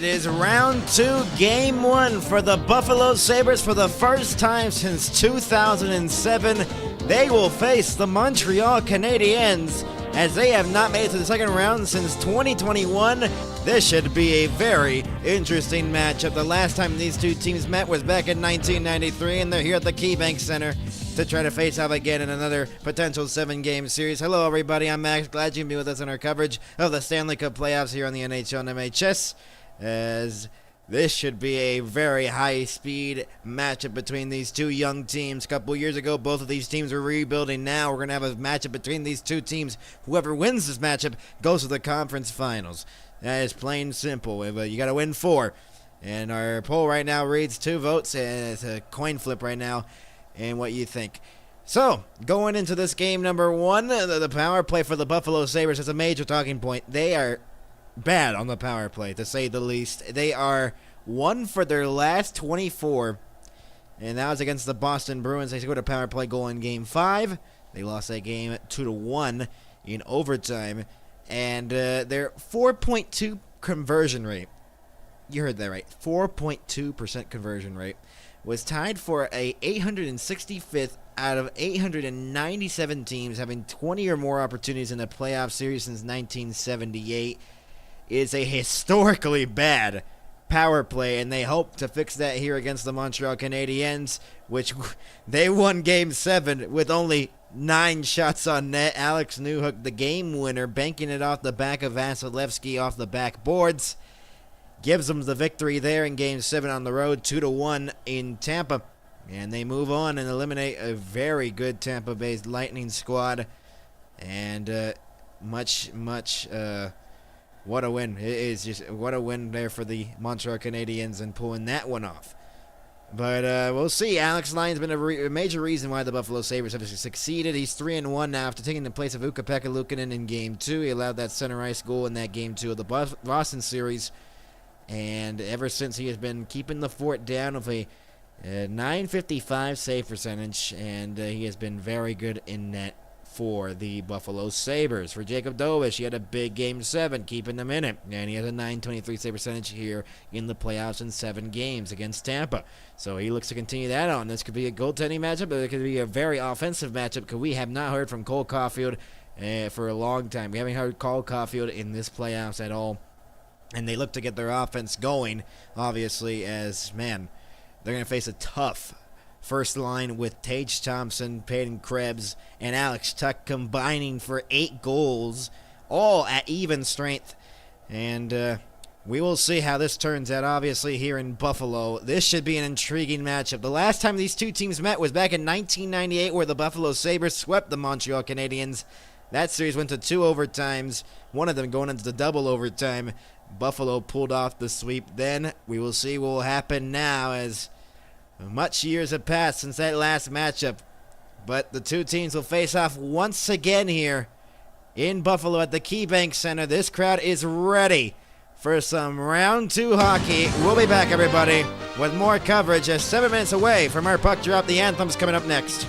It is round 2, game 1 for the Buffalo Sabres. For the first time since 2007, they will face the Montreal Canadiens, as they have not made it to the second round since 2021. This should be a very interesting matchup. The last time these two teams met was back in 1993, and they're here at the KeyBank Center to try to face off again in another potential 7-game series. Hello, everybody. I'm Max. Glad you can be with us in our coverage of the Stanley Cup playoffs here on the NHL and MHS, as this should be a very high-speed matchup between these two young teams. A couple years ago, both of these teams were rebuilding. Now we're going to have a matchup between these two teams. Whoever wins this matchup goes to the conference finals. That is plain and simple, but you got to win 4. And our poll right now reads 2 votes, and it's a coin flip right now, and what you think. So, going into this game number 1, the power play for the Buffalo Sabres is a major talking point. They are bad on the power play, to say the least. They are 1 for their last 24, and that was against the Boston Bruins. They scored a power play goal in Game 5. They lost that game 2-1 in overtime, and their 4.2 conversion rate, you heard that right, 4.2% conversion rate, was tied for a 865th out of 897 teams having 20 or more opportunities in the playoff series since 1978. Is a historically bad power play, and they hope to fix that here against the Montreal Canadiens, which they won Game 7 with only 9 shots on net. Alex Newhook, the game winner, banking it off the back of Vasilevsky off the backboards, gives them the victory there in Game 7 on the road, 2-1 in Tampa. And they move on and eliminate a very good Tampa Bay Lightning squad. And what a win. It is just what a win there for the Montreal Canadiens and pulling that one off. But we'll see. Alex Lyon's been a major reason why the Buffalo Sabres have succeeded. He's 3-1 now after taking the place of Ukko-Pekka Luukkonen in Game 2. He allowed that center ice goal in that Game 2 of the Boston series. And ever since, he has been keeping the fort down with a .955 save percentage, and he has been very good in net for the Buffalo Sabres. For Jacob Dovish, he had a big Game 7, keeping them in it, and he has a .923 save percentage here in the playoffs in 7 games against Tampa. So he looks to continue that on. This could be a goaltending matchup, but it could be a very offensive matchup, because we have not heard from Cole Caulfield for a long time. We haven't heard Cole Caulfield in this playoffs at all. And they look to get their offense going, obviously, as, man, they're going to face a tough first line with Tage Thompson, Peyton Krebs, and Alex Tuch combining for 8 goals, all at even strength. And we will see how this turns out, obviously, here in Buffalo. This should be an intriguing matchup. The last time these two teams met was back in 1998, where the Buffalo Sabres swept the Montreal Canadiens. That series went to 2 overtimes, one of them going into the double overtime. Buffalo pulled off the sweep then. We will see what will happen now, as much years have passed since that last matchup. But the two teams will face off once again here in Buffalo at the KeyBank Center. This crowd is ready for some round 2 hockey. We'll be back, everybody, with more coverage just 7 minutes away from our puck drop. The anthem's coming up next.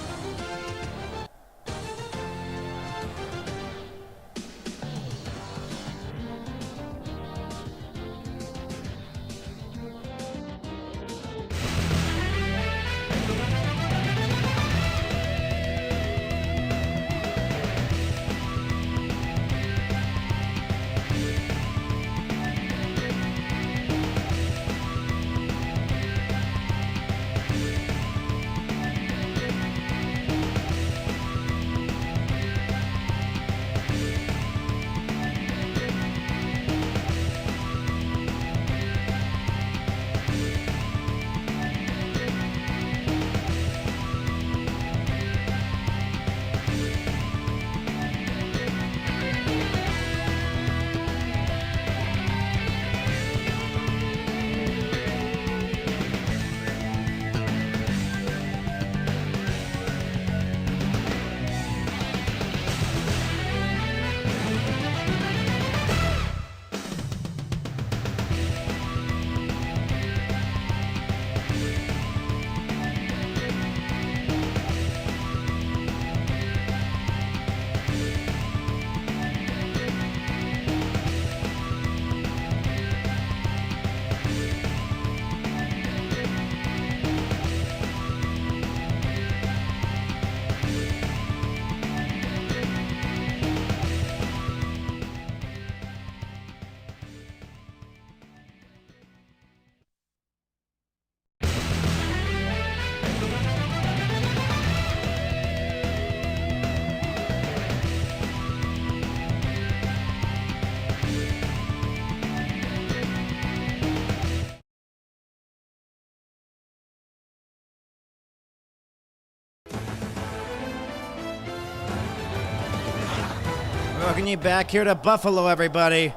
Welcome you back here to Buffalo, everybody.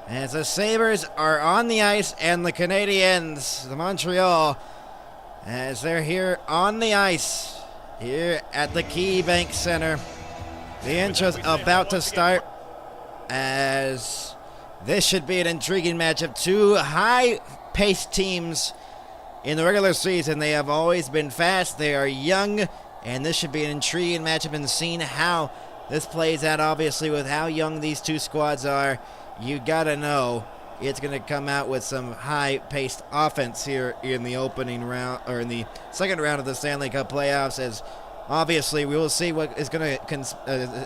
As the Sabres are on the ice and the Canadiens, the Montreal, as they're here on the ice, here at the KeyBank Center. The intro's about to start, as this should be an intriguing matchup. Two high-paced teams in the regular season. They have always been fast, they are young, and this should be an intriguing matchup, and seeing how this plays out, obviously, with how young these two squads are. You gotta know it's gonna come out with some high-paced offense here in the opening round, or in the second round of the Stanley Cup playoffs. As obviously we will see what is gonna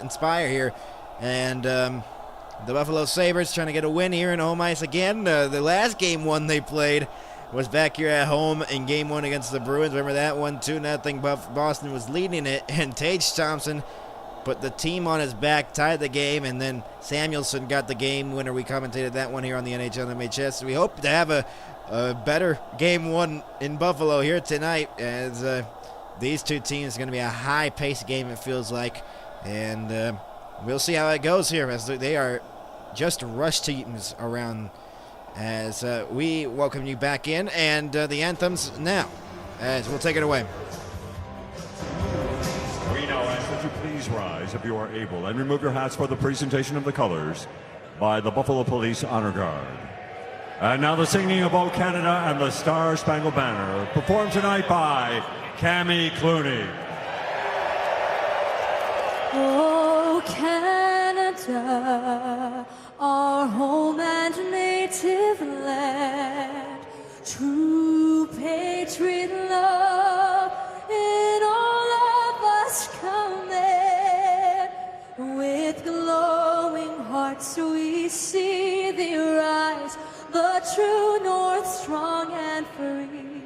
inspire here, and the Buffalo Sabres trying to get a win here in home ice again. The last game one they played was back here at home in game one against the Bruins. Remember that one? 2-0. Boston was leading it, and Tage Thompson put the team on his back, tied the game, and then Samuelson got the game winner. We commentated that one here on the NHL MHS. We hope to have a better game one in Buffalo here tonight, as these two teams are going to be a high-paced game, it feels like. And we'll see how it goes here, as they are just rush teams around. As we welcome you back in, and the anthems now, as we'll take it away. We now ask that you please rise if you are able and remove your hats for the presentation of the colors by the Buffalo Police Honor Guard. And now the singing of O Canada and the Star Spangled Banner, performed tonight by Cammie Clooney. Oh Canada, our home and native land, true patriot love in all of us command. With glowing hearts we see thee rise, the true north strong and free.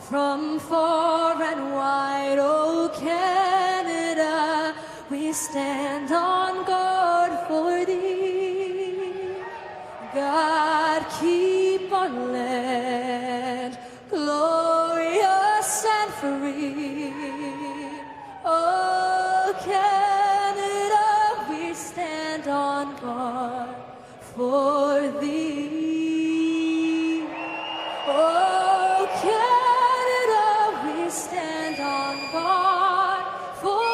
From far and wide, oh Canada, we stand on guard for thee. God, keep our land glorious and free. Oh Canada, we stand on guard for thee. Oh Canada, we stand on guard for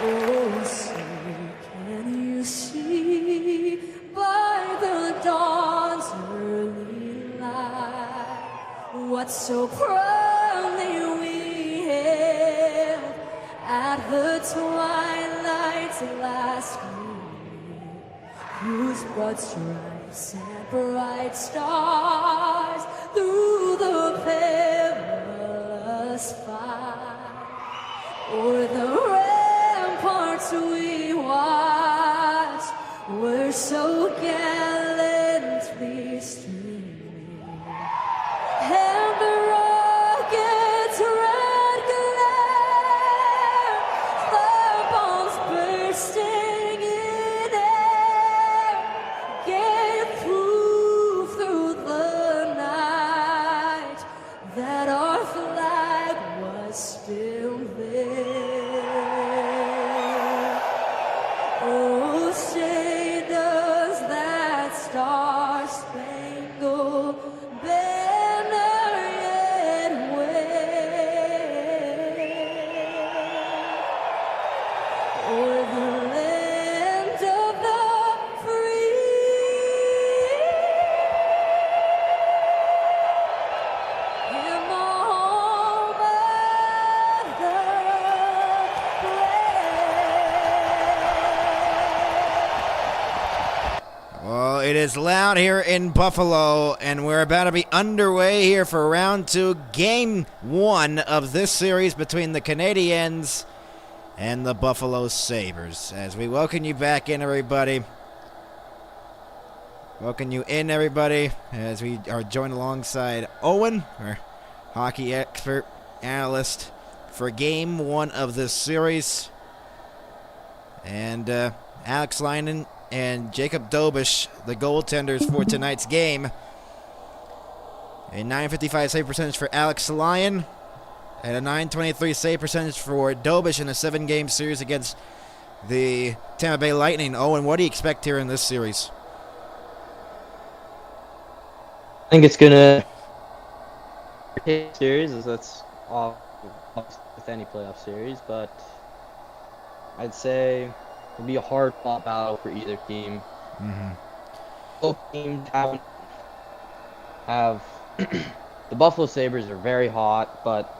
oh, say, can you see by the dawn's early light what so proudly we hailed at the twilight's last gleaming, whose broad stripes and bright stars through the perilous fight o'er the ramparts we watched were so gallantly streaming, and the rocket's red glare, the bombs bursting in air, gave proof through the night that our flag was still there. Oh, say does that star-spangled banner yet wave o'er the land of the free and the home of the brave. Well, it is loud here in Buffalo, and we're about to be underway here for round two, game one of this series between the Canadiens and the Buffalo Sabres. As we welcome you back in, everybody. Welcome you in, everybody, as we are joined alongside Owen, our hockey expert, analyst, for game one of this series. And Alex Linen and Jacob Dobish, the goaltenders for tonight's game. A .955 save percentage for Alex Lyon, And a .923 save percentage for Dobish in a 7-game series against the Tampa Bay Lightning. Owen, what do you expect here in this series? I think it's gonna hit series, as that's all with any playoff series, but I'd say it'll be a hard fought battle for either team. Both teams have the Buffalo Sabres are very hot, but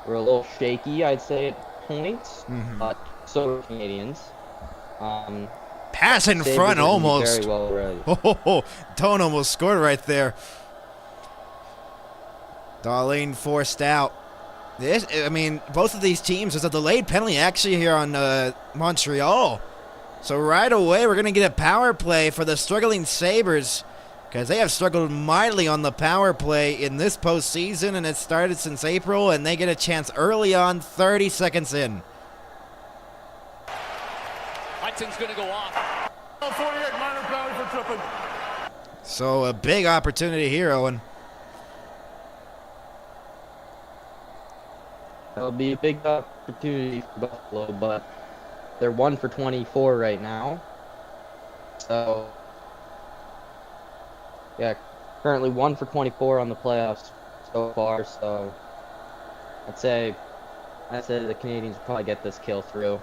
we're a little shaky, I'd say, at points. But so are Canadiens. Pass in Sabres front are gonna be almost. very well ready. Tone almost scored right there. Darlene forced out. Both of these teams, there's a delayed penalty actually here on Montreal. So right away, we're going to get a power play for the struggling Sabres, because they have struggled mightily on the power play in this postseason, and it started since April, and they get a chance early on, 30 seconds in. Hudson's going to go off. 48 minor penalty for tripping. So a big opportunity here, Owen. That'll be a big opportunity for Buffalo, but they're 1 for 24 right now. So, yeah, currently 1 for 24 on the playoffs so far. So, I'd say the Canadiens will probably get this kill through.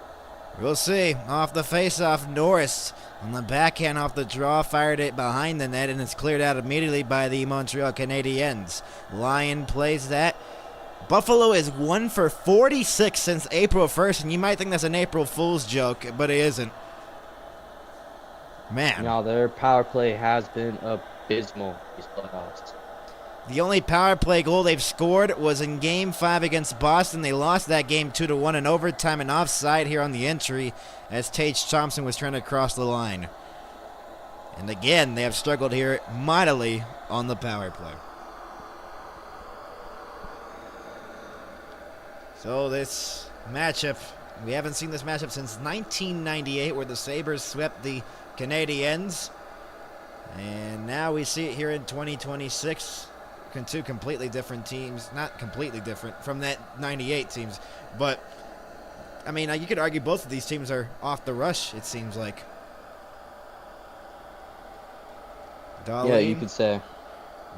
We'll see. Off the face-off, Norris on the backhand off the draw, fired it behind the net, and it's cleared out immediately by the Montreal Canadiens. Lyon plays that. Buffalo is 1 for 46 since April 1st, and you might think that's an April Fool's joke, but it isn't. Man. No, their power play has been abysmal these playoffs. The only power play goal they've scored was in Game 5 against Boston. They lost that game 2-1 in overtime and offside here on the entry as Tage Thompson was trying to cross the line. And again, they have struggled here mightily on the power play. So this matchup, we haven't seen this matchup since 1998, where the Sabres swept the Canadiens. And now we see it here in 2026. Two completely different teams. Not completely different from that 98 teams. But, I mean, you could argue both of these teams are off the rush, it seems like. Darlene, Yeah, you could say.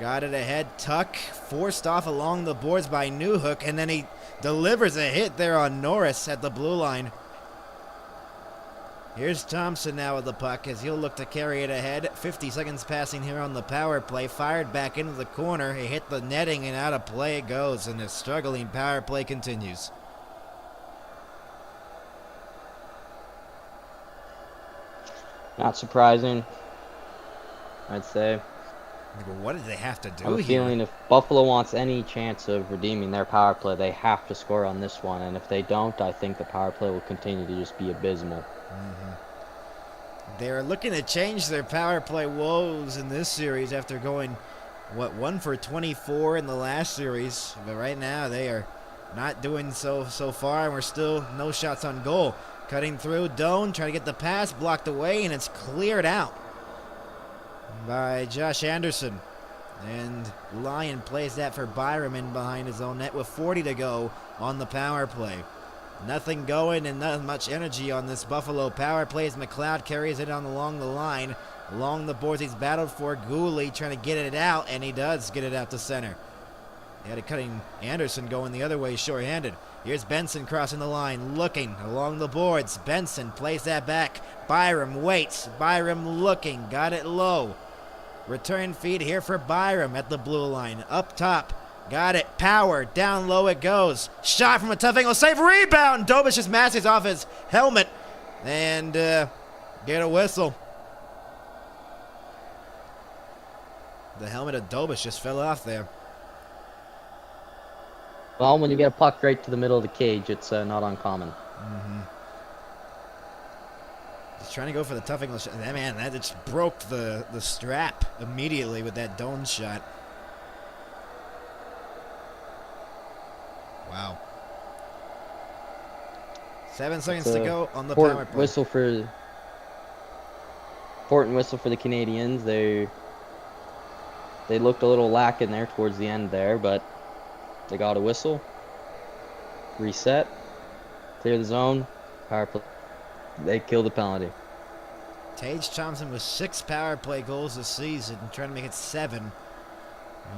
Got it ahead. Tuck forced off along the boards by Newhook, and then he delivers a hit there on Norris at the blue line. Here's Thompson now with the puck as he'll look to carry it ahead. 50 seconds passing here on the power play. Fired back into the corner. He hit the netting and out of play it goes, and the struggling power play continues. Not surprising, I'd say. What did they have to do I have a here? feeling if Buffalo wants any chance of redeeming their power play, they have to score on this one. And if they don't, I think the power play will continue to just be abysmal. They're looking to change their power play woes in this series after going, 1 for 24 in the last series. But right now they are not doing so far, and we're still no shots on goal. Cutting through, Doan trying to get the pass, blocked away, and it's cleared out by Josh Anderson. And Lyon plays that for Byram in behind his own net with 40 to go on the power play. Nothing going and not much energy on this Buffalo power play as McLeod carries it on along the line. Along the boards, he's battled for Gooley, trying to get it out, and he does get it out to center. He had a cutting Anderson going the other way, short-handed. Here's Benson crossing the line, looking along the boards. Benson plays that back. Byram waits. Byram looking, got it low. Return feed here for Byram at the blue line. Up top, got it. Power, down low it goes. Shot from a tough angle, save, rebound. Dobish just masses off his helmet and get a whistle. The helmet of Dobish just fell off there. Well, when you get a puck right to the middle of the cage, it's not uncommon. He's trying to go for the tough angle shot. That just broke the strap immediately with that Doan shot. Wow. 7 seconds to go on the power play. Important whistle for the Canadiens. They looked a little lacking there towards the end there, but they got a whistle. reset, clear the zone, power play. They kill the penalty. Tage Thompson with 6 power play goals this season, trying to make it 7.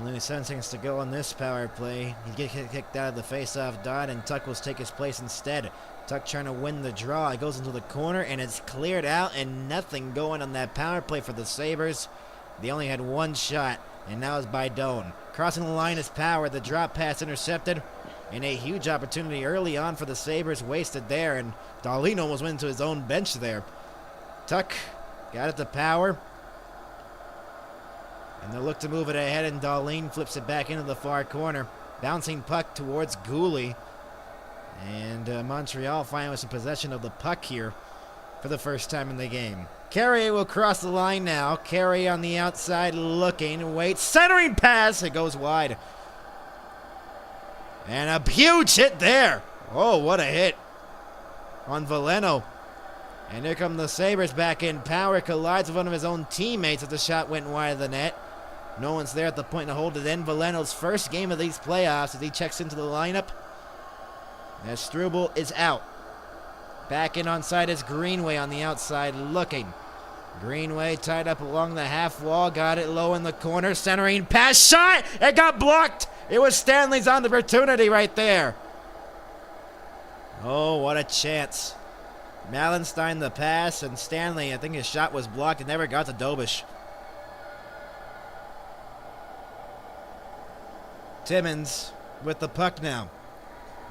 Only 7 seconds to go on this power play. He get kicked out of the face-off dot, and Tuck will take his place instead. Tuck trying to win the draw. It goes into the corner, and it's cleared out, and nothing going on that power play for the Sabres. They only had 1 shot, and now it's by Doan. Crossing the line is Power. The drop pass intercepted, and a huge opportunity early on for the Sabres wasted there, and Darlene almost went into his own bench there. Tuck got it to Power. And they'll look to move it ahead, and Darlene flips it back into the far corner. Bouncing puck towards Gooley. And Montreal finally with some possession of the puck here for the first time in the game. Carrier will cross the line now. Carrier on the outside looking, waits, centering pass. It goes wide. And a huge hit there. Oh, what a hit on Veleno. And here come the Sabres back in. Power collides with one of his own teammates as the shot went wide of the net. No one's there at the point to hold it in. Veleno's first game of these playoffs as he checks into the lineup. As Struble is out. Back in on side is Greenway on the outside looking. Greenway tied up along the half wall. Got it low in the corner. Centering pass. Shot! It got blocked! It was Stanley's opportunity right there. Oh, what a chance. Malenstein the pass, and Stanley, I think his shot was blocked. It never got to Dobish. Timmins with the puck now.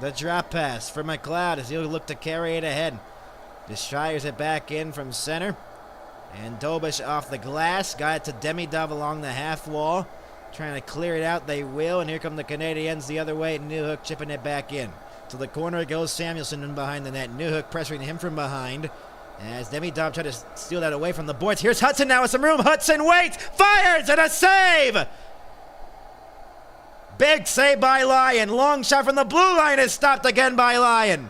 The drop pass for McLeod as he'll look to carry it ahead. Destroyers it back in from center. And Dobish off the glass. Got it to Demidov along the half wall. Trying to clear it out. They will. And here come the Canadiens the other way. Newhook chipping it back in. To the corner goes Samuelson in behind the net. Newhook pressuring him from behind. As Demidov tried to steal that away from the boards. Here's Hudson now with some room. Hudson waits. Fires and a save. Big save by Lyon. Long shot from the blue line is stopped again by Lyon.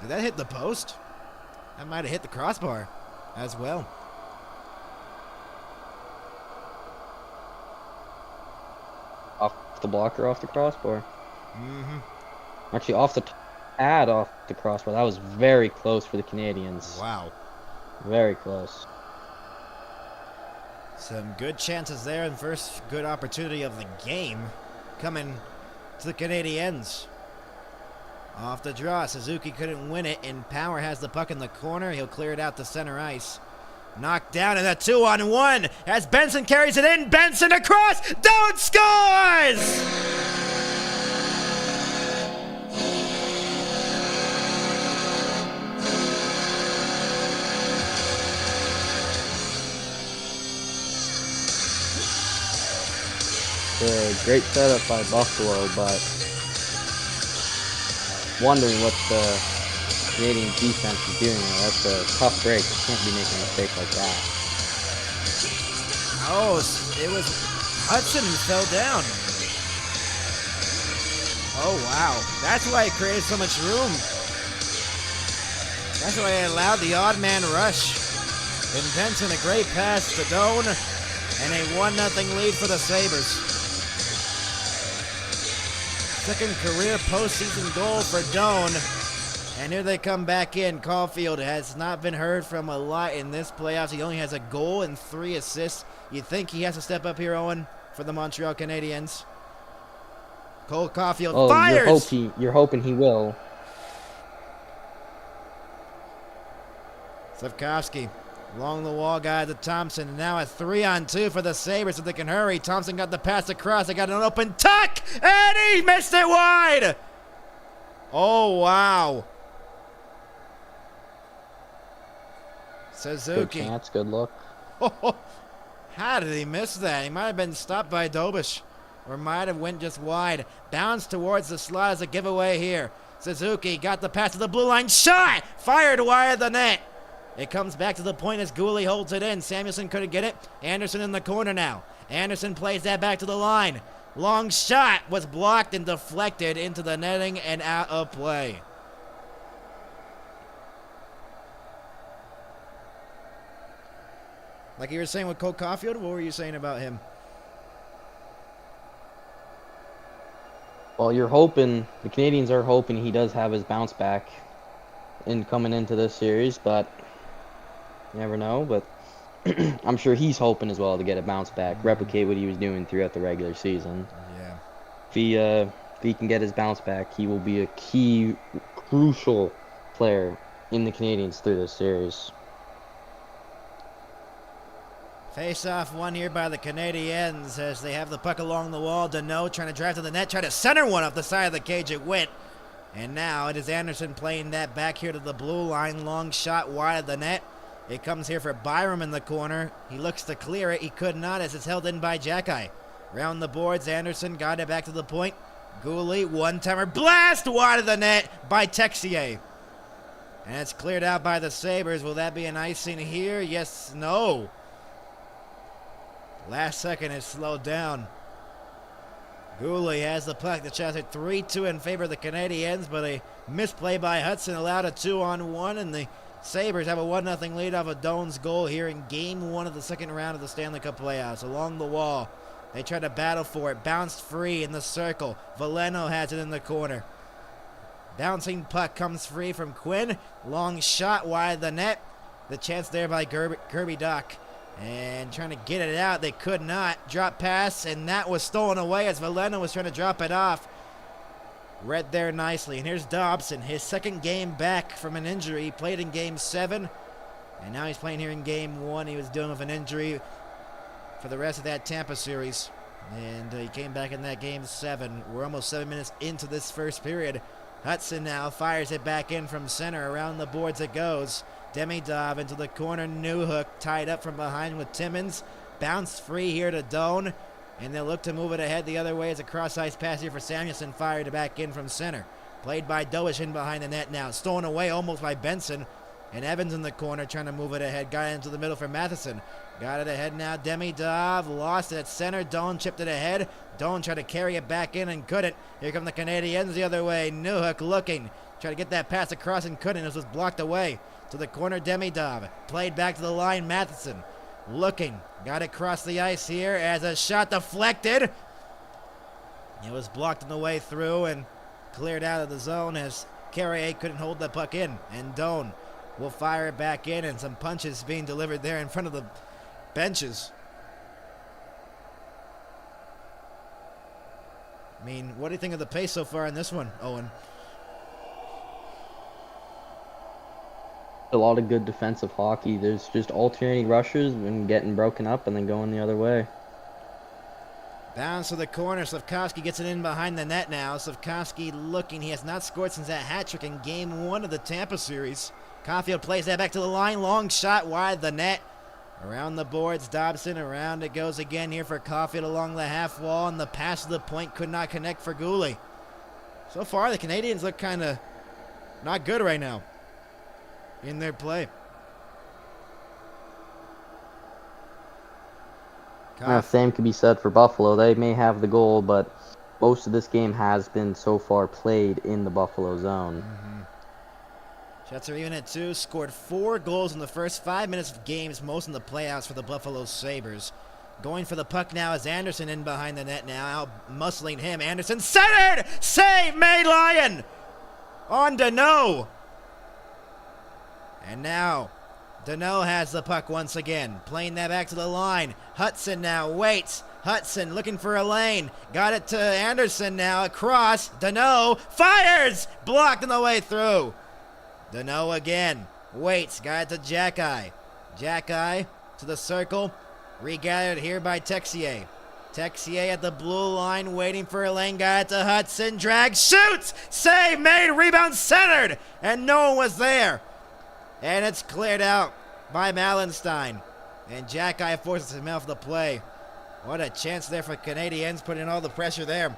Did that hit the post? That might have hit the crossbar as well. Off the blocker, off the crossbar. Mm-hmm. Actually, off the pad, off the crossbar. That was very close for the Canadiens. Wow. Very close. Some good chances there, and first good opportunity of the game coming to the Canadiens. Off the draw, Suzuki couldn't win it, and Power has the puck in the corner. He'll clear it out to center ice. Knocked down in a 2-on-1 as Benson carries it in. Benson across, Doan scores! A great setup by Buffalo, but wondering what the Canadian defense is doing there. That's a tough break. You can't be making a mistake like that. Oh, it was Hudson who fell down. Oh, wow. That's why it created so much room. That's why it allowed the odd man rush. And Benson, a great pass to Doan, and a 1-0 lead for the Sabres. Second career postseason goal for Doan. And here they come back in. Caulfield has not been heard from a lot in this playoffs. He only has a goal and 3 assists. You think he has to step up here, Owen, for the Montreal Canadiens? Cole Caulfield fires! You're hoping he will. Slavkovsky along the wall, guy to Thompson. And now a 3-on-2 for the Sabres if they can hurry. Thompson got the pass across. They got an open tuck, and he missed it wide. Oh, wow. Suzuki. Good chance, good look. How did he miss that? He might have been stopped by Dobish, or might have went just wide. Bounced towards the slot as a giveaway here. Suzuki got the pass to the blue line. Shot! Fired wide of the net. It comes back to the point as Gooley holds it in. Samuelson couldn't get it. Anderson in the corner now. Anderson plays that back to the line. Long shot was blocked and deflected into the netting and out of play. Like you were saying with Cole Caulfield, what were you saying about him? Well, you're hoping, the Canadians are hoping he does have his bounce back in coming into this series, but you never know. But I'm sure he's hoping as well to get a bounce back, replicate what he was doing throughout the regular season. Yeah. If he can get his bounce back, he will be a key, crucial player in the Canadians through this series. Face-off won here by the Canadiens as they have the puck along the wall. Deneau trying to drive to the net, try to center one off the side of the cage. It went. And now it is Anderson playing that back here to the blue line. Long shot wide of the net. It comes here for Byram in the corner. He looks to clear it. He could not as it's held in by Jacky. Round the boards, Anderson got it back to the point. Gooley, one-timer, blast wide of the net by Texier. And it's cleared out by the Sabres. Will that be an icing here? Yes, no. Last second is slowed down. Gooley has the puck. The shots are 3-2 in favor of the Canadiens, but a misplay by Hudson allowed a 2-on-1, and the Sabres have a 1-0 lead off of Doan's goal here in Game 1 of the second round of the Stanley Cup playoffs. Along the wall, they try to battle for it. Bounced free in the circle. Veleno has it in the corner. Bouncing puck comes free from Quinn. Long shot wide of the net. The chance there by Kirby Dach. And trying to get it out, they could not. Drop pass, and that was stolen away as Veleno was trying to drop it off. Read there nicely. And here's Dobson, his second game back from an injury. He played in Game 7, and now he's playing here in Game 1. He was dealing with an injury for the rest of that Tampa series, and he came back in that Game 7. We're almost 7 minutes into this first period. Hudson now fires it back in from center. Around the boards it goes. Demidov into the corner. Newhook tied up from behind with Timmins. Bounce free here to Doan. And they'll look to move it ahead the other way as a cross-ice pass here for Samuelson. Fired it back in from center. Played by Doish in behind the net now. Stolen away almost by Benson. And Evans in the corner trying to move it ahead. Got it into the middle for Matheson. Got it ahead now. Demidov lost it at center. Doan chipped it ahead. Doan tried to carry it back in and couldn't. Here come the Canadiens the other way. Newhook looking. Tried to get that pass across and couldn't. It was blocked away. To the corner, Demidov. Played back to the line, Matheson. Looking. Got it across the ice here as a shot deflected. It was blocked on the way through and cleared out of the zone as Carrier couldn't hold the puck in. And Doan will fire it back in, and some punches being delivered there in front of the benches. I mean, what do you think of the pace so far in this one, Owen? A lot of good defensive hockey. There's just alternating rushes and getting broken up and then going the other way. Bounce to the corner. Slafkovsky gets it in behind the net now. Slafkovsky looking. He has not scored since that hat trick in Game 1 of the Tampa series. Caulfield plays that back to the line. Long shot wide the net. Around the boards, Dobson. Around it goes again here for Caulfield along the half wall. And the pass to the point could not connect for Gooley. So far, the Canadiens look kind of not good right now in their play. Same could be said for Buffalo. They may have the goal, but most of this game has been so far played in the Buffalo zone. Shots are even at 2. Scored 4 goals in the first 5 minutes of games, most in the playoffs for the Buffalo Sabres. Going for the puck now is Anderson in behind the net now. Out muscling him. Anderson centered! Save made Lyon! On Deneau. And now Deneau has the puck once again. Playing that back to the line. Hudson now waits. Hudson looking for a lane. Got it to Anderson now. Across. Deneau fires! Blocked on the way through. Deneau again. Waits. Got it to Jacky. Jacky to the circle. Regathered here by Texier. Texier at the blue line waiting for a lane. Got it to Hudson. Drag. Shoots! Save made. Rebound centered. And no one was there. And it's cleared out by Malenstein. And Jacky forces him off the play. What a chance there for Canadiens, putting all the pressure there.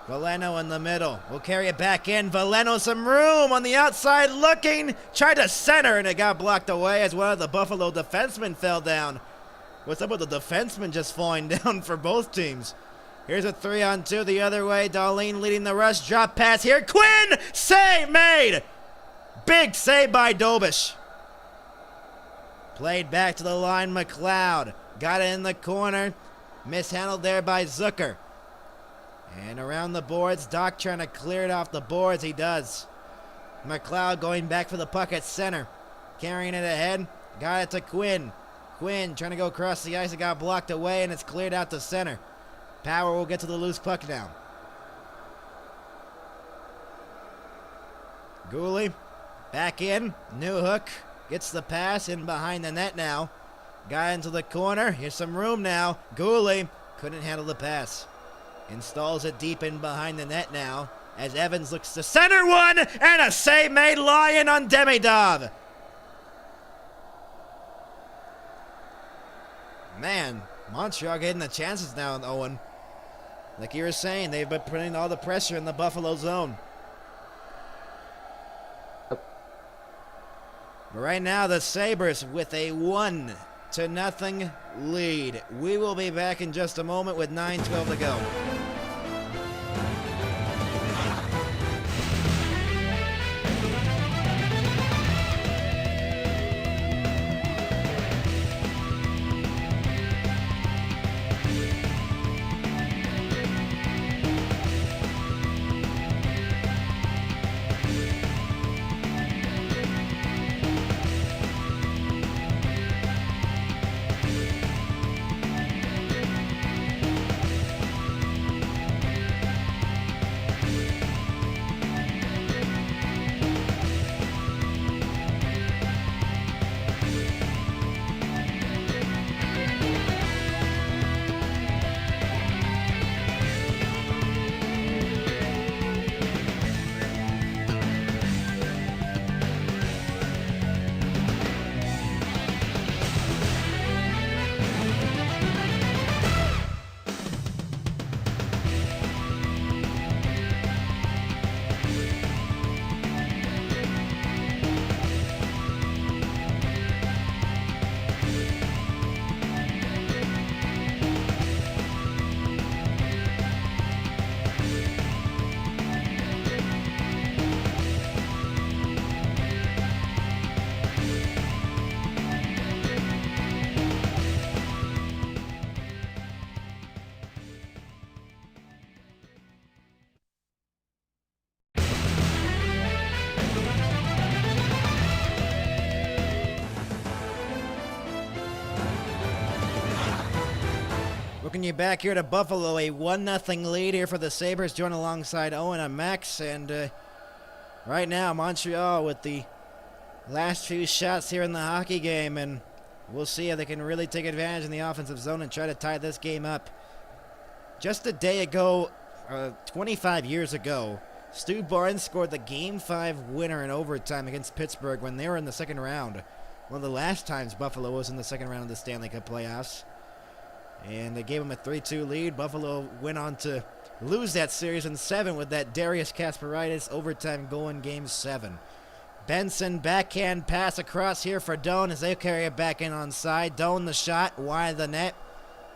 Veleno in the middle. Will carry it back in. Veleno some room on the outside looking. Tried to center and it got blocked away as one of the Buffalo defensemen fell down. What's up with the defenseman just falling down for both teams? Here's a 3-on-2 the other way. Darlene leading the rush. Drop pass here. Quinn! Save made! Big save by Dobish. Played back to the line, McLeod. Got it in the corner. Mishandled there by Zucker. And around the boards, Doc trying to clear it off the boards. He does. McLeod going back for the puck at center. Carrying it ahead. Got it to Quinn. Quinn trying to go across the ice. It got blocked away, and it's cleared out to center. Power will get to the loose puck now. Gooley back in. Newhook gets the pass in behind the net now. Got into the corner. Here's some room now. Gooley couldn't handle the pass. Installs it deep in behind the net now as Evans looks to center one, and a save made Lyon on Demidov. Man, Montreal getting the chances now, Owen. Like you were saying, they've been putting all the pressure in the Buffalo zone. But right now, the Sabres with a 1-0 lead. We will be back in just a moment with 9:12 to go. Welcome you back here to Buffalo, a 1-0 lead here for the Sabres. Join alongside Owen and Max, and right now Montreal with the last few shots here in the hockey game, and we'll see if they can really take advantage in the offensive zone and try to tie this game up. Just a day ago, 25 years ago, Stu Barnes scored the Game 5 winner in overtime against Pittsburgh when they were in the second round. One of the last times Buffalo was in the second round of the Stanley Cup playoffs. And they gave him a 3-2 lead. Buffalo went on to lose that series in 7 with that Darius Kasparaitis overtime goal in Game 7. Benson backhand pass across here for Doan as they carry it back in on side. Doan the shot, wide of the net.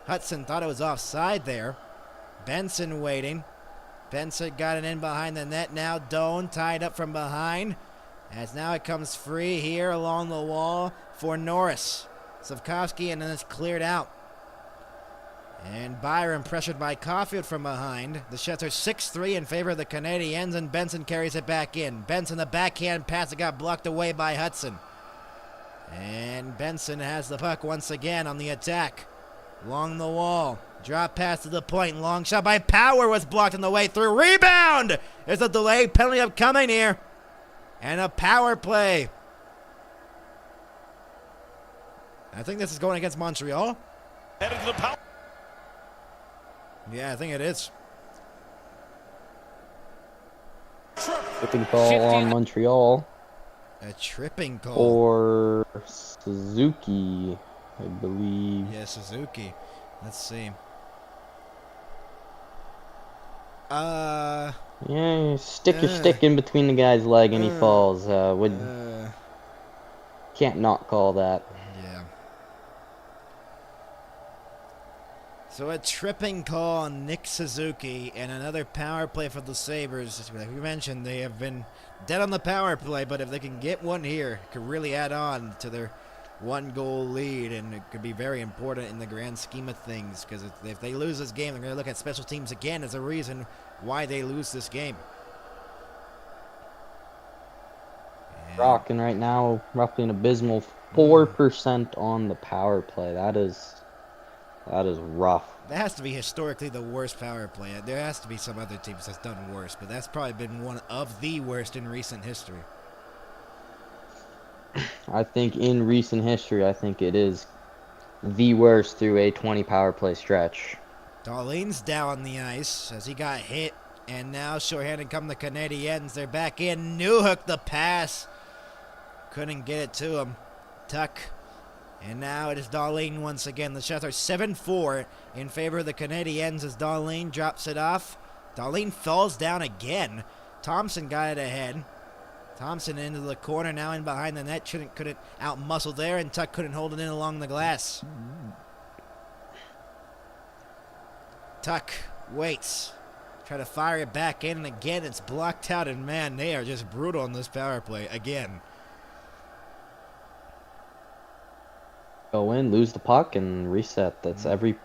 Hudson thought it was offside there. Benson waiting. Benson got it in behind the net now. Doan tied up from behind. As now it comes free here along the wall for Norris. Savkovsky, and then it's cleared out. And Byron pressured by Caulfield from behind. The shots are 6-3 in favor of the Canadiens, and Benson carries it back in. Benson, the backhand pass that got blocked away by Hudson. And Benson has the puck once again on the attack. Along the wall. Drop pass to the point. Long shot by Power was blocked on the way through. Rebound! There's a delay penalty upcoming here. And a power play. I think this is going against Montreal. Headed to the power. Yeah, I think it is. Tripping call on Montreal. A tripping call. Or Suzuki, I believe. Yeah, Suzuki. Let's see. Yeah, stick your stick in between the guy's leg and he falls. Can't not call that. Yeah. So a tripping call on Nick Suzuki and another power play for the Sabres. Like we mentioned, they have been dead on the power play, but if they can get one here, it could really add on to their one-goal lead, and it could be very important in the grand scheme of things, because if they lose this game, they're going to look at special teams again as a reason why they lose this game. Rocking right now, roughly an abysmal 4% on the power play. That is rough. That has to be historically the worst power play. There has to be some other teams that's done worse, but that's probably been one of the worst in recent history. I think in recent history, I think it is the worst through a 20 power play stretch. Darlene's down on the ice as he got hit, and now shorthanded come the Canadiens. They're back in. Newhook the pass. Couldn't get it to him. Tuck. And now it is Darlene once again. The shots are 7-4 in favor of the Canadiens as Darlene drops it off. Darlene falls down again. Thompson got it ahead. Thompson into the corner now in behind the net. Couldn't out-muscle there, and Tuck couldn't hold it in along the glass. Tuck waits. Try to fire it back in, and again it's blocked out, and man, they are just brutal on this power play again. Go in, lose the puck, and reset. That's every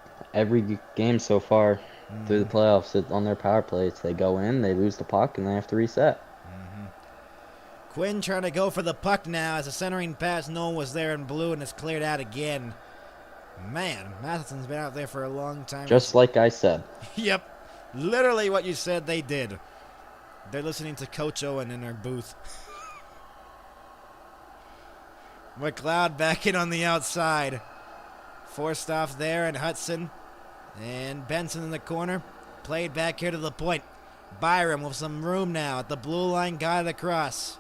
game so far through the playoffs on their power plays. They go in, they lose the puck, and they have to reset. Quinn trying to go for the puck now as a centering pass. No one was there in blue, and it's cleared out again. Man, Matheson's been out there for a long time. Just like I said. Yep. Literally what you said they did. They're listening to Coach Owen in their booth. McLeod back in on the outside. Forced off there, and Hudson. And Benson in the corner. Played back here to the point. Byram with some room now at the blue line. Got it across.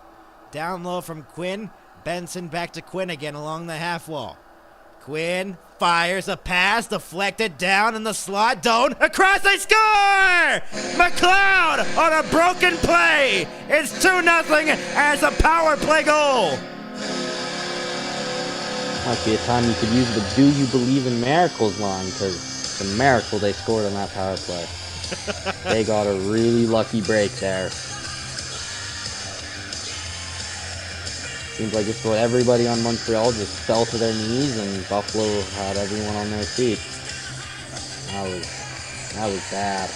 Down low from Quinn. Benson back to Quinn again along the half wall. Quinn fires a pass, deflected down in the slot. Doan across, they score! McLeod on a broken play. It's 2-0 as a power play goal. Might be a time you could use the "Do you believe in miracles" line, because it's a miracle they scored on that power play. They got a really lucky break there. Seems like it's what everybody on Montreal just fell to their knees, and Buffalo had everyone on their feet. That was bad.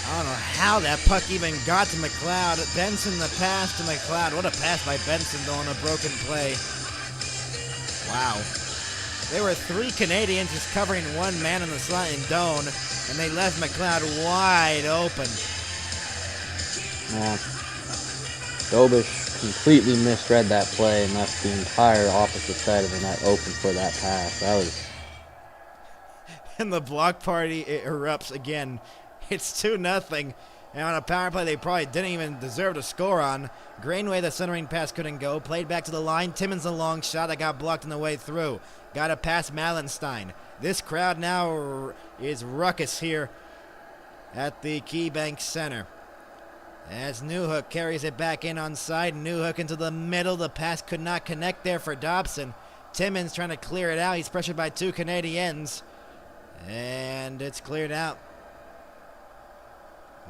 I don't know how that puck even got to McLeod. Benson the pass to McLeod. What a pass by Benson though on a broken play. Wow. There were 3 Canadians just covering one man in the slot in Doan, and they left McLeod wide open. Yeah. Dobish completely misread that play and left the entire opposite side of the net open for that pass. That was... And the block party erupts again. It's 2-0. And on a power play they probably didn't even deserve to score on. Greenway, the centering pass couldn't go. Played back to the line. Timmins, a long shot that got blocked on the way through. Got to pass Malenstein. This crowd now is ruckus here at the KeyBank Center. As Newhook carries it back in on side. Newhook into the middle. The pass could not connect there for Dobson. Timmins trying to clear it out. He's pressured by 2 Canadiens. And it's cleared out.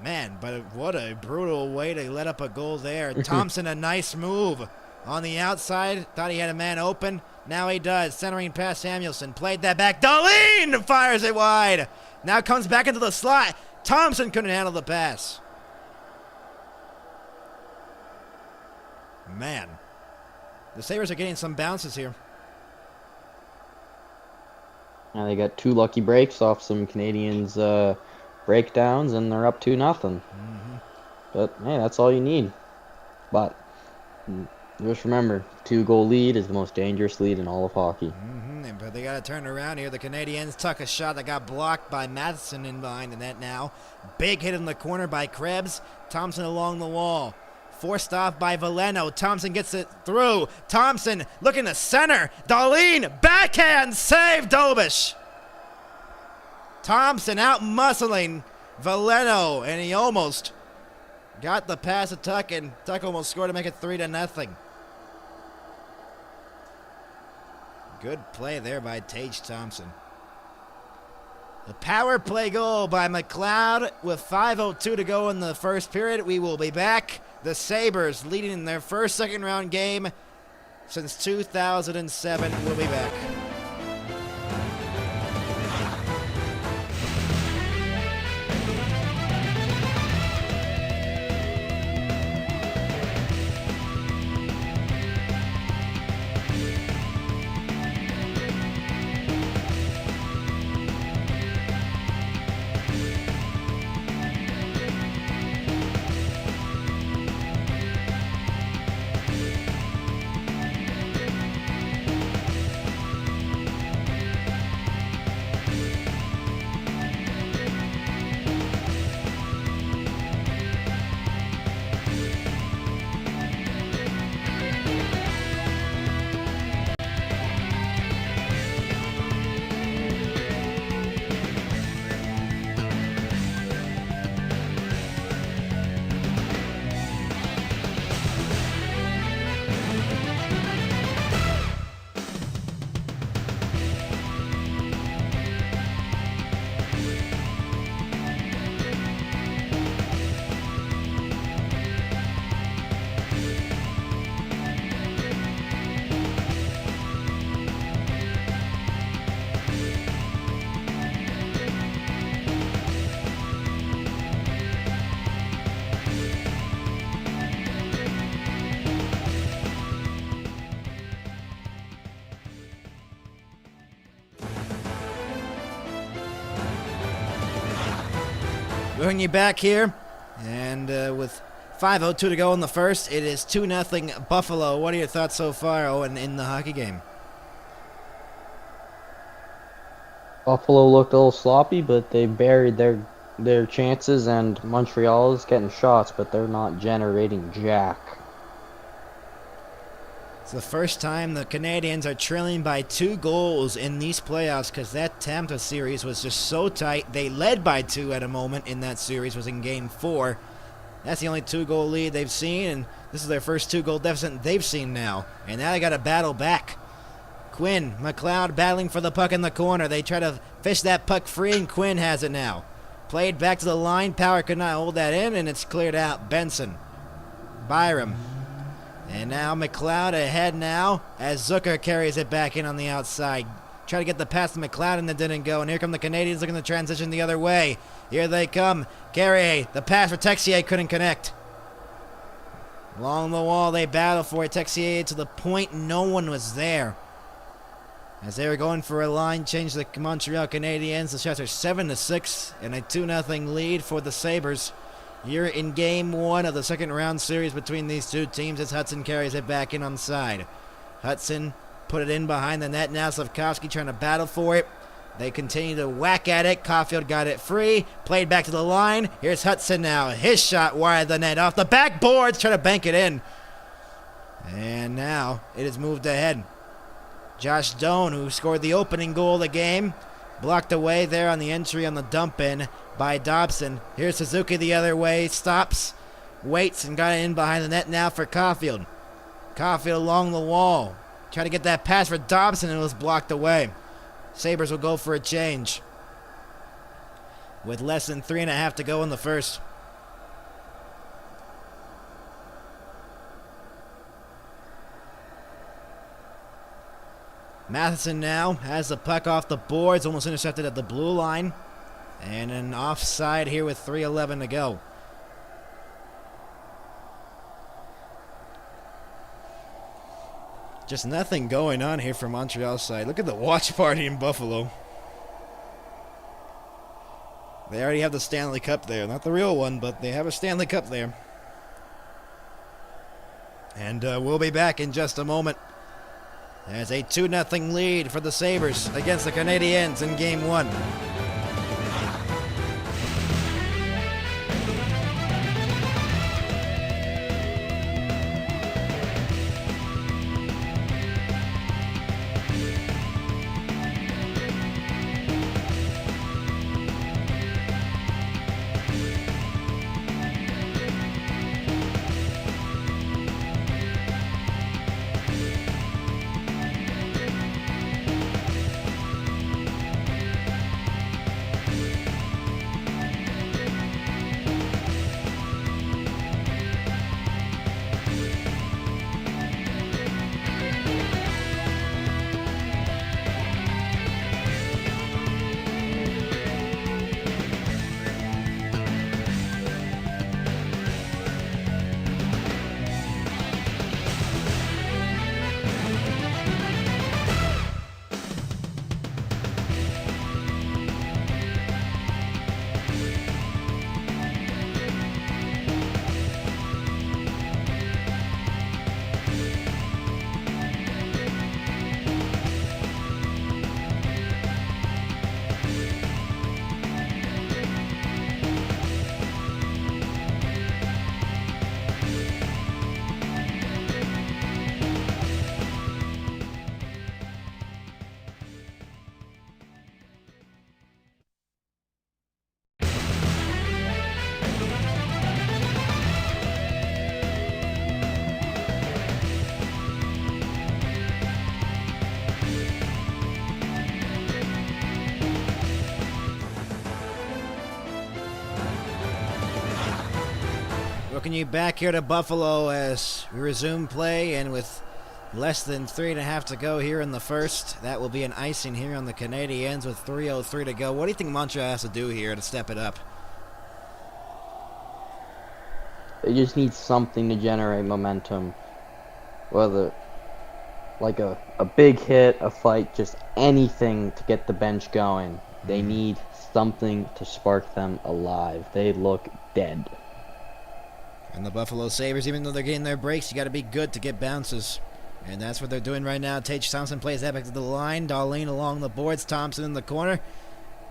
Man, but what a brutal way to let up a goal there. Thompson, a nice move on the outside. Thought he had a man open. Now he does. Centering pass Samuelson. Played that back. Darlene fires it wide. Now comes back into the slot. Thompson couldn't handle the pass. Man, the Sabres are getting some bounces here. Yeah, they got 2 lucky breaks off some Canadiens breakdowns, and they're up 2-0. But hey, that's all you need. But just remember, 2-goal lead is the most dangerous lead in all of hockey. But they got to turn around here. The Canadiens took a shot that got blocked by Matheson in behind the net now. Big hit in the corner by Krebs. Thompson along the wall. Forced off by Veleno. Thompson gets it through. Thompson looking to center. Darlene, backhand save Dobish. Thompson out-muscling Veleno, and he almost got the pass to Tuck, and Tuck almost scored to make it 3-0. Good play there by Tage Thompson. The power play goal by McLeod with 5:02 to go in the first period. We will be back. The Sabres leading in their first second-round game since 2007. We'll be back. Bringing you back here, and with 5:02 to go in the first, it is 2-0 Buffalo. What are your thoughts so far, Owen, in the hockey game? Buffalo looked a little sloppy, but they buried their chances, and Montreal is getting shots, but they're not generating jack. It's the first time the Canadiens are trailing by 2 goals in these playoffs because that Tampa series was just so tight. They led by 2 at a moment in that series, was in Game 4. That's the only 2-goal lead they've seen, and this is their first 2-goal deficit they've seen now. And now they got to battle back. Quinn, McLeod battling for the puck in the corner. They try to fish that puck free, and Quinn has it now. Played back to the line. Power could not hold that in, and it's cleared out. Benson. Byram. And now McLeod ahead now as Zucker carries it back in on the outside. Try to get the pass to McLeod, and it didn't go. And here come the Canadiens looking to transition the other way. Here they come. Carrier, the pass for Texier couldn't connect. Along the wall they battle for it. Texier to the point no one was there. As they were going for a line change, the Montreal Canadiens, the shots are 7-6 and a 2-0 lead for the Sabres. Here in Game 1 of the second round series between these two teams as Hudson carries it back in on the side. Hudson put it in behind the net. Now Slavkovsky trying to battle for it. They continue to whack at it. Caulfield got it free. Played back to the line. Here's Hudson now. His shot wide of the net. Off the backboards. Trying to bank it in. And now it has moved ahead. Josh Doan, who scored the opening goal of the game, blocked away there on the entry on the dump-in by Dobson. Here's Suzuki the other way. Stops. Waits and got it in behind the net now for Caulfield. Caulfield along the wall. Trying to get that pass for Dobson, and it was blocked away. Sabres will go for a change with less than 3.5 to go in the first. Matheson now has the puck off the boards, almost intercepted at the blue line. And an offside here with 3:11 to go. Just nothing going on here from Montreal's side. Look at the watch party in Buffalo. They already have the Stanley Cup there. Not the real one, but they have a Stanley Cup there. And we'll be back in just a moment. There's a 2-0 lead for the Sabres against the Canadiens in Game 1. Welcome you back here to Buffalo as we resume play, and with less than 3.5 to go here in the first, that will be an icing here on the Canadiens with 3:03 to go. What do you think Montreal has to do here to step it up? They just need something to generate momentum. Whether like a big hit, a fight, just anything to get the bench going. They need something to spark them alive. They look dead. And the Buffalo Sabres, even though they're getting their breaks, you got to be good to get bounces. And that's what they're doing right now. Tage Thompson plays that back to the line. Darlene along the boards. Thompson in the corner.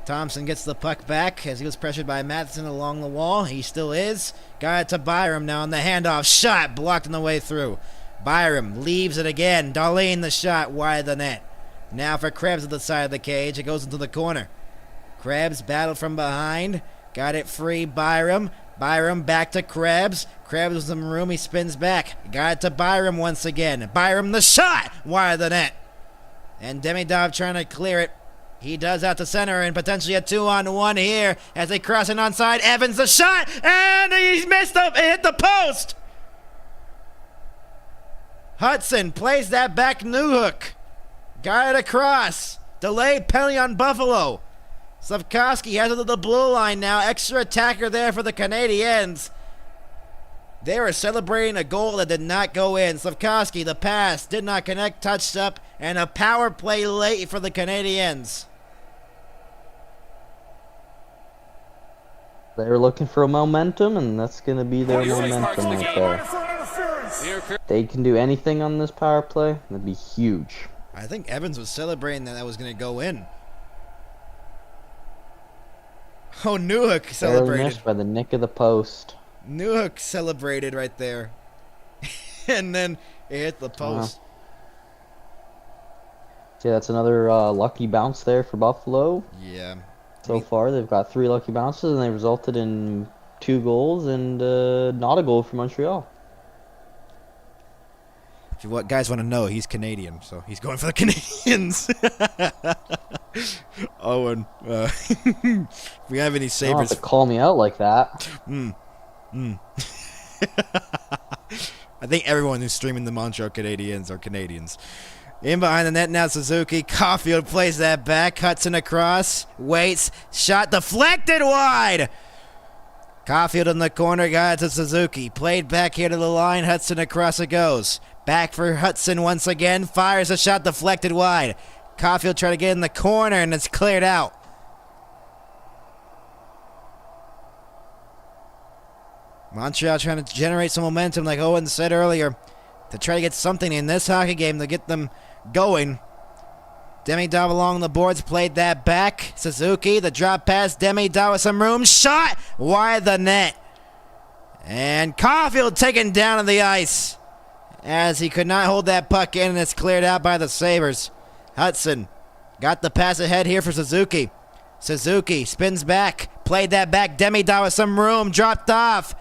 Thompson gets the puck back as he was pressured by Matheson along the wall. He still is. Got it to Byram now on the handoff. Shot blocked on the way through. Byram leaves it again. Darlene the shot wide of the net. Now for Krebs at the side of the cage. It goes into the corner. Krebs battled from behind. Got it free. Byram. Byram back to Krebs. Krebs with some room. He spins back. Got it to Byram once again. Byram the shot wide of the net. And Demidov trying to clear it. He does out to center and potentially a 2-on-1 here as they cross it onside. Evans the shot, and he's missed up. It hit the post. Hudson plays that back Newhook. Got it across. Delayed penalty on Buffalo. Slavkovsky has it to the blue line now. Extra attacker there for the Canadiens. They were celebrating a goal that did not go in. Slavkovsky, the pass, did not connect, touched up, and a power play late for the Canadiens. They're looking for a momentum, and that's going to be their momentum right there. They can do anything on this power play. That'd be huge. I think Evans was celebrating that was going to go in. Oh, Newhook celebrated. Missed by the nick of the post. Newhook celebrated right there. And then it hit the post. Yeah, that's another lucky bounce there for Buffalo. Yeah. So far, they've got 3 lucky bounces, and they resulted in 2 goals and not a goal for Montreal. If you what guys want to know, he's Canadian, so he's going for the Canadiens. Owen, if we have any You don't Sabres, have to call me out like that. I think everyone who's streaming the Montreal Canadiens are Canadians. In behind the net now, Suzuki. Caulfield plays that back. Hudson across. Waits. Shot deflected wide. Caulfield in the corner. Got it to Suzuki. Played back here to the line. Hudson across it goes. Back for Hudson once again. Fires a shot deflected wide. Caulfield trying to get in the corner, and it's cleared out. Montreal trying to generate some momentum, like Owen said earlier, to try to get something in this hockey game to get them going. Demidov along the boards, played that back. Suzuki, the drop pass. Demidov with some room. Shot wide the net. And Caulfield taken down on the ice as he could not hold that puck in, and it's cleared out by the Sabres. Hudson got the pass ahead here for Suzuki. Suzuki spins back. Played that back. Demidov with some room. Dropped off.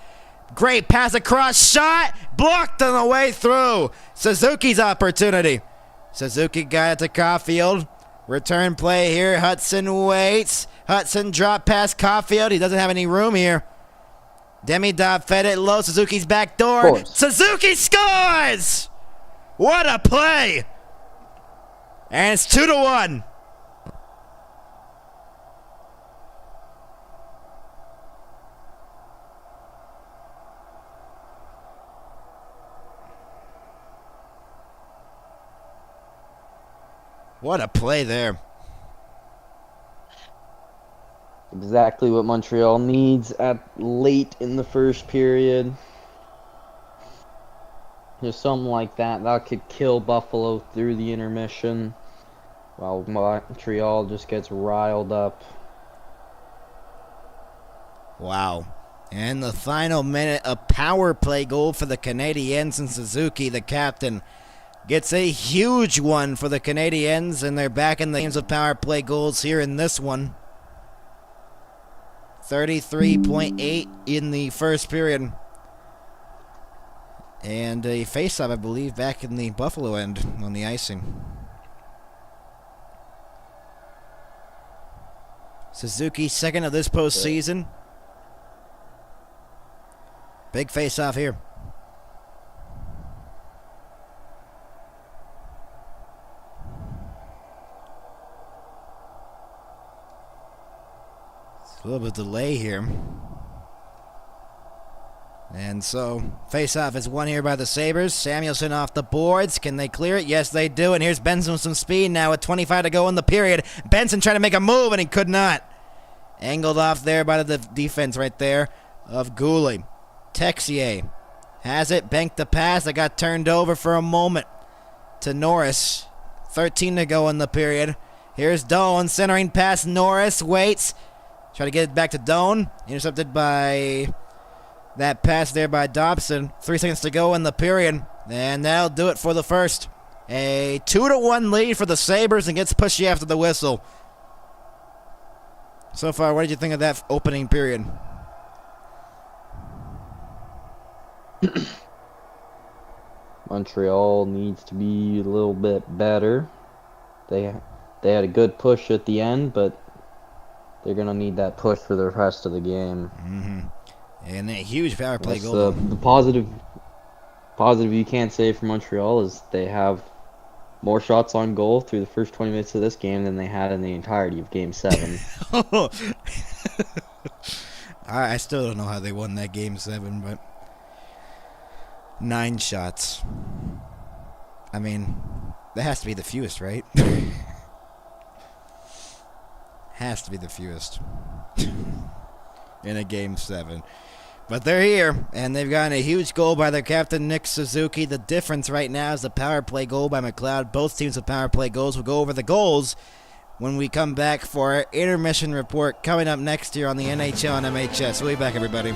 Great pass across. Shot. Blocked on the way through. Suzuki's opportunity. Suzuki got it to Caulfield. Return play here. Hudson waits. Hudson drop past Caulfield. He doesn't have any room here. Demidov fed it low. Suzuki's back door. Suzuki scores! What a play! And it's 2-1. What a play there. Exactly what Montreal needs at late in the first period. Just something like that could kill Buffalo through the intermission, while Montreal just gets riled up. Wow. And the final minute, a power play goal for the Canadiens, and Suzuki, the captain, gets a huge one for the Canadiens, and they're back in the games of power play goals here in this one. 33.8 in the first period. And a face-off, I believe, back in the Buffalo end on the icing. Suzuki, second of this postseason. Big face-off here. It's a little bit of delay here. And so, face-off is won here by the Sabres. Samuelson off the boards. Can they clear it? Yes, they do. And here's Benson with some speed now with 25 to go in the period. Benson trying to make a move, and he could not. Angled off there by the defense right there of Goulet. Texier has it. Banked the pass. That got turned over for a moment to Norris. 13 to go in the period. Here's Doan centering past Norris. Waits. Try to get it back to Doan. Intercepted by... that pass there by Dobson. 3 seconds to go in the period. And that'll do it for the first. A 2-1 lead for the Sabres and gets pushy after the whistle. So far, what did you think of that opening period? Montreal needs to be a little bit better. They had a good push at the end, but they're going to need that push for the rest of the game. Mm-hmm. And a huge power play That's goal. the positive you can't say for Montreal is they have more shots on goal through the first 20 minutes of this game than they had in the entirety of Game 7. I still don't know how they won that Game 7, but 9 shots. I mean, that has to be the fewest, right? Has to be the fewest in a Game 7. But they're here, and they've gotten a huge goal by their captain, Nick Suzuki. The difference right now is the power play goal by McLeod. Both teams with power play goals. We'll go over the goals when we come back for our intermission report coming up next year on the NHL and MHS. We'll be back, everybody.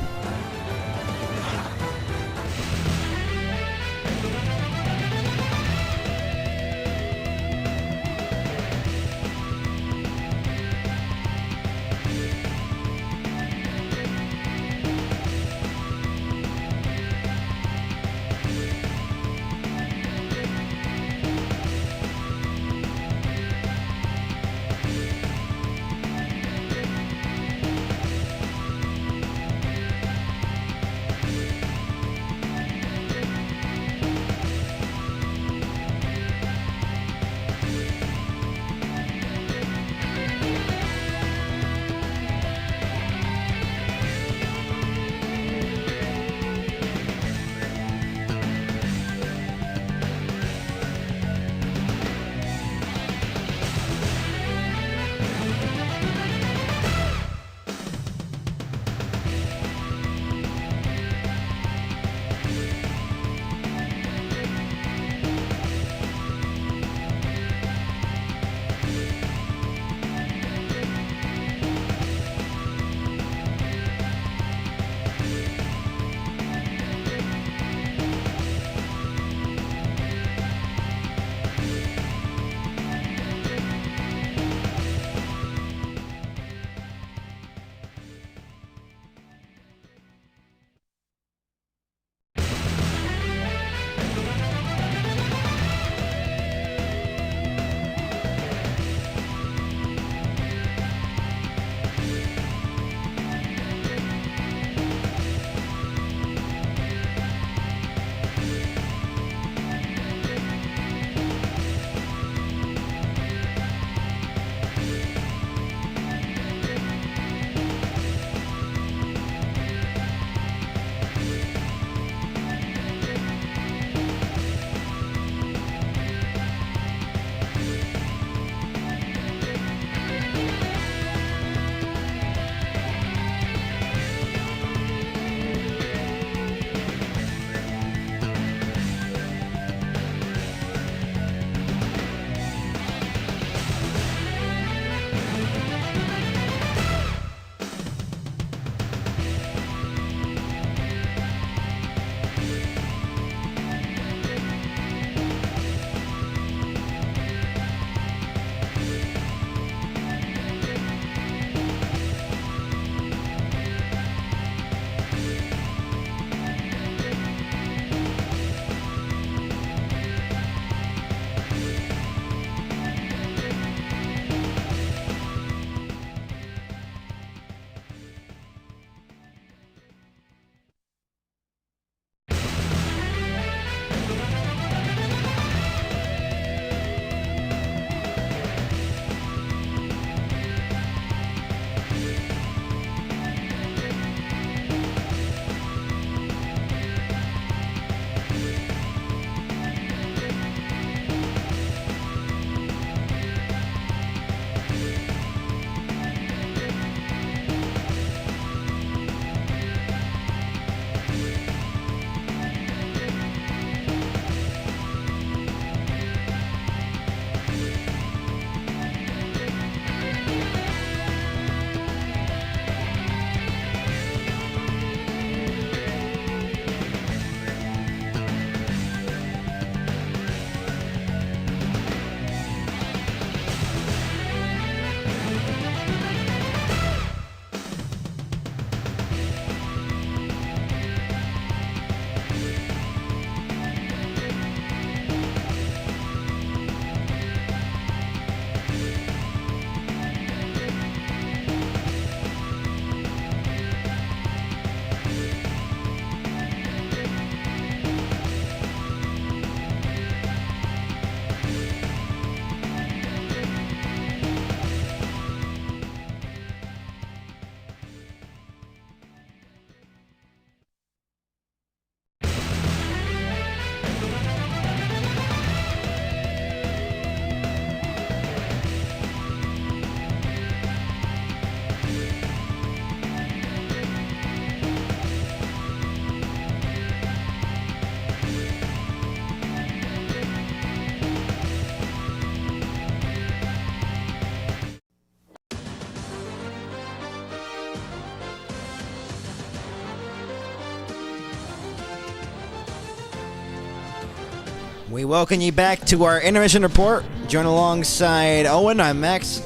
We welcome you back to our intermission report. Join alongside Owen. I'm Max.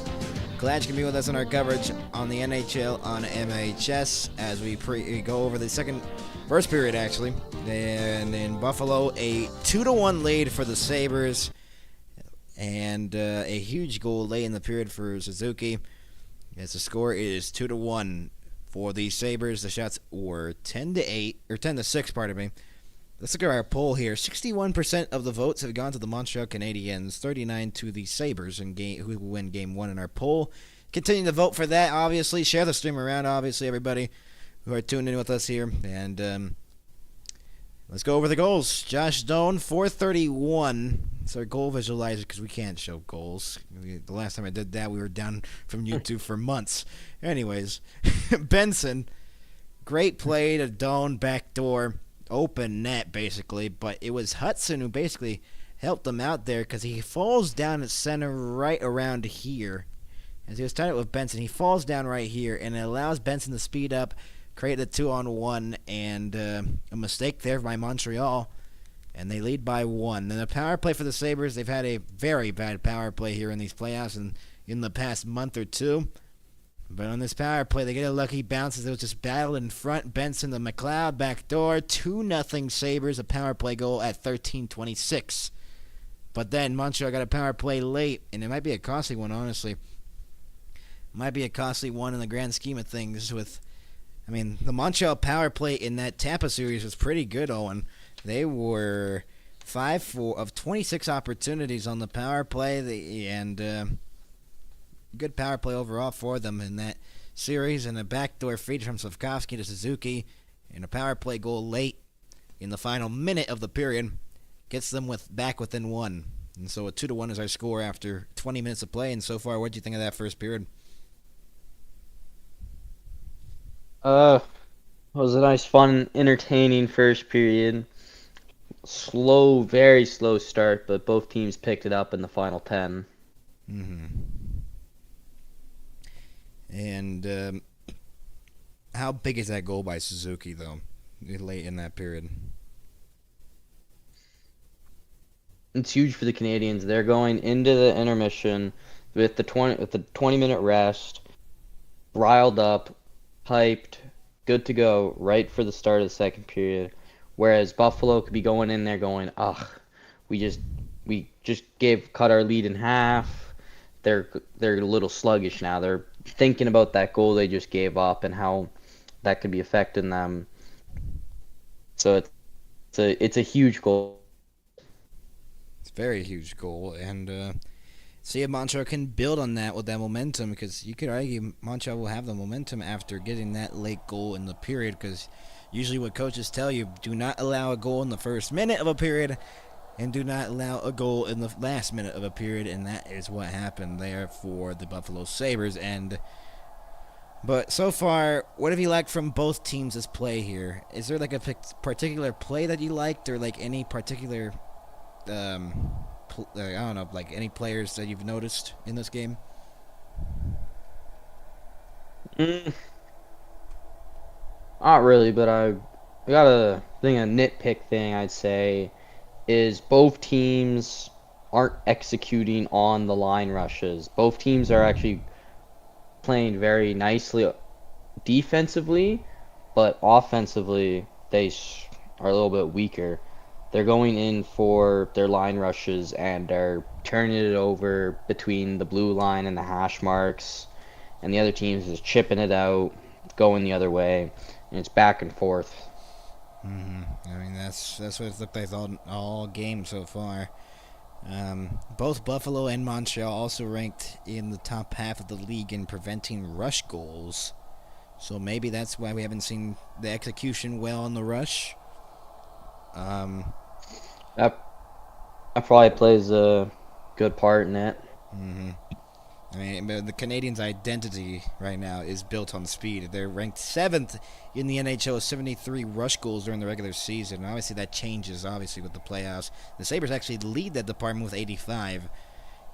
Glad you can be with us on our coverage on the NHL on MHS as we go over the first period actually. And in Buffalo, a 2-1 lead for the Sabres, and a huge goal late in the period for Suzuki. As the score is 2-1 for the Sabres. The shots were 10-8 or 10-6, pardon me. Let's look at our poll here. 61% of the votes have gone to the Montreal Canadiens, 39 to the Sabres, who will win Game 1 in our poll. Continue to vote for that, obviously. Share the stream around, obviously, everybody who are tuned in with us here. And let's go over the goals. Josh Doan, 431. It's our goal visualizer because we can't show goals. The last time I did that, we were down from YouTube for months. Anyways, Benson, great play to Doan, backdoor. Open net, basically, but it was Hudson who basically helped him out there because he falls down at center right around here. As he was tied up with Benson, he falls down right here, and it allows Benson to speed up, create a 2-on-1, and a mistake there by Montreal, and they lead by 1. And the power play for the Sabres, they've had a very bad power play here in these playoffs and in the past month or two. But on this power play, they get a lucky bounce as it was just battle in front. Benson to McLeod, backdoor, 2-0 Sabres, a power play goal at 13:26. But then Montreal got a power play late, and it might be a costly one, honestly. Might be a costly one in the grand scheme of things. The Montreal power play in that Tampa series was pretty good, Owen. They were 5-4 of 26 opportunities on the power play, and good power play overall for them in that series, and a backdoor feed from Slavkovsky to Suzuki, and a power play goal late in the final minute of the period gets them back within 1. And so a 2-1 is our score after 20 minutes of play. And so far, what do you think of that first period? It was a nice, fun, entertaining first period. Slow, very slow start, but both teams picked it up in the final 10. Mm-hmm. And how big is that goal by Suzuki, though, late in that period? It's huge for the Canadiens. They're going into the intermission with the 20-minute rest, riled up, hyped, good to go right for the start of the second period. Whereas Buffalo could be going in there going, we just cut our lead in half. They're a little sluggish now. They're thinking about that goal they just gave up and how that could be affecting them. So it's a huge goal. It's a very huge goal, and see if Montreal can build on that with that momentum, because you could argue Montreal will have the momentum after getting that late goal in the period, because usually what coaches tell you, do not allow a goal in the first minute of a period, and do not allow a goal in the last minute of a period, and that is what happened there for the Buffalo Sabres. But so far, what have you liked from both teams' play here? Is there like a particular play that you liked, or like any particular, any players that you've noticed in this game? Not really, but I got a nitpick thing I'd say is both teams aren't executing on the line rushes. Both teams are actually playing very nicely defensively, but offensively they are a little bit weaker. They're going in for their line rushes and they're turning it over between the blue line and the hash marks, and the other team's just chipping it out, going the other way, and it's back and forth. I mean, that's what it's looked like all game so far. Both Buffalo and Montreal also ranked in the top half of the league in preventing rush goals. So maybe that's why we haven't seen the execution well in the rush. That probably plays a good part in it. I mean, the Canadiens' identity right now is built on speed. They're ranked 7th in the NHL with 73 rush goals during the regular season. And obviously, that changes, with the playoffs. The Sabres actually lead that department with 85.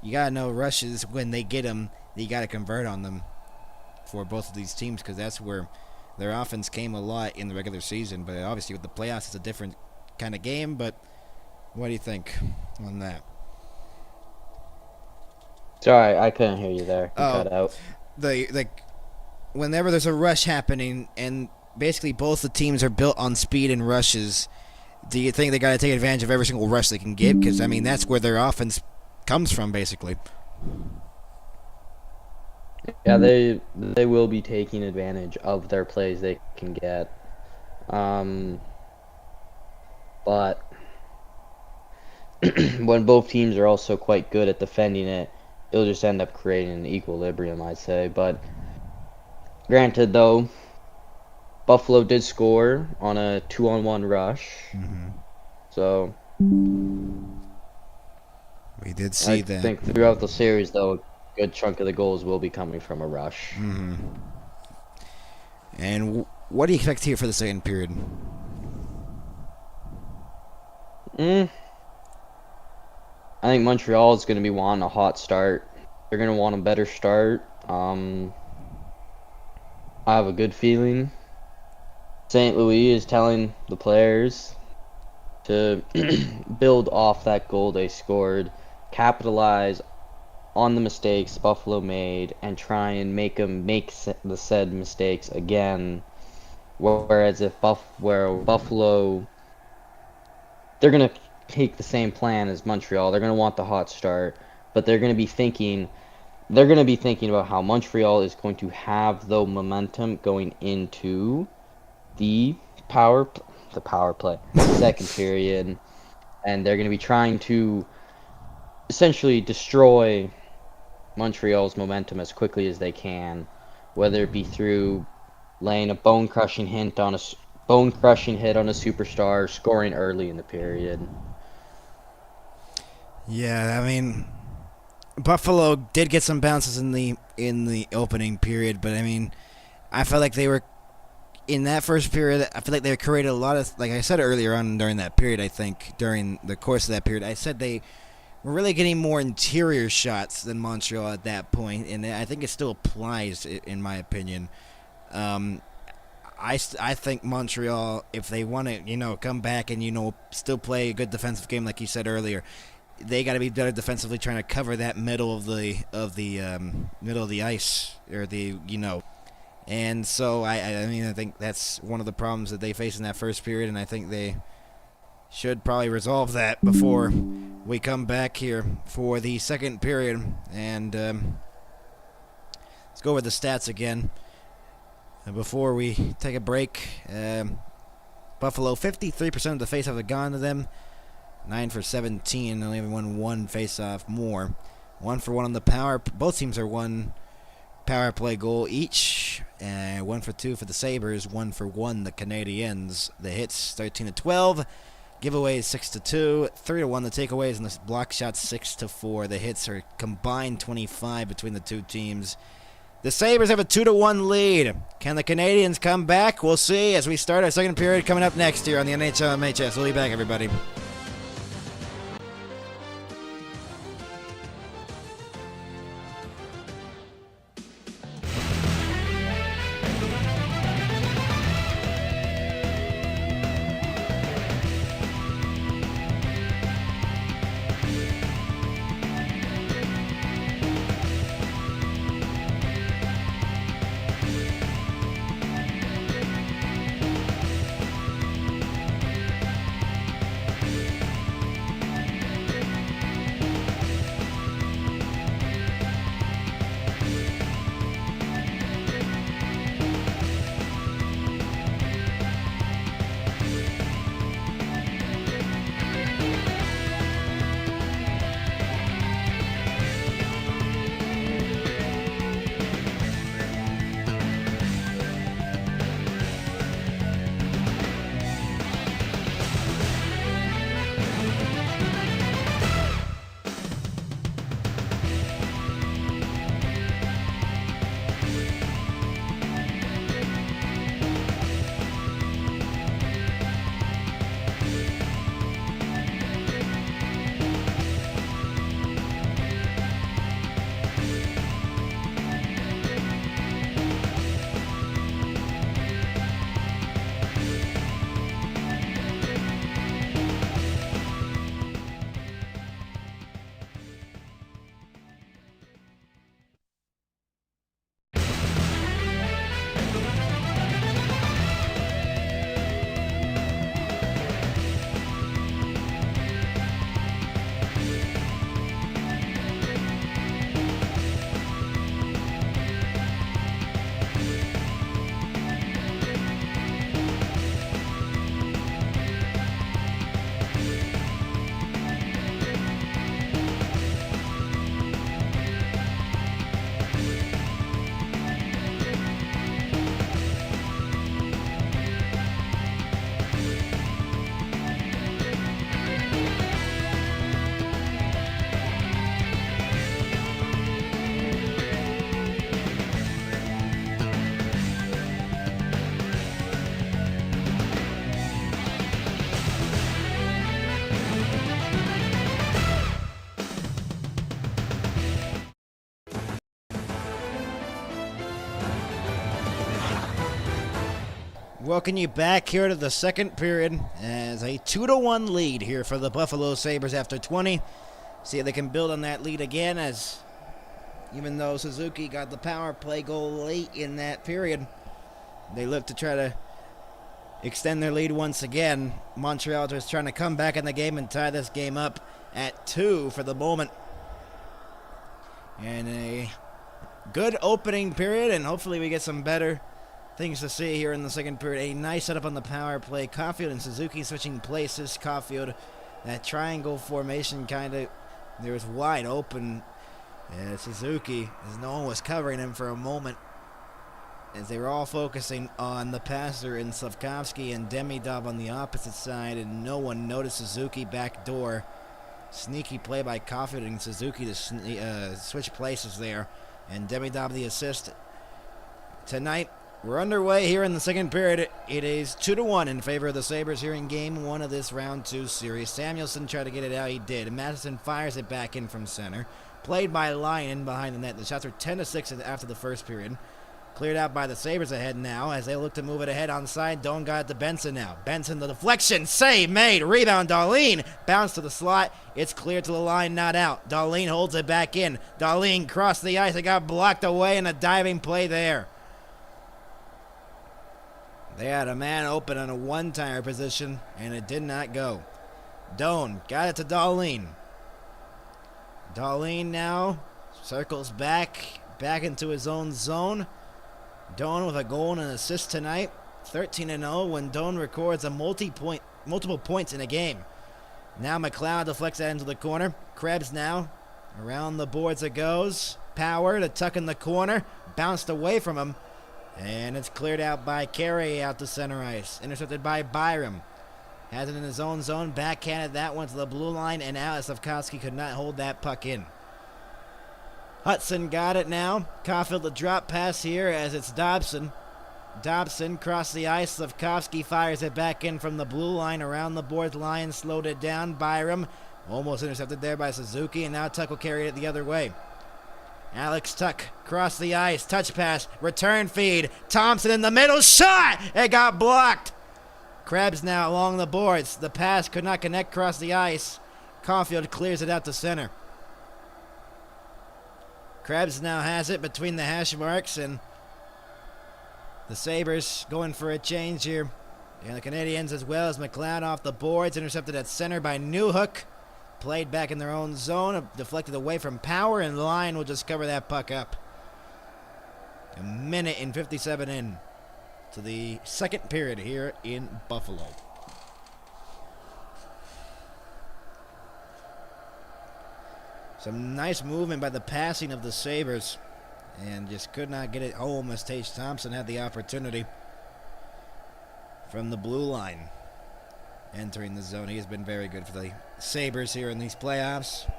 You got to know rushes, when they get them, you got to convert on them for both of these teams, because that's where their offense came a lot in the regular season. But obviously, with the playoffs, it's a different kind of game. But What do you think on that? Sorry, I couldn't hear you there. You Oh. cut out. Whenever there's a rush happening, and basically both the teams are built on speed and rushes, do you think they got to take advantage of every single rush they can get? Because, I mean, that's where their offense comes from, basically. Yeah, they will be taking advantage of their plays they can get. But when both teams are also quite good at defending it, it'll just end up creating an equilibrium, I'd say. But granted, though, Buffalo did score on a 2-on-1 rush. Mm-hmm. So We did see that. I think throughout the series, though, a good chunk of the goals will be coming from a rush. Mm-hmm. And what do you expect here for the second period? I think Montreal is going to be wanting a hot start. They're going to want a better start. I have a good feeling St. Louis is telling the players to build off that goal they scored, capitalize on the mistakes Buffalo made, and try and make them make the said mistakes again. Whereas if Buffalo, they're going to take the same plan as Montreal. They're going to want the hot start, but they're going to be thinking about how Montreal is going to have the momentum going into the power play, second period, and they're going to be trying to essentially destroy Montreal's momentum as quickly as they can, whether it be through laying a bone-crushing hit on a superstar, scoring early in the period. Yeah, I mean, Buffalo did get some bounces in the opening period, but I mean, I felt like they were in that first period. I feel like they created a lot of, like I said earlier on during that period. I think during the course of that period, I said they were really getting more interior shots than Montreal at that point, and I think it still applies in my opinion. I think Montreal, if they want to, come back and still play a good defensive game, like you said earlier, they got to be better defensively, trying to cover that middle of the middle of the ice, or And so I think that's one of the problems that they face in that first period, and I think they should probably resolve that before we come back here for the second period. And let's go over the stats again. Before we take a break, Buffalo, 53% of the faceoffs have gone to them. 9 for 17, only won one faceoff more. 1 for 1 on the power. Both teams are one power play goal each. 1 for 2 for the Sabres. 1 for 1 the Canadiens. The hits 13-12. Giveaways 6-2. 3-1 the takeaways, and the block shots 6-4. The hits are combined 25 between the two teams. The Sabres have a 2-1 lead. Can the Canadiens come back? We'll see as we start our second period coming up next year on the NHL MHS. We'll be back, everybody. Welcome you back here to the second period as a 2-1 lead here for the Buffalo Sabres after 20. See if they can build on that lead again, as even though Suzuki got the power play goal late in that period, they look to try to extend their lead once again. Montreal just trying to come back in the game and tie this game up at 2 for the moment. And a good opening period, and hopefully we get some better things to see here in the second period. A nice setup on the power play. Caulfield and Suzuki switching places. Caulfield, that triangle formation kind of, there was wide open. Suzuki, as no one was covering him for a moment, as they were all focusing on the passer in Slavkovsky and Demidov on the opposite side, and no one noticed Suzuki back door. Sneaky play by Caulfield and Suzuki to switch places there, and Demidov the assist. Tonight, we're underway here in the second period. It is 2-1 in favor of the Sabres here in Game 1 of this Round 2 series. Samuelson tried to get it out. He did. Madison fires it back in from center. Played by Lyon behind the net. The shots are 10-6 after the first period. Cleared out by the Sabres ahead now as they look to move it ahead on side. Doan got it to Benson now. Benson, the deflection. Save made. Rebound, Dahlin. Bounce to the slot. It's cleared to the line, not out. Dahlin holds it back in. Dahlin crossed the ice. It got blocked away in a diving play there. They had a man open on a one-timer position, and it did not go. Doan got it to Dahlin. Dahlin now circles back into his own zone. Doan with a goal and an assist tonight. 13-0 when Doan records a multiple points in a game. Now McLeod deflects that into the corner. Krebs now around the boards it goes. Power to tuck in the corner. Bounced away from him. And it's cleared out by Carey out to center ice. Intercepted by Byram. Has it in his own zone. Backhanded that one to the blue line. And out as Slavkovsky could not hold that puck in. Hudson got it now. Caulfield the drop pass here as it's Dobson. Dobson crossed the ice. Slavkovsky fires it back in from the blue line around the boards line. Slowed it down. Byram almost intercepted there by Suzuki. And now Tuck will carry it the other way. Alex Tuck crossed the ice, touch pass, return feed, Thompson in the middle, shot! It got blocked. Krebs now along the boards. The pass could not connect across the ice. Caulfield clears it out to center. Krebs now has it between the hash marks, and the Sabres going for a change here. And the Canadiens as well as McLeod off the boards, intercepted at center by Newhook. Played back in their own zone, deflected away from Power, and Lyon will just cover that puck up. A minute and 57 in to the second period here in Buffalo. Some nice movement by the passing of the Sabres, and just could not get it home as Tage Thompson had the opportunity from the blue line. Entering the zone, he has been very good for the Sabres here in these playoffs.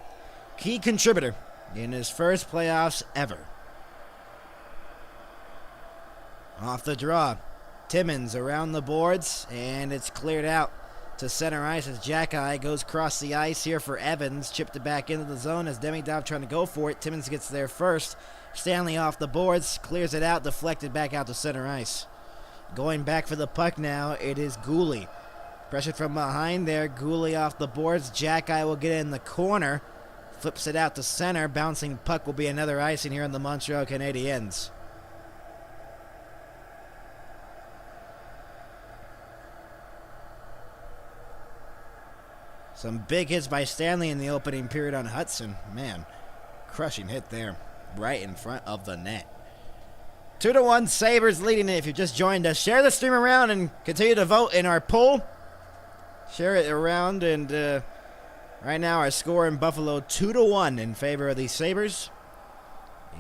Key contributor in his first playoffs ever. Off the draw, Timmins around the boards, and it's cleared out to center ice as Jackeye goes across the ice here for Evans. Chipped it back into the zone as Demidov trying to go for it. Timmins gets there first. Stanley off the boards, clears it out, deflected back out to center ice. Going back for the puck now, it is Gooley. Pressure from behind there. Gooley off the boards. Jackeye will get it in the corner. Flips it out to center. Bouncing puck will be another icing here on the Montreal Canadiens. Some big hits by Stanley in the opening period on Hudson. Man, crushing hit there. Right in front of the net. 2-1, Sabres leading it. If you just joined us, share the stream around and continue to vote in our poll. Share it around, and right now our score in Buffalo 2-1 in favor of the Sabres.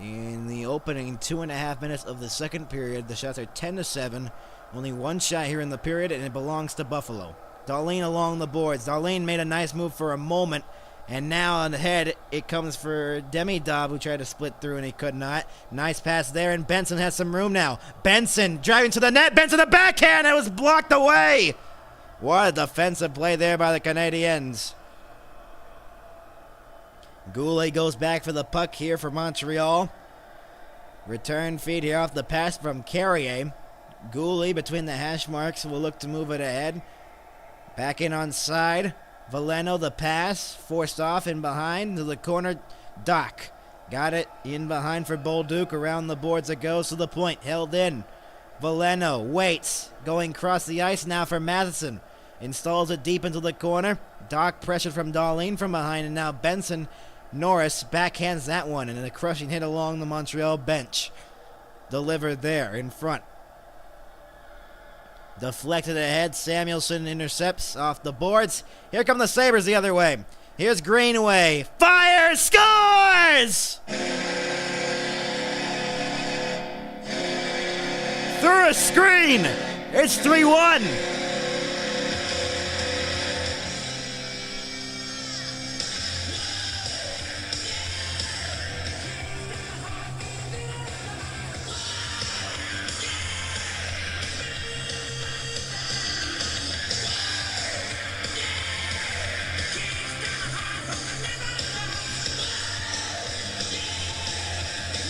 In the opening 2.5 minutes of the second period, the shots are 10-7. Only one shot here in the period, and it belongs to Buffalo. Dahlin along the boards. Dahlin made a nice move for a moment, and now on the head it comes for Demidov, who tried to split through and he could not. Nice pass there, and Benson has some room now. Benson driving to the net. Benson the backhand. It was blocked away. What a defensive play there by the Canadiens. Goulet goes back for the puck here for Montreal. Return feed here off the pass from Carrier. Gooley between the hash marks will look to move it ahead. Back in on side. Veleno the pass. Forced off in behind to the corner. Doc got it in behind for Bolduc. Around the boards it goes to the point. Held in. Veleno waits. Going across the ice now for Matheson. Installs it deep into the corner. Doc pressured from Darlene from behind, and now Benson. Norris backhands that one, and a crushing hit along the Montreal bench. Delivered there in front. Deflected ahead. Samuelson intercepts off the boards. Here come the Sabres the other way. Here's Greenway. Fires! Scores! Through a screen. It's 3-1.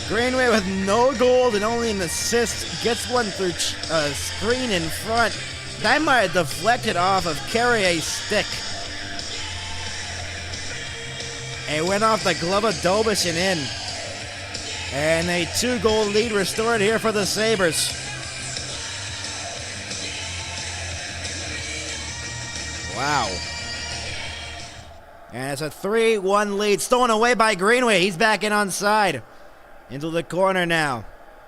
Greenway with no goal and only an assist. Gets one through a screen in front. That might have deflected off of Carrier's stick. It went off the glove of Dobish and in. And a 2-goal lead restored here for the Sabres. Wow. And it's a 3-1 lead. Stolen away by Greenway. He's back in on side. Into the corner now.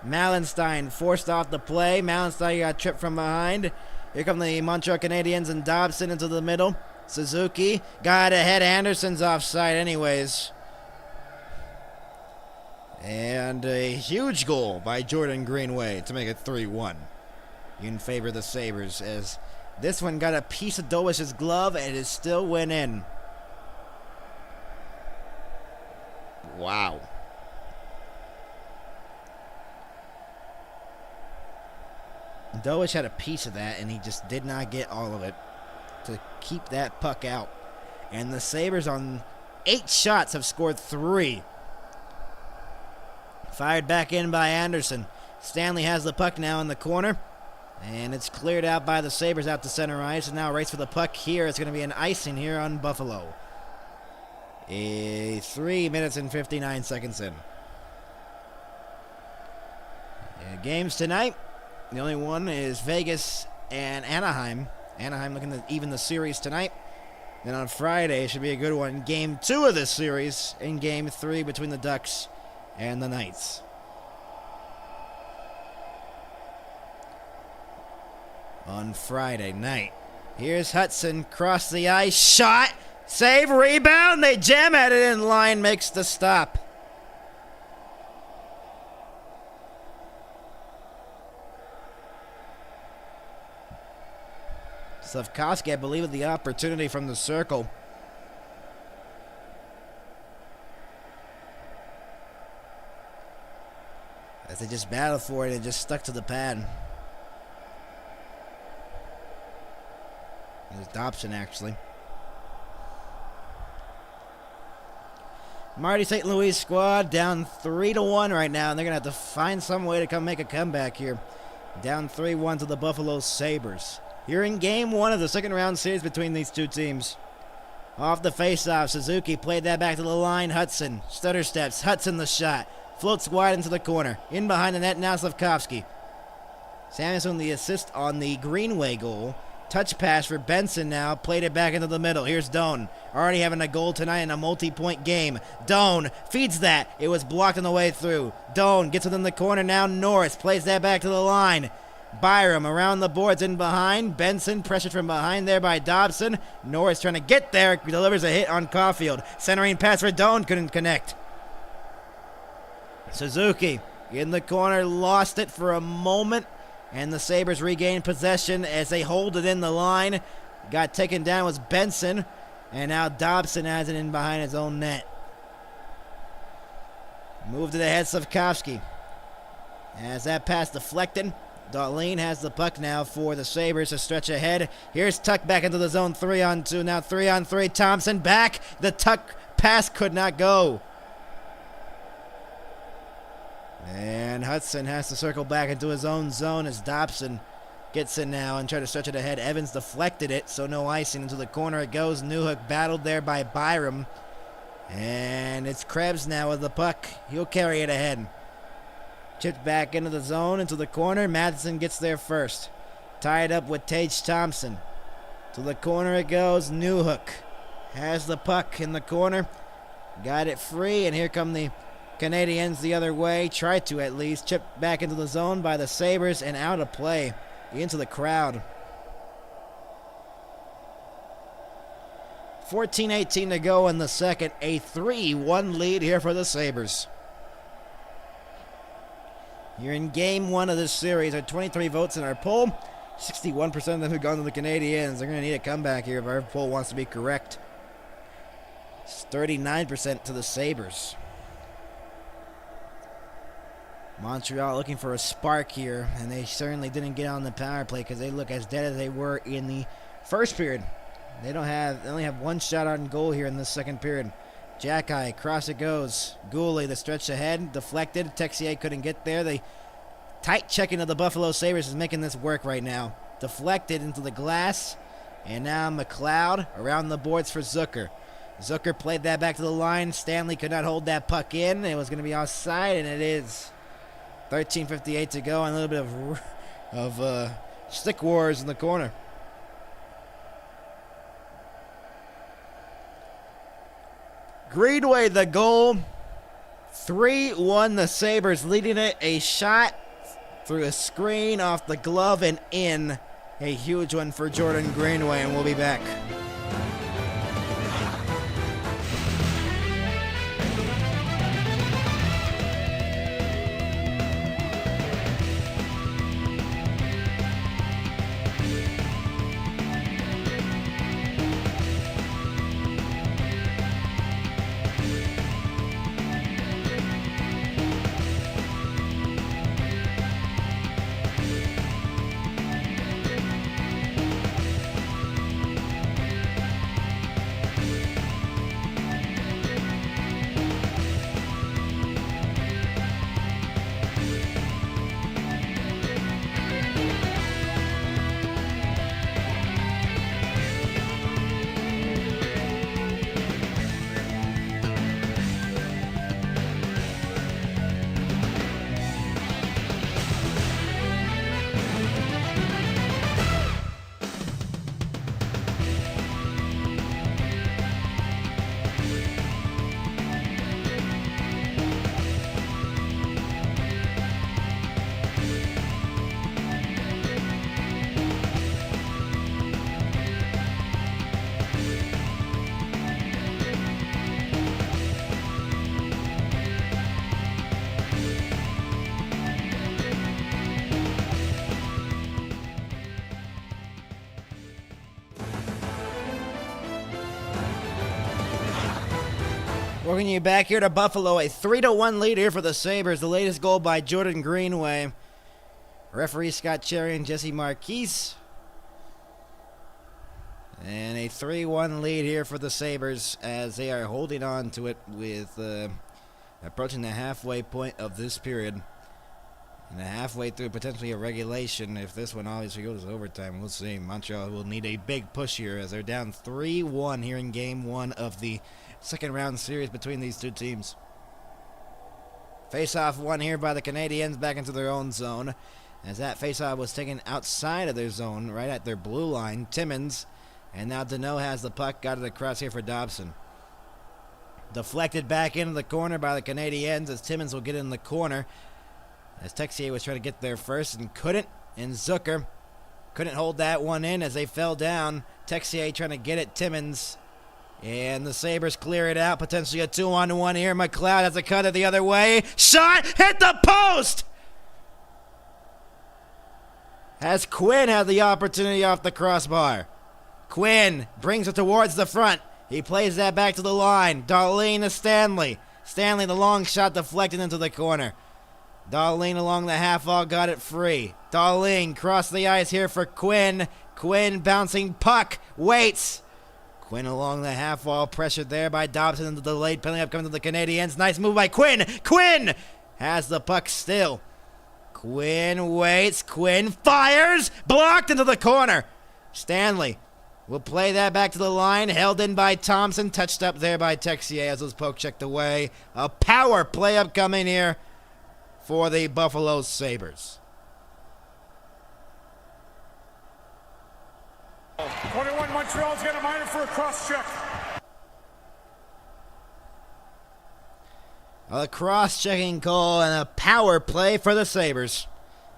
Malenstein forced off the play. Malenstein got tripped from behind. Here come the Montreal Canadiens and Dobson into the middle. Suzuki got ahead. Anderson's offside anyways. And a huge goal by Jordan Greenway to make it 3-1 in favor of the Sabres, as this one got a piece of Dobish's glove and it still went in. Wow. Dobish had a piece of that, and he just did not get all of it to keep that puck out. And the Sabres on 8 shots have scored 3. Fired back in by Anderson. Stanley has the puck now in the corner, and it's cleared out by the Sabres out to center ice. And now race for the puck here. It's going to be an icing here on Buffalo. 3 minutes and 59 seconds in. Games tonight. The only one is Vegas and Anaheim. Anaheim looking to even the series tonight. Then on Friday should be a good one. Game 2 of this series in Game 3 between the Ducks and the Knights. On Friday night. Here's Hudson. Cross the ice. Shot. Save. Rebound. They jam at it in line. Makes the stop. Slavkovsky, I believe, with the opportunity from the circle. As they just battled for it and just stuck to the pad. There's Dobson, actually. Marty St. Louis squad down 3-1 right now, and they're going to have to find some way to come make a comeback here. Down 3-1 to the Buffalo Sabres. Here in Game 1 of the second round series between these two teams. Off the faceoff, Suzuki played that back to the line. Hudson, stutter steps. Hudson the shot. Floats wide into the corner. In behind the net now, Slavkovsky. Samuelson the assist on the Greenway goal. Touch pass for Benson now. Played it back into the middle. Here's Doan. Already having a goal tonight in a multi-point game. Doan feeds that. It was blocked on the way through. Doan gets within the corner now. Norris plays that back to the line. Byram around the boards in behind. Benson pressured from behind there by Dobson. Norris trying to get there. Delivers a hit on Caulfield. Centering pass for Doan. Couldn't connect. Suzuki in the corner. Lost it for a moment. And the Sabres regained possession as they hold it in the line. Got taken down was Benson. And now Dobson has it in behind his own net. Move to the head, Slavkovsky. As that pass deflected. Darlene has the puck now for the Sabres to stretch ahead. Here's Tuck back into the zone 3-on-2. Now 3-on-3. Thompson back. The Tuck pass could not go. And Hudson has to circle back into his own zone as Dobson gets in now and try to stretch it ahead. Evans deflected it, so no icing. Into the corner it goes. Newhook battled there by Byram. And it's Krebs now with the puck. He'll carry it ahead. Chipped back into the zone, into the corner. Matheson gets there first. Tied up with Tage Thompson. To the corner it goes. Newhook has the puck in the corner. Got it free, and here come the Canadiens the other way. Tried to at least. Chipped back into the zone by the Sabres and out of play. Into the crowd. 14:18 to go in the second. A 3-1 lead here for the Sabres. You're in game one of this series. There are 23 votes in our poll. 61% of them have gone to the Canadiens. They're going to need a comeback here if our poll wants to be correct. It's 39% to the Sabres. Montreal looking for a spark here, and they certainly didn't get on the power play because they look as dead as they were in the first period. They only have one shot on goal here in this second period. Jackeye, cross it goes. Gooley, the stretch ahead, deflected. Texier couldn't get there. The tight checking of the Buffalo Sabres is making this work right now. Deflected into the glass, and now McLeod around the boards for Zucker. Zucker played that back to the line. Stanley could not hold that puck in. It was going to be offside, and it is. 13:58 to go, and a little bit of stick wars in the corner. Greenway the goal. 3-1 the Sabres, leading it. A shot through a screen off the glove and in. A huge one for Jordan Greenway, and we'll be back. Welcome you back here to Buffalo. A 3-1 lead here for the Sabres. The latest goal by Jordan Greenway. Referee Scott Cherry and Jesse Marquise. And a 3-1 lead here for the Sabres as they are holding on to it with approaching the halfway point of this period. And halfway through potentially a regulation. If this one obviously goes to overtime, we'll see. Montreal will need a big push here as they're down 3-1 here in game one of the second round series between these two teams. Face-off won here by the Canadiens back into their own zone. As that face-off was taken outside of their zone, right at their blue line. Timmins, and now Deneau has the puck, got it across here for Dobson. Deflected back into the corner by the Canadiens as Timmins will get in the corner. As Texier was trying to get there first and couldn't. And Zucker couldn't hold that one in as they fell down. Texier trying to get it. Timmins. And the Sabres clear it out. Potentially a 2-on-1 here. McLeod has a cut it the other way. Shot! Hit the post! As Quinn had the opportunity off the crossbar. Quinn brings it towards the front. He plays that back to the line. Darlene to Stanley. Stanley, the long shot deflected into the corner. Darlene along the half wall got it free. Darlene crossed the ice here for Quinn. Quinn bouncing puck. Waits. Quinn along the half wall, pressured there by Dobson into the late penalty upcoming to the Canadiens. Nice move by Quinn. Quinn has the puck still. Quinn waits. Quinn fires. Blocked into the corner. Stanley will play that back to the line. Held in by Thompson. Touched up there by Texier as was poke checked away. A power play upcoming here for the Buffalo Sabres. 21 Montreal's got a minor for a cross check. A cross-checking goal and a power play for the Sabres.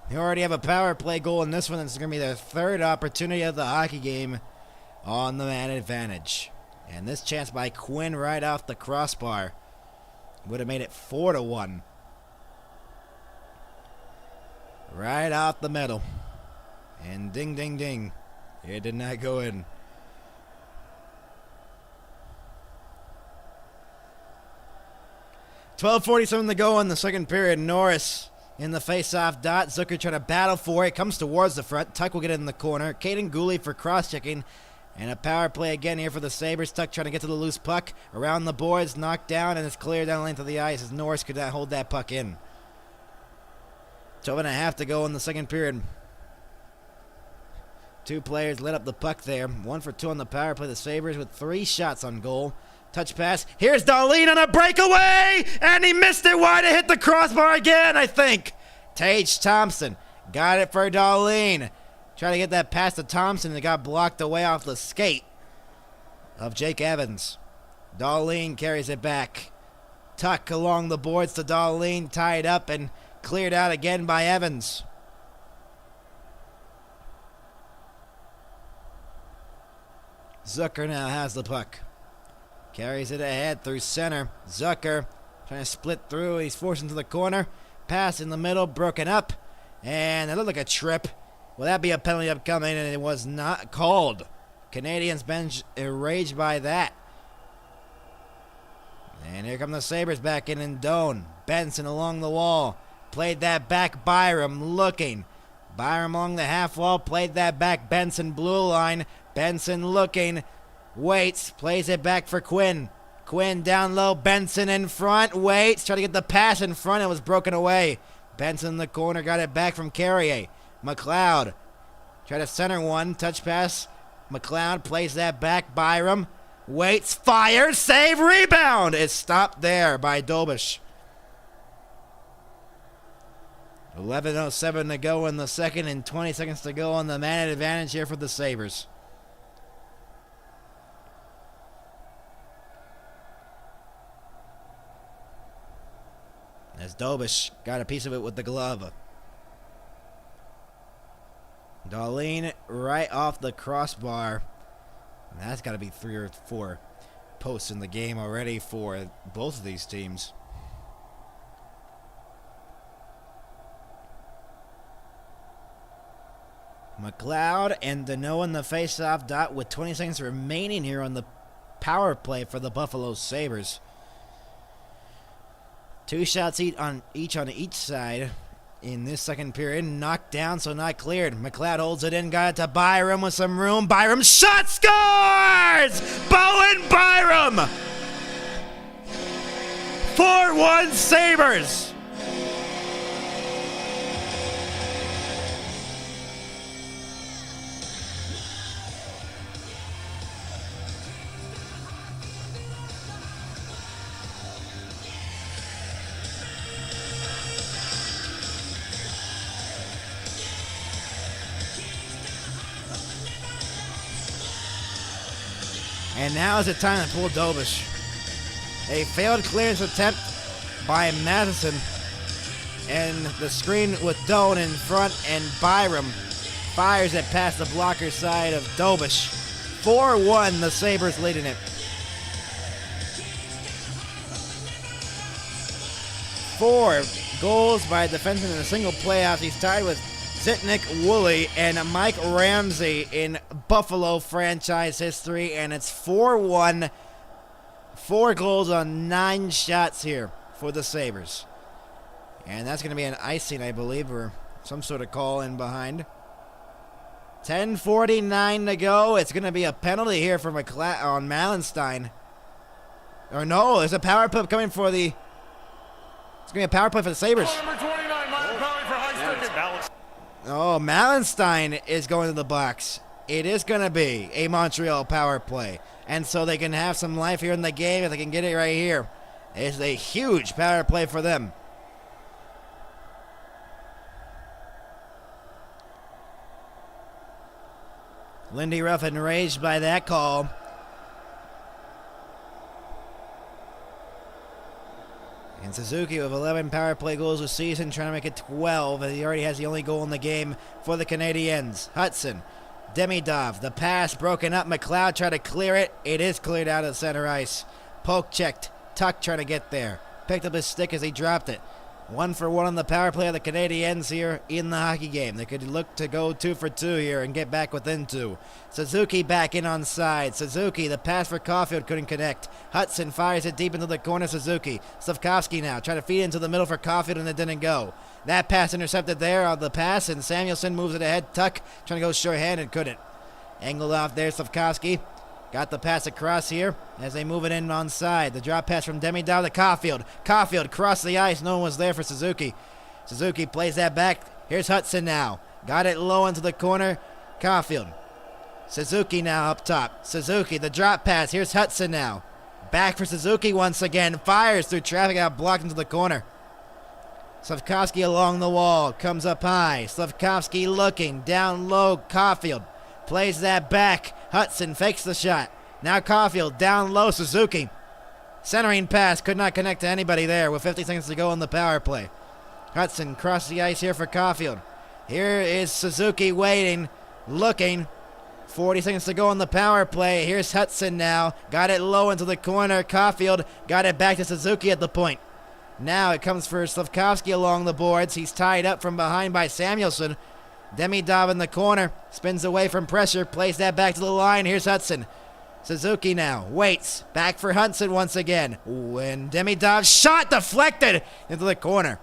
They already have a power play goal in this one. It's going to be their third opportunity of the hockey game on the man advantage. And this chance by Quinn right off the crossbar would have made it 4-1. Right off the middle. And ding, ding, ding. It did not go in. .12:47 to go in the second period. Norris in the face-off dot. Zucker trying to battle for it. Comes towards the front. Tuck will get it in the corner. Caden Gooley for cross-checking. And a power play again here for the Sabres. Tuck trying to get to the loose puck. Around the boards. Knocked down. And it's cleared down the length of the ice as Norris could not hold that puck in. 12.5 to go in the second period. Two players lit up the puck there. 1 for 2 on the power play. The Sabres with 3 shots on goal. Touch pass. Here's Darlene on a breakaway, and he missed it wide. It hit the crossbar again, I think. Tage Thompson got it for Darlene. Trying to get that pass to Thompson, and it got blocked away off the skate of Jake Evans. Darlene carries it back. Tuck along the boards to Darlene, tied up and cleared out again by Evans. Zucker now has the puck. Carries it ahead through center. Zucker trying to split through. He's forced into the corner. Pass in the middle, broken up. And it looked like a trip. Will that be a penalty upcoming? And it was not called. Canadiens bench enraged by that. And here come the Sabres back in Doan. Benson along the wall. Played that back. Byram looking. Byram along the half wall. Played that back. Benson blue line. Benson looking. Waits, plays it back for Quinn. Quinn down low, Benson in front, waits, try to get the pass in front, it was broken away. Benson in the corner, got it back from Carrier. McLeod, try to center one, touch pass. McLeod plays that back, Byram, waits, fires, save, rebound. It's stopped there by Dobish. 11:07 to go in the second and 20 seconds to go on the man advantage here for the Sabres. As Dobish got a piece of it with the glove. Darlene right off the crossbar. That's got to be 3 or 4 posts in the game already for both of these teams. McLeod and Dano in the face-off dot with 20 seconds remaining here on the power play for the Buffalo Sabres. 2 shots each on each side in this second period. Knocked down, so not cleared. McLeod holds it in, got it to Byram with some room. Byram shot, scores! Bowen Byram! 4-1 Sabres! And now is the time to pull Dobish. A failed clearance attempt by Madison. And the screen with Doan in front, and Byram fires it past the blocker side of Dobish. 4-1, the Sabres leading it. 4 goals by a defenseman in a single playoff. He's tied with Zitnik, Woolley, and Mike Ramsey in Buffalo franchise history, and it's 4-1. 4 goals on 9 shots here for the Sabres. And that's going to be an icing, I believe, or some sort of call in behind. 10:49 to go. It's going to be a penalty here for on Malenstein. Or no, there's a power play coming for the It's going to be a power play for the Sabres. Number 29, minor penalty for high sticking. Oh, Malenstein is going to the box. It is going to be a Montreal power play. And so they can have some life here in the game if they can get it right here. It's a huge power play for them. Lindy Ruff enraged by that call. And Suzuki with 11 power play goals this season, trying to make it 12, and he already has the only goal in the game for the Canadiens. Hudson, Demidov, the pass broken up. McLeod tried to clear it. It is cleared out of center ice. Poke checked. Tuck trying to get there. Picked up his stick as he dropped it. 1 for 1 on the power play of the Canadiens here in the hockey game. They could look to go 2 for 2 here and get back within 2. Suzuki back in on side. Suzuki, the pass for Caulfield couldn't connect. Hudson fires it deep into the corner. Suzuki. Slavkovsky now trying to feed into the middle for Caulfield, and it didn't go. That pass intercepted there on the pass, and Samuelson moves it ahead. Tuck trying to go short-handed, couldn't. Angled off there, Slavkovsky. Got the pass across here as they move it in on side. The drop pass from Demidov to Caulfield. Caulfield crossed the ice. No one was there for Suzuki. Suzuki plays that back. Here's Hudson now. Got it low into the corner. Caulfield. Suzuki now up top. Suzuki, the drop pass. Here's Hudson now. Back for Suzuki once again. Fires through traffic, out blocked into the corner. Slavkovsky along the wall. Comes up high. Slavkovsky looking. Down low. Caulfield. Plays that back. Hudson fakes the shot. Now Caulfield down low. Suzuki. Centering pass. Could not connect to anybody there with 50 seconds to go on the power play. Hudson crossed the ice here for Caulfield. Here is Suzuki waiting. Looking. 40 seconds to go on the power play. Here's Hudson now. Got it low into the corner. Caulfield got it back to Suzuki at the point. Now it comes for Slavkovsky along the boards. He's tied up from behind by Samuelson. Demidov in the corner, spins away from pressure, plays that back to the line. Here's Hudson. Suzuki now waits, back for Hudson once again. When Demidov shot deflected into the corner.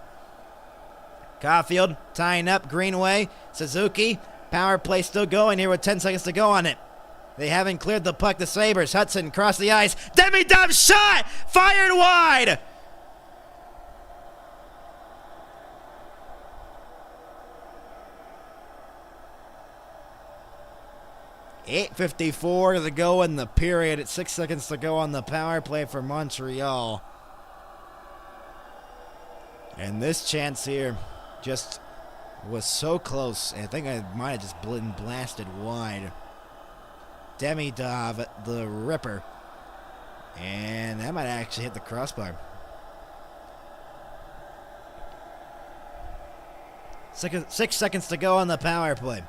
Caulfield tying up Greenway. Suzuki, power play still going here with 10 seconds to go on it. They haven't cleared the puck, the Sabres. Hudson crossed the ice. Demidov shot, fired wide. 8:54 to go in the period. It's 6 seconds to go on the power play for Montreal. And this chance here just was so close. I think I might have just been blasted wide. Demidov, the ripper. And that might actually hit the crossbar. 6 seconds to go on the power play.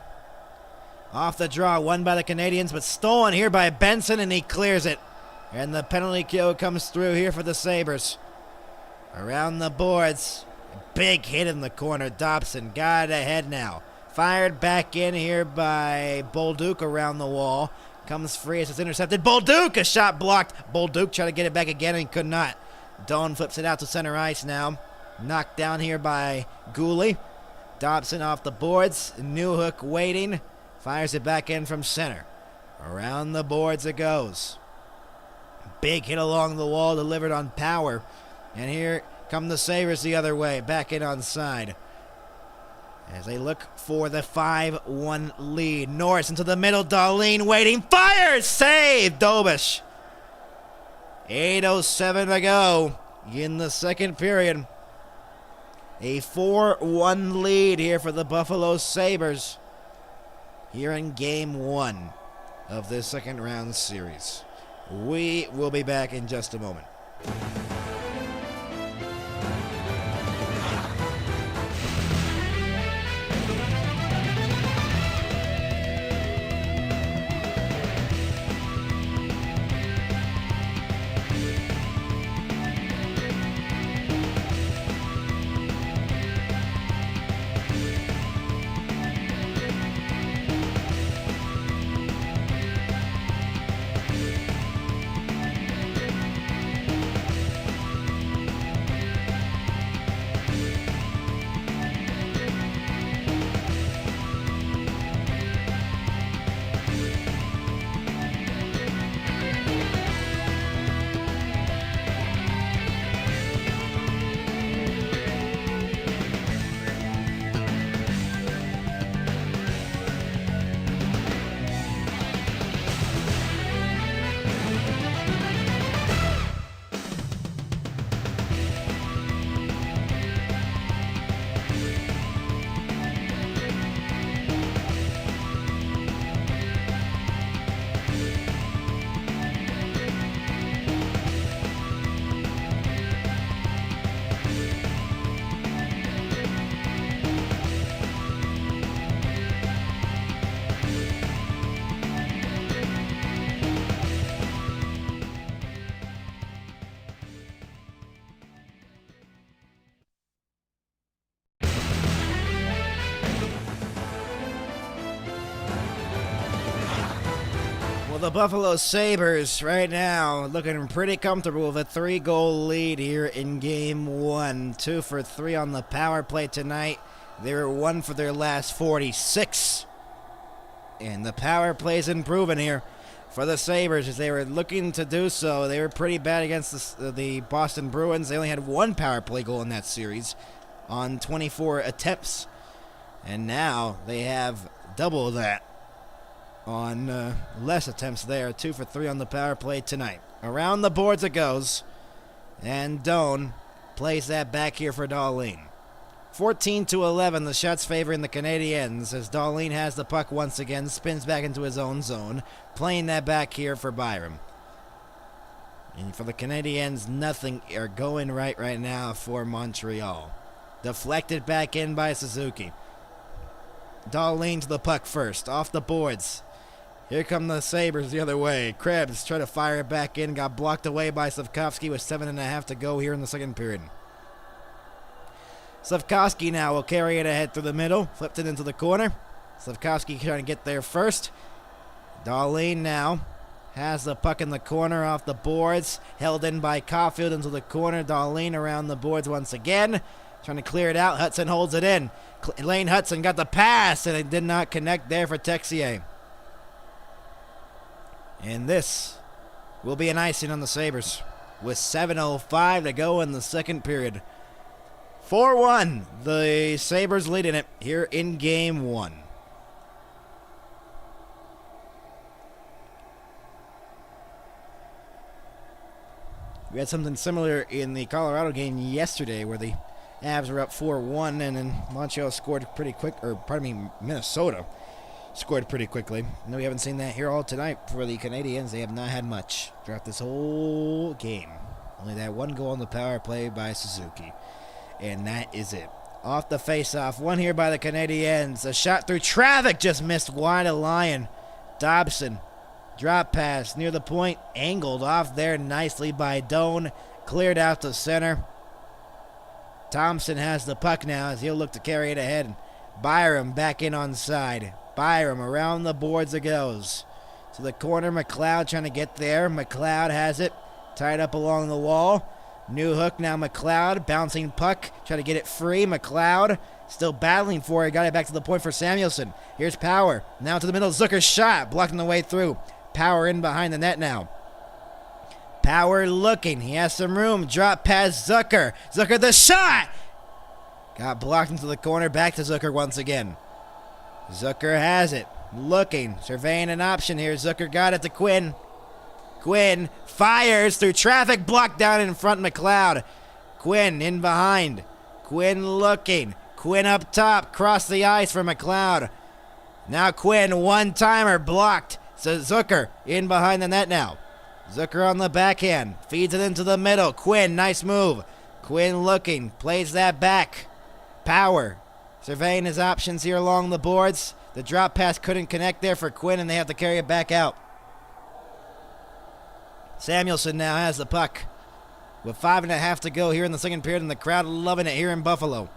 Off the draw, won by the Canadiens, but stolen here by Benson, and he clears it. And the penalty kill comes through here for the Sabres. Around the boards. Big hit in the corner. Dobson got it ahead now. Fired back in here by Bolduc around the wall. Comes free as it's intercepted. Bolduc, a shot blocked. Bolduc tried to get it back again and could not. Doan flips it out to center ice now. Knocked down here by Gooley. Dobson off the boards. Newhook waiting. Fires it back in from center. Around the boards it goes. Big hit along the wall delivered on power. And here come the Sabres the other way. Back in on side. As they look for the 5-1 lead. Norris into the middle. Dahlin waiting. Fires! Save! Dobish. 8:07 to go in the second period. A 4-1 lead here for the Buffalo Sabres. Here in Game 1 of this second round series. We will be back in just a moment. the Buffalo Sabres right now looking pretty comfortable with a 3-goal lead here in Game 1. 2 for 3 on the power play tonight. They were 1 for their last 46. And the power play's improving here for the Sabres as they were looking to do so. They were pretty bad against the Boston Bruins. They only had 1 power play goal in that series on 24 attempts. And now they have double that on less attempts there. 2 for 3 on the power play tonight. Around the boards it goes. And Doan plays that back here for Dahlin. 14-11, the shots favoring the Canadiens as Dahlin has the puck once again, spins back into his own zone, playing that back here for Byram. And for the Canadiens, nothing are going right now for Montreal. Deflected back in by Suzuki. Dahlin to the puck first, off the boards. Here come the Sabres the other way. Krebs try to fire it back in, got blocked away by Slavkovsky with 7.5 to go here in the second period. Slavkovsky now will carry it ahead through the middle, flipped it into the corner. Slavkovsky trying to get there first. Dahlin now has the puck in the corner off the boards, held in by Caulfield into the corner. Dahlin around the boards once again, trying to clear it out. Hudson holds it in. Lane Hudson got the pass, and it did not connect there for Texier. And this will be an icing on the Sabres with 7:05 to go in the second period. 4-1, the Sabres leading it here in Game 1. We had something similar in the Colorado game yesterday where the Avs were up 4-1 and then Montreal scored pretty quick, Minnesota scored pretty quickly. No, we haven't seen that here all tonight for the Canadiens. They have not had much throughout this whole game. Only that 1 goal on the power play by Suzuki. And that is it. Off the face-off, one here by the Canadiens. A shot through traffic just missed wide of Lyon. Dobson, drop pass near the point, angled off there nicely by Doan. Cleared out to center. Thompson has the puck now as he'll look to carry it ahead. Byram back in on side. Byram around the boards it goes. To the corner, McLeod trying to get there. McLeod has it. Tied up along the wall. New hook now, McLeod. Bouncing puck. Try to get it free. McLeod still battling for it. Got it back to the point for Samuelson. Here's Power. Now to the middle. Zucker's shot. Blocking the way through. Power in behind the net now. Power looking. He has some room. Drop past Zucker. Zucker the shot. Got blocked into the corner. Back to Zucker once again. Zucker has it. Looking. Surveying an option here. Zucker got it to Quinn. Quinn fires through traffic, blocked down in front, McLeod. Quinn in behind. Quinn looking. Quinn up top, cross the ice for McLeod. Now Quinn, one-timer, blocked. So Zucker in behind the net now. Zucker on the backhand, feeds it into the middle. Quinn, nice move. Quinn looking, plays that back. Power, surveying his options here along the boards. The drop pass couldn't connect there for Quinn, and they have to carry it back out. Samuelson now has the puck with 5.5 to go here in the second period, and the crowd loving it here in Buffalo.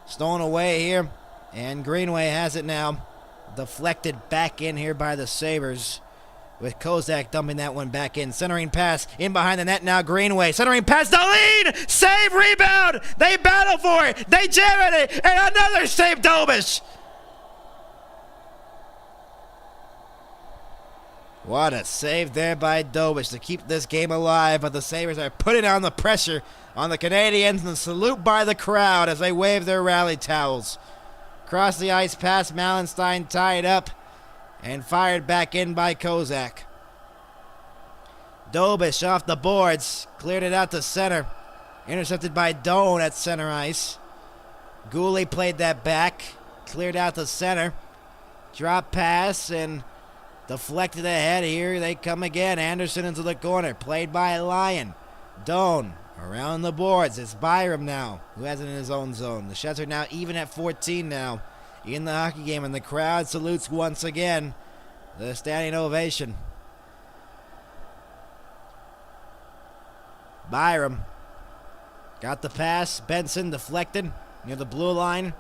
Stolen away here, and Greenway has it now. Deflected back in here by the Sabres, with Kozak dumping that one back in. Centering pass in behind the net now, Greenway. Centering pass, Dahlin! Save, rebound! They battle for it! They jam it! And another save, Dobish! What a save there by Dobish to keep this game alive, but the Sabres are putting on the pressure on the Canadiens, and the salute by the crowd as they wave their rally towels. Cross the ice pass, Malenstein tied up and fired back in by Kozak. Dobish off the boards, cleared it out to center. Intercepted by Doan at center ice. Gooley played that back, cleared out to center. Drop pass and deflected ahead. Here they come again. Anderson into the corner. Played by Lyon. Doan around the boards. It's Byram now, who has it in his own zone. The shots are now even at 14 now in the hockey game, and the crowd salutes once again. The standing ovation. Byram got the pass. Benson deflected near the blue line.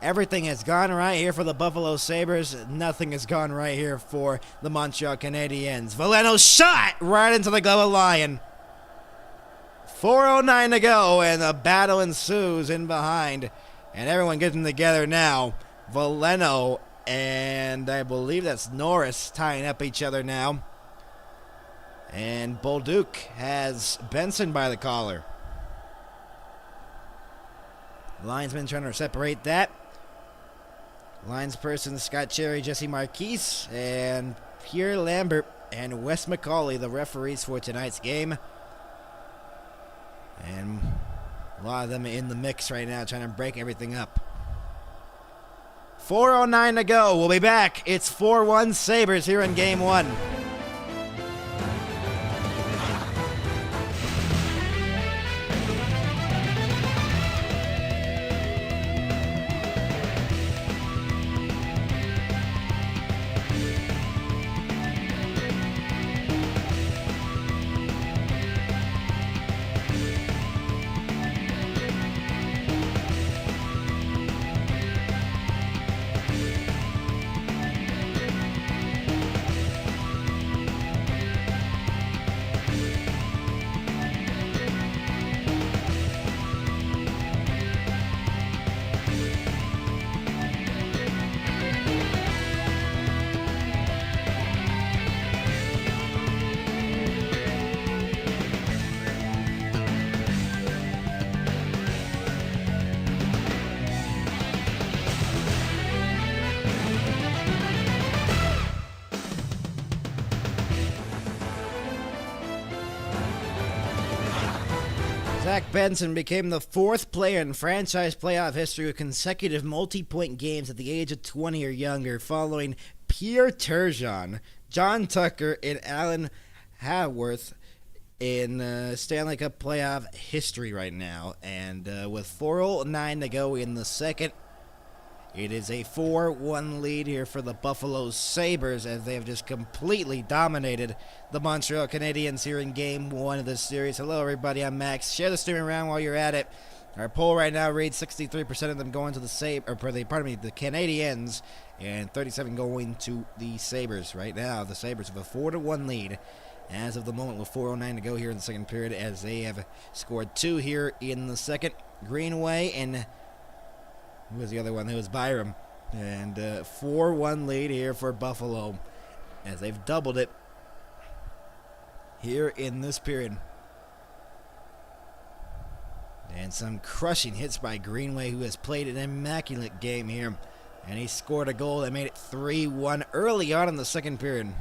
Everything has gone right here for the Buffalo Sabres. Nothing has gone right here for the Montreal Canadiens. Veleno's shot right into the glove of Lyon. 4:09 to go, and a battle ensues in behind. And everyone getting together now. Veleno and I believe that's Norris tying up each other now. And Bolduc has Benson by the collar. Linesman trying to separate that. Linesperson Scott Cherry, Jesse Marquise, and Pierre Lambert and Wes McCauley, the referees for tonight's game. And a lot of them in the mix right now, trying to break everything up. 4:09 to go. We'll be back. It's 4-1 Sabres here in Game 1. Zach Benson became the fourth player in franchise playoff history with consecutive multi-point games at the age of 20 or younger, following Pierre Turgeon, John Tucker, and Alan Haworth in Stanley Cup playoff history right now. And with 4:09 to go in the second, it is a 4-1 lead here for the Buffalo Sabres as they have just completely dominated the Montreal Canadiens here in Game 1 of this series. Hello, everybody. I'm Max. Share the stream around while you're at it. Our poll right now reads 63% of them going to the the Canadiens, and 37 going to the Sabres. Right now, the Sabres have a 4-1 lead as of the moment with 4:09 to go here in the second period, as they have scored 2 here in the second. Greenway and who was the other one? It was Byram. And 4-1 lead here for Buffalo as they've doubled it here in this period. And some crushing hits by Greenway, who has played an immaculate game here. And he scored a goal that made it 3-1 early on in the second period.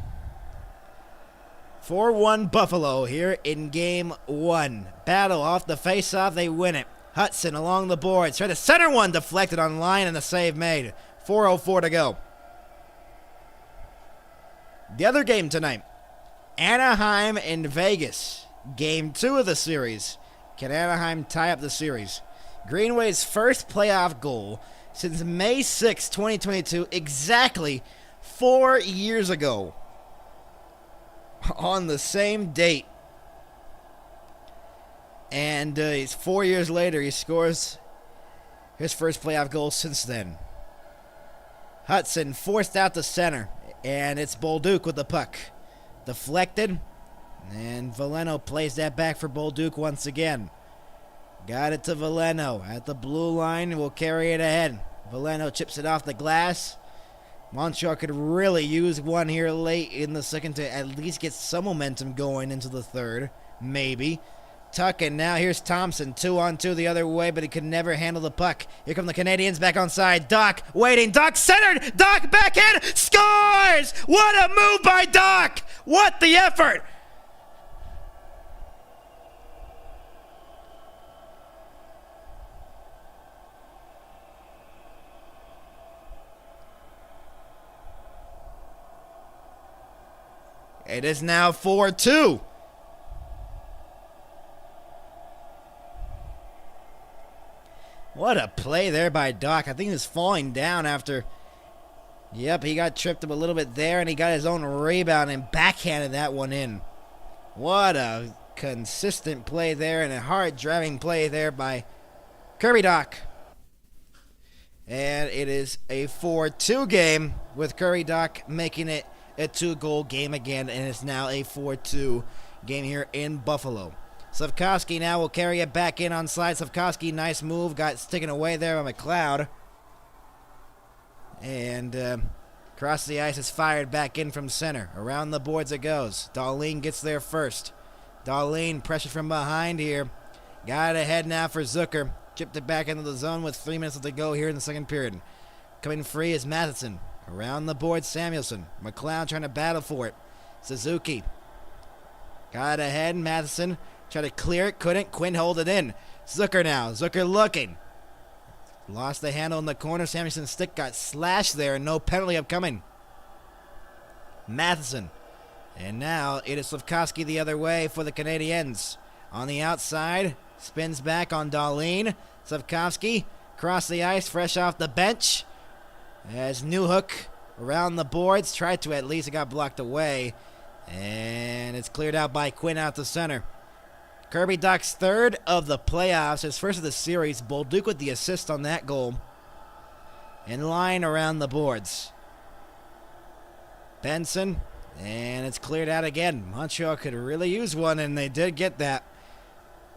4-1 Buffalo here in Game 1. Battle off the face-off, they win it. Hudson along the boards, tried to center one, deflected on line, and a save made. 4:04 to go. The other game tonight, Anaheim and Vegas. Game 2 of the series. Can Anaheim tie up the series? Greenway's first playoff goal since May 6, 2022, exactly 4 years ago. On the same date. And 4 years later, he scores his first playoff goal since then. Hudson forced out the center, and it's Bolduc with the puck. Deflected, and Veleno plays that back for Bolduc once again. Got it to Veleno at the blue line, will carry it ahead. Veleno chips it off the glass. Montreal could really use one here late in the second to at least get some momentum going into the third, maybe. Tuck, and now here's Thompson, 2-on-2 the other way, but he could never handle the puck. Here come the Canadiens back on side. Doc waiting. Doc centered. Doc back in. Scores! What a move by Doc! What the effort! It is now 4-2. What a play there by Doc. I think he was falling down after. Yep, he got tripped up a little bit there, and he got his own rebound and backhanded that one in. What a consistent play there, and a hard driving play there by Kirby Doc. And it is a 4-2 game with Curry Dock making it a 2-goal game again, and it's now a 4-2 game here in Buffalo. Slavkovsky now will carry it back in on slide. Slavkovsky, nice move, got taken away there by McLeod. And across the ice is fired back in from center. Around the boards it goes. Dahlin gets there first. Dahlin pressure from behind here. Got it ahead now for Zucker. Chipped it back into the zone with 3 minutes to go here in the second period. Coming free is Matheson. Around the board, Samuelson. McLeod trying to battle for it. Suzuki. Got it ahead, Matheson. Tried to clear it, couldn't. Quinn hold it in. Zucker now. Zucker looking. Lost the handle in the corner. Samuelson's stick got slashed there, and no penalty upcoming. Matheson. And now it is Slavkovsky the other way for the Canadiens. On the outside. Spins back on Dahlin. Slavkovsky across the ice, fresh off the bench. As Newhook around the boards, tried to at least, it got blocked away. And it's cleared out by Quinn out to center. Kirby Dock's third of the playoffs, his first of the series. Bolduc with the assist on that goal. In line around the boards. Benson, and it's cleared out again. Montreal could really use one, and they did get that.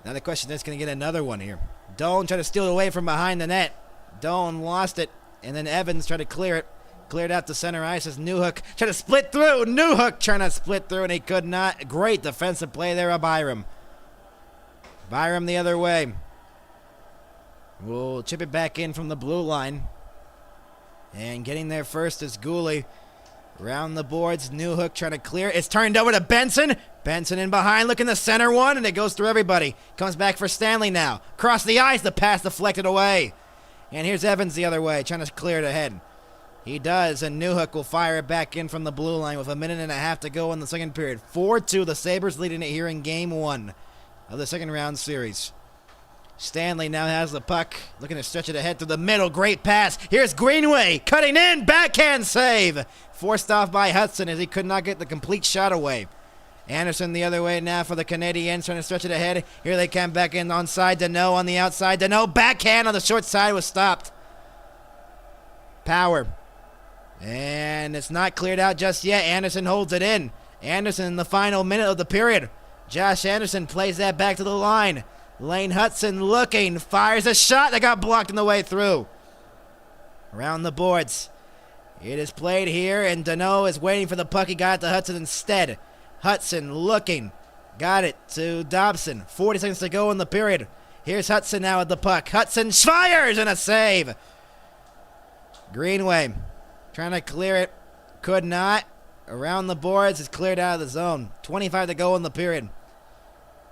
Now the question is, can they get another one here? Doan tried to steal it away from behind the net. Doan lost it, and then Evans tried to clear it. Cleared out to center ice as Newhook tried to split through. Newhook trying to split through, and he could not. Great defensive play there of Byram. Byram the other way. We'll chip it back in from the blue line. And getting there first is Gooley. Around the boards, Newhook trying to clear. It's turned over to Benson. Benson in behind, looking to center one, and it goes through everybody. Comes back for Stanley now. Across the ice, the pass deflected away. And here's Evans the other way, trying to clear it ahead. He does, and Newhook will fire it back in from the blue line with 1.5 minutes to go in the second period. 4-2, the Sabres leading it here in Game 1 of the second round series. Stanley now has the puck, looking to stretch it ahead to the middle. Great pass. Here's Greenway, cutting in, backhand save. Forced off by Hudson as he could not get the complete shot away. Anderson the other way now for the Canadiens, trying to stretch it ahead. Here they come back in on side. Deneau on the outside. Deneau backhand on the short side was stopped. Power. And it's not cleared out just yet. Anderson holds it in. Anderson in the final minute of the period. Josh Anderson plays that back to the line. Lane Hudson looking, fires a shot that got blocked on the way through. Around the boards. It is played here, and Deneau is waiting for the puck. He got it to Hudson instead. Hudson looking. Got it to Dobson. 40 seconds to go in the period. Here's Hudson now with the puck. Hudson fires and a save. Greenway trying to clear it. Could not. Around the boards. It's cleared out of the zone. 25 to go in the period.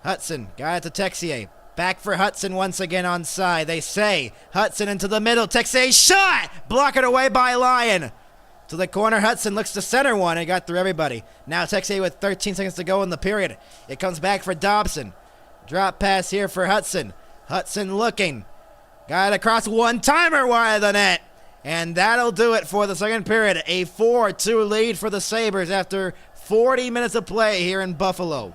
Hudson got it to Texier. Back for Hudson once again on side. They say Hudson into the middle. Texier shot! Blocked it away by Lyon. To the corner, Hudson looks to center one and got through everybody. Now Texier with 13 seconds to go in the period. It comes back for Dobson. Drop pass here for Hudson. Hudson looking. Got it across one-timer wide of the net. And that'll do it for the second period. A 4-2 lead for the Sabres after 40 minutes of play here in Buffalo.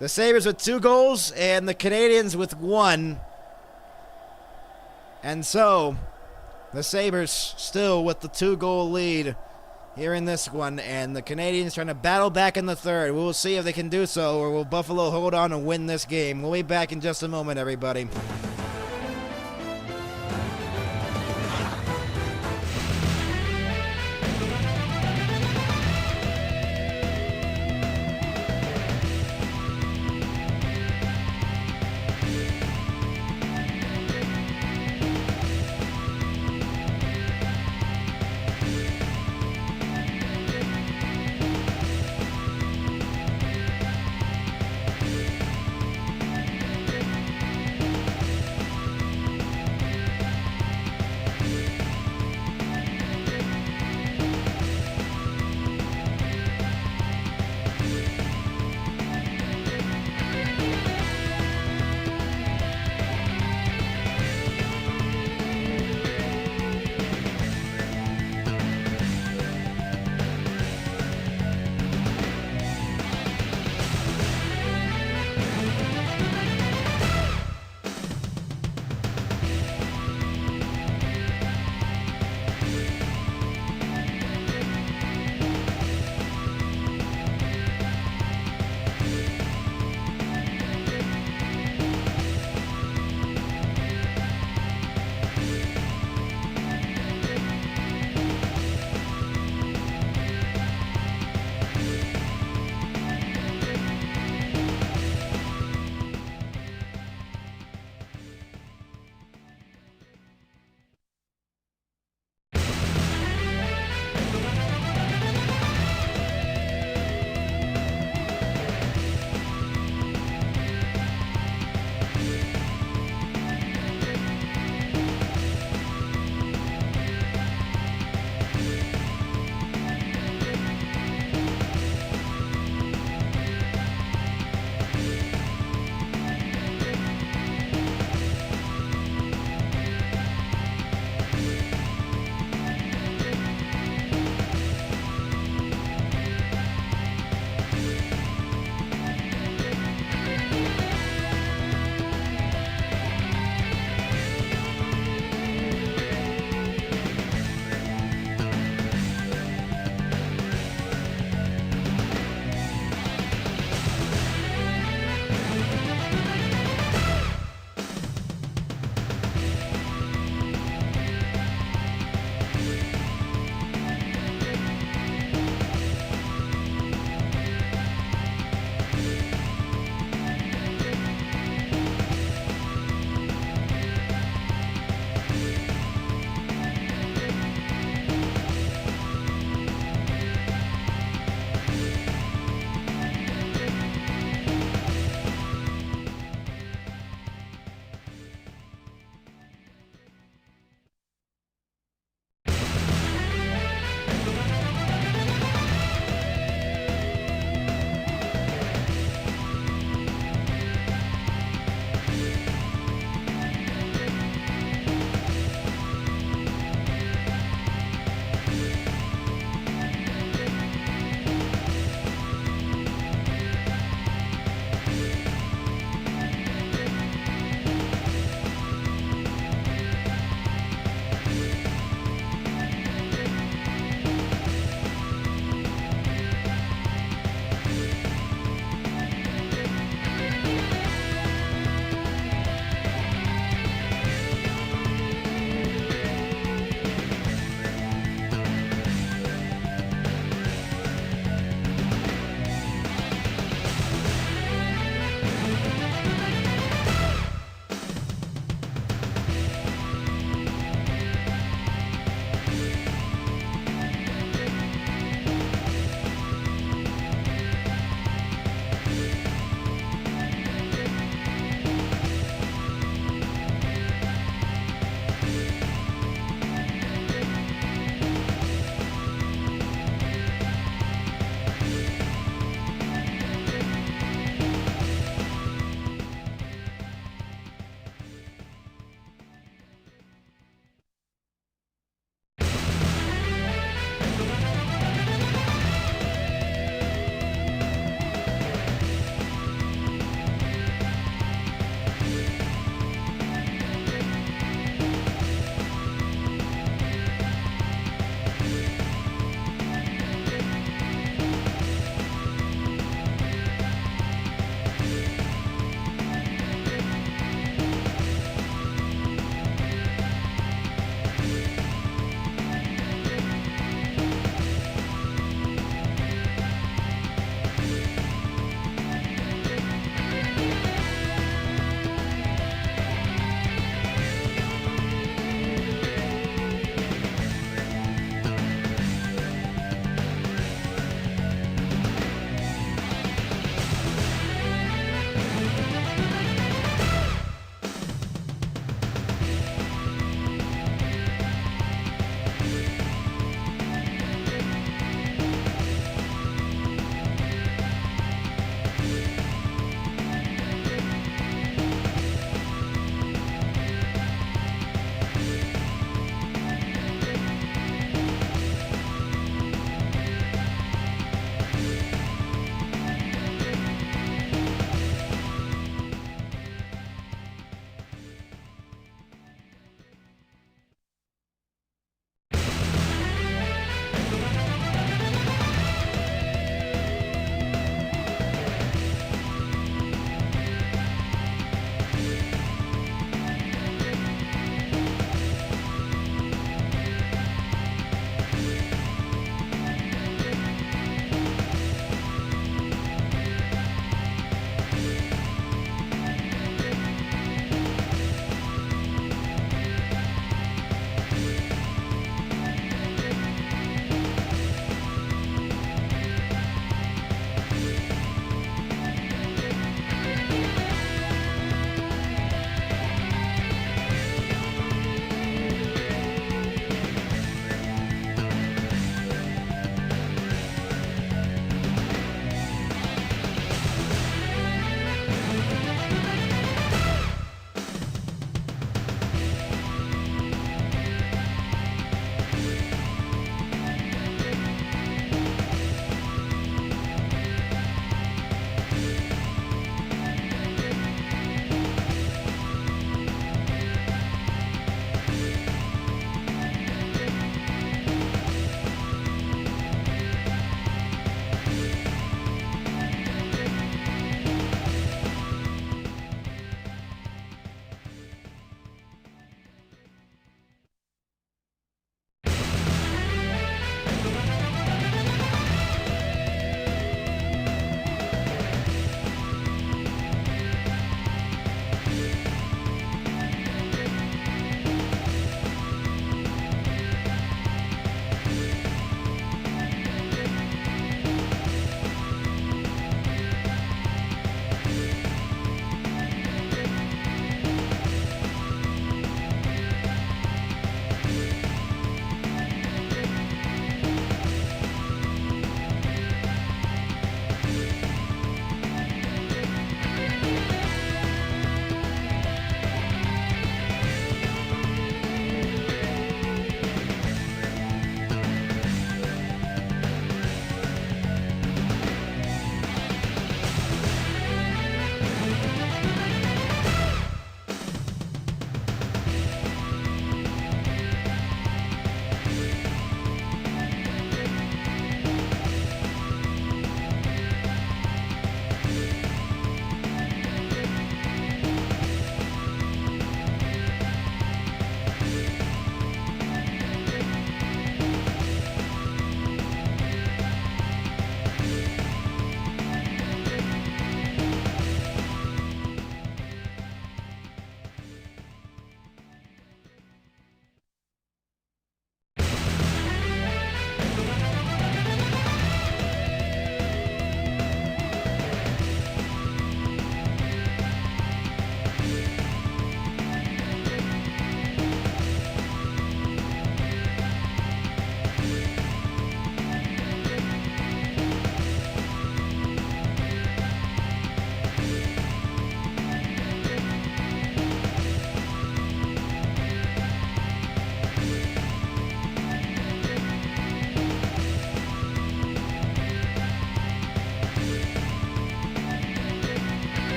The Sabres with 2 goals and the Canadiens with 1. And so, the Sabres still with the 2-goal lead here in this one. And the Canadiens trying to battle back in the third. We will see if they can do so, or will Buffalo hold on and win this game. We'll be back in just a moment, everybody.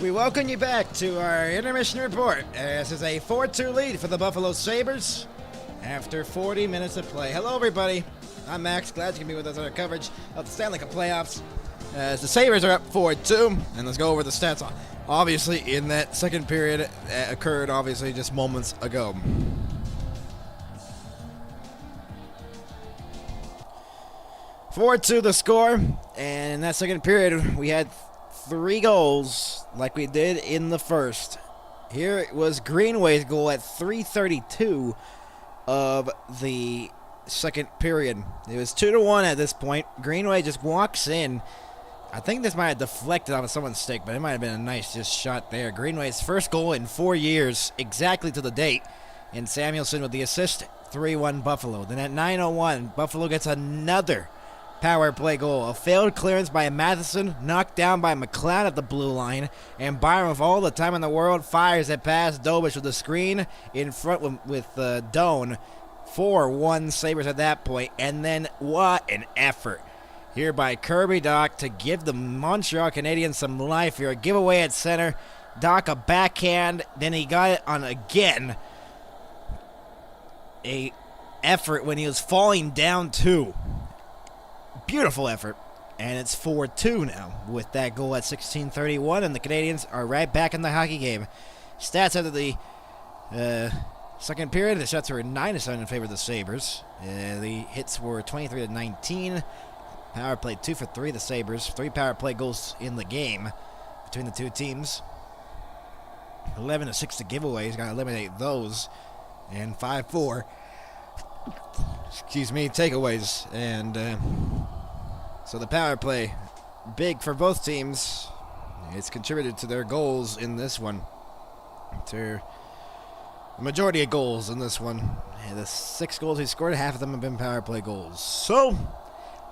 We welcome you back to our intermission report. This is a 4-2 lead for the Buffalo Sabres after 40 minutes of play. Hello, everybody. I'm Max. Glad you can be with us on our coverage of the Stanley Cup playoffs. As the Sabres are up 4-2, and let's go over the stats. Obviously, in that second period, occurred obviously just moments ago. "4-2 the score, and in that second period, we had 3 goals like we did in the first. Here it was Greenway's goal at 3:32 of the second period. It was 2-1 at this point. Greenway just walks in. I think this might have deflected off of someone's stick, but it might have been a nice just shot there. Greenway's first goal in 4 years, exactly to the date. And Samuelson with the assist, 3-1 Buffalo. Then at 9:01, Buffalo gets another power play goal. A failed clearance by Matheson, knocked down by McLeod at the blue line, and Byron, with all the time in the world, fires it past Dobich with the screen in front with Doan. 4-1 Sabres at that point, and then what an effort here by Kirby Dach to give the Montreal Canadiens some life here. A giveaway at center. Dach a backhand, then he got it on again. A effort when he was falling down too. Beautiful effort, and it's 4-2 now with that goal at 16:31, and the Canadiens are right back in the hockey game. Stats after the second period: the shots were 9-7 in favor of the Sabres. The hits were 23-19. Power play 2 for 3. The Sabres 3 power play goals in the game between the two teams. 11-6 to giveaways. Got to eliminate those, and 5-4. Takeaways, and so the power play, big for both teams. It's contributed to their goals in this one. To the majority of goals in this one. And the 6 goals he scored, half of them have been power play goals. So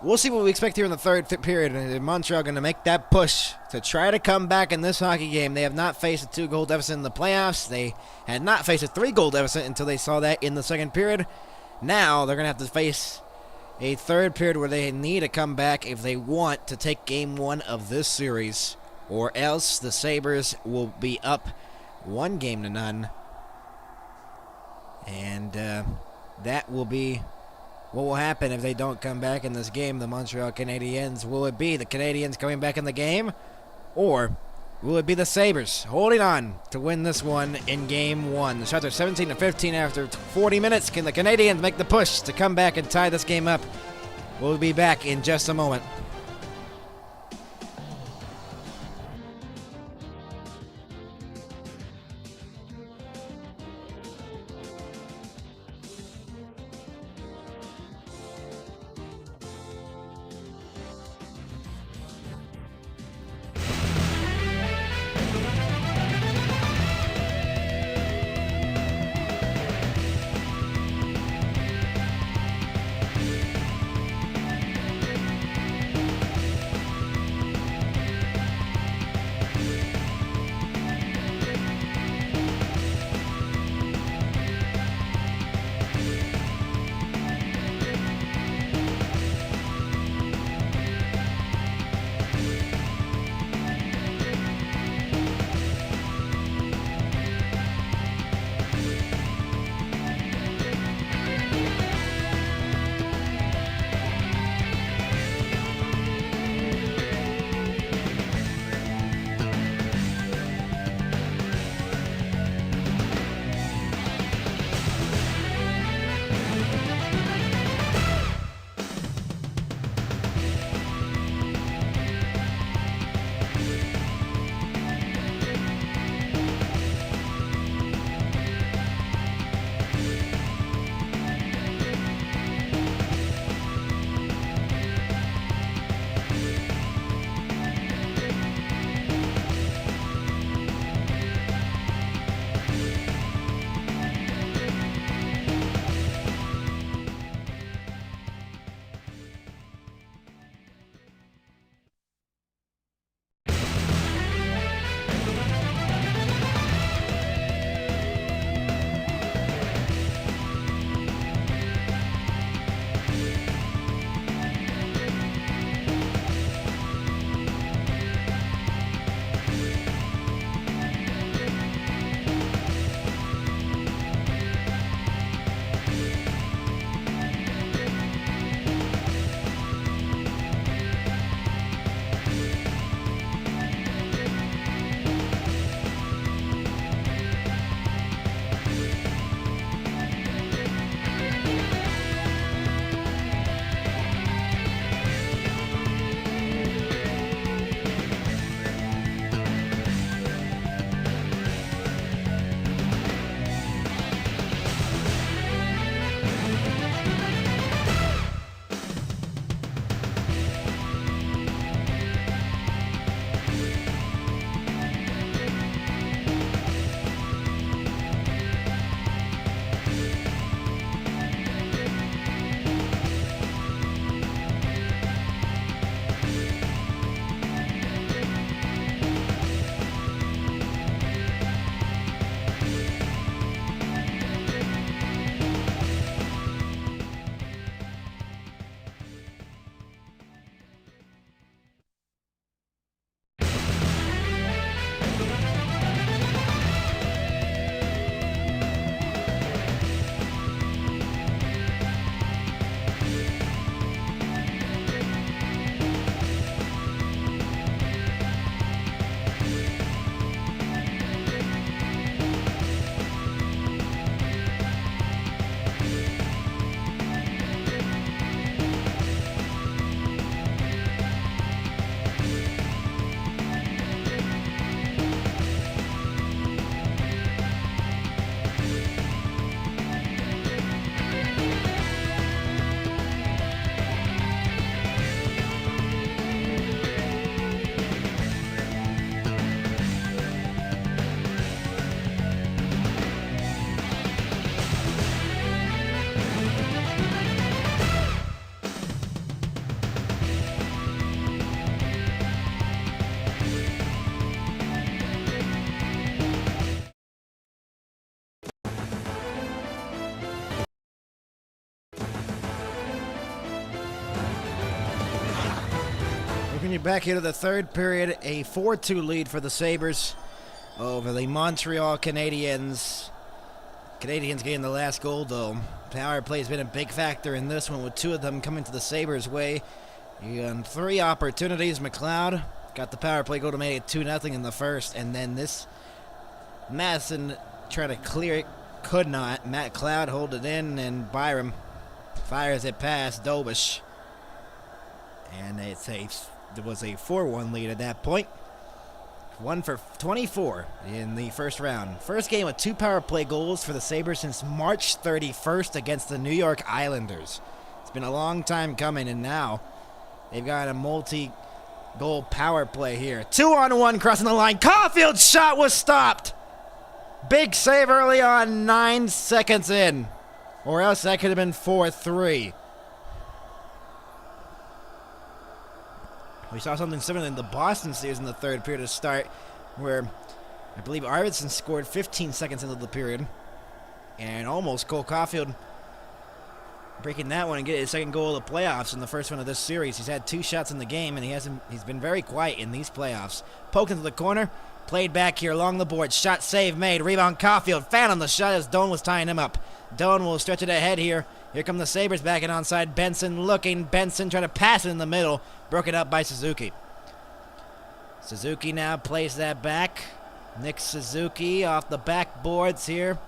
we'll see what we expect here in the third period. And Montreal going to make that push to try to come back in this hockey game. They have not faced a 2-goal deficit in the playoffs. They had not faced a 3-goal deficit until they saw that in the second period. Now they're going to have to face a third period where they need to come back if they want to take game 1 of this series, or else the Sabres will be up 1-0. And that will be what will happen if they don't come back in this game. The Montreal Canadiens, will it be the Canadiens coming back in the game, or will it be the Sabres holding on to win this one in game 1? The shots are 17-15 after 40 minutes. Can the Canadiens make the push to come back and tie this game up? We'll be back in just a moment. Continue back here to the third period. A 4-2 lead for the Sabres over the Montreal Canadiens. Canadiens getting the last goal, though. Power play has been a big factor in this one, with 2 of them coming to the Sabres' way. On 3 opportunities, McLeod got the power play goal to make it 2-0 in the first, and then this Madison tried to clear it, could not. Matt Cloud hold it in, and Byram fires it past Dobish. And there was a 4-1 lead at that point. 1 for 24 in the first round. First game with 2 power play goals for the Sabres since March 31st against the New York Islanders. It's been a long time coming, and now they've got a multi-goal power play here. 2-on-1 crossing the line. Caulfield's shot was stopped. Big save early on, 9 seconds in. Or else that could have been 4-3. We saw something similar in the Boston series in the third period to start, where I believe Arvidsson scored 15 seconds into the period. And almost Cole Caulfield breaking that one and getting his second goal of the playoffs in the first one of this series. He's had 2 shots in the game, and he's been very quiet in these playoffs. Poked into the corner, played back here along the board. Shot save made, rebound Caulfield. Fan on the shot as Doan was tying him up. Doan will stretch it ahead here. Here come the Sabres back in onside. Benson looking. Benson trying to pass it in the middle. Broken up by Suzuki. Suzuki now plays that back. Nick Suzuki off the backboards here.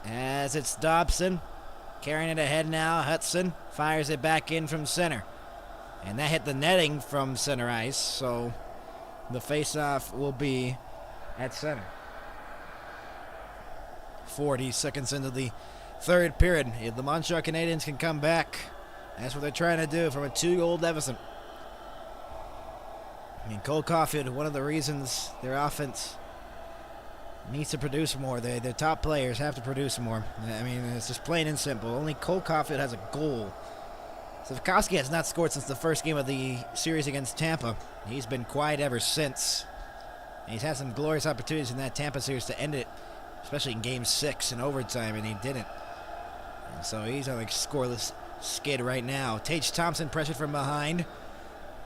As it's Dobson. Carrying it ahead now. Hudson fires it back in from center. And that hit the netting from center ice. So the face-off will be at center. 40 seconds into the third period. If the Montreal Canadiens can come back, that's what they're trying to do from a 2-goal deficit. I mean, Cole Caulfield, one of the reasons their offense needs to produce more. Their top players have to produce more. I mean, it's just plain and simple. Only Cole Caulfield has a goal. Slavkovsky has not scored since the first game of the series against Tampa. He's been quiet ever since. And he's had some glorious opportunities in that Tampa series to end it, especially in Game 6 in overtime, and he didn't. And so he's on a scoreless skid right now. Tage Thompson pressured from behind.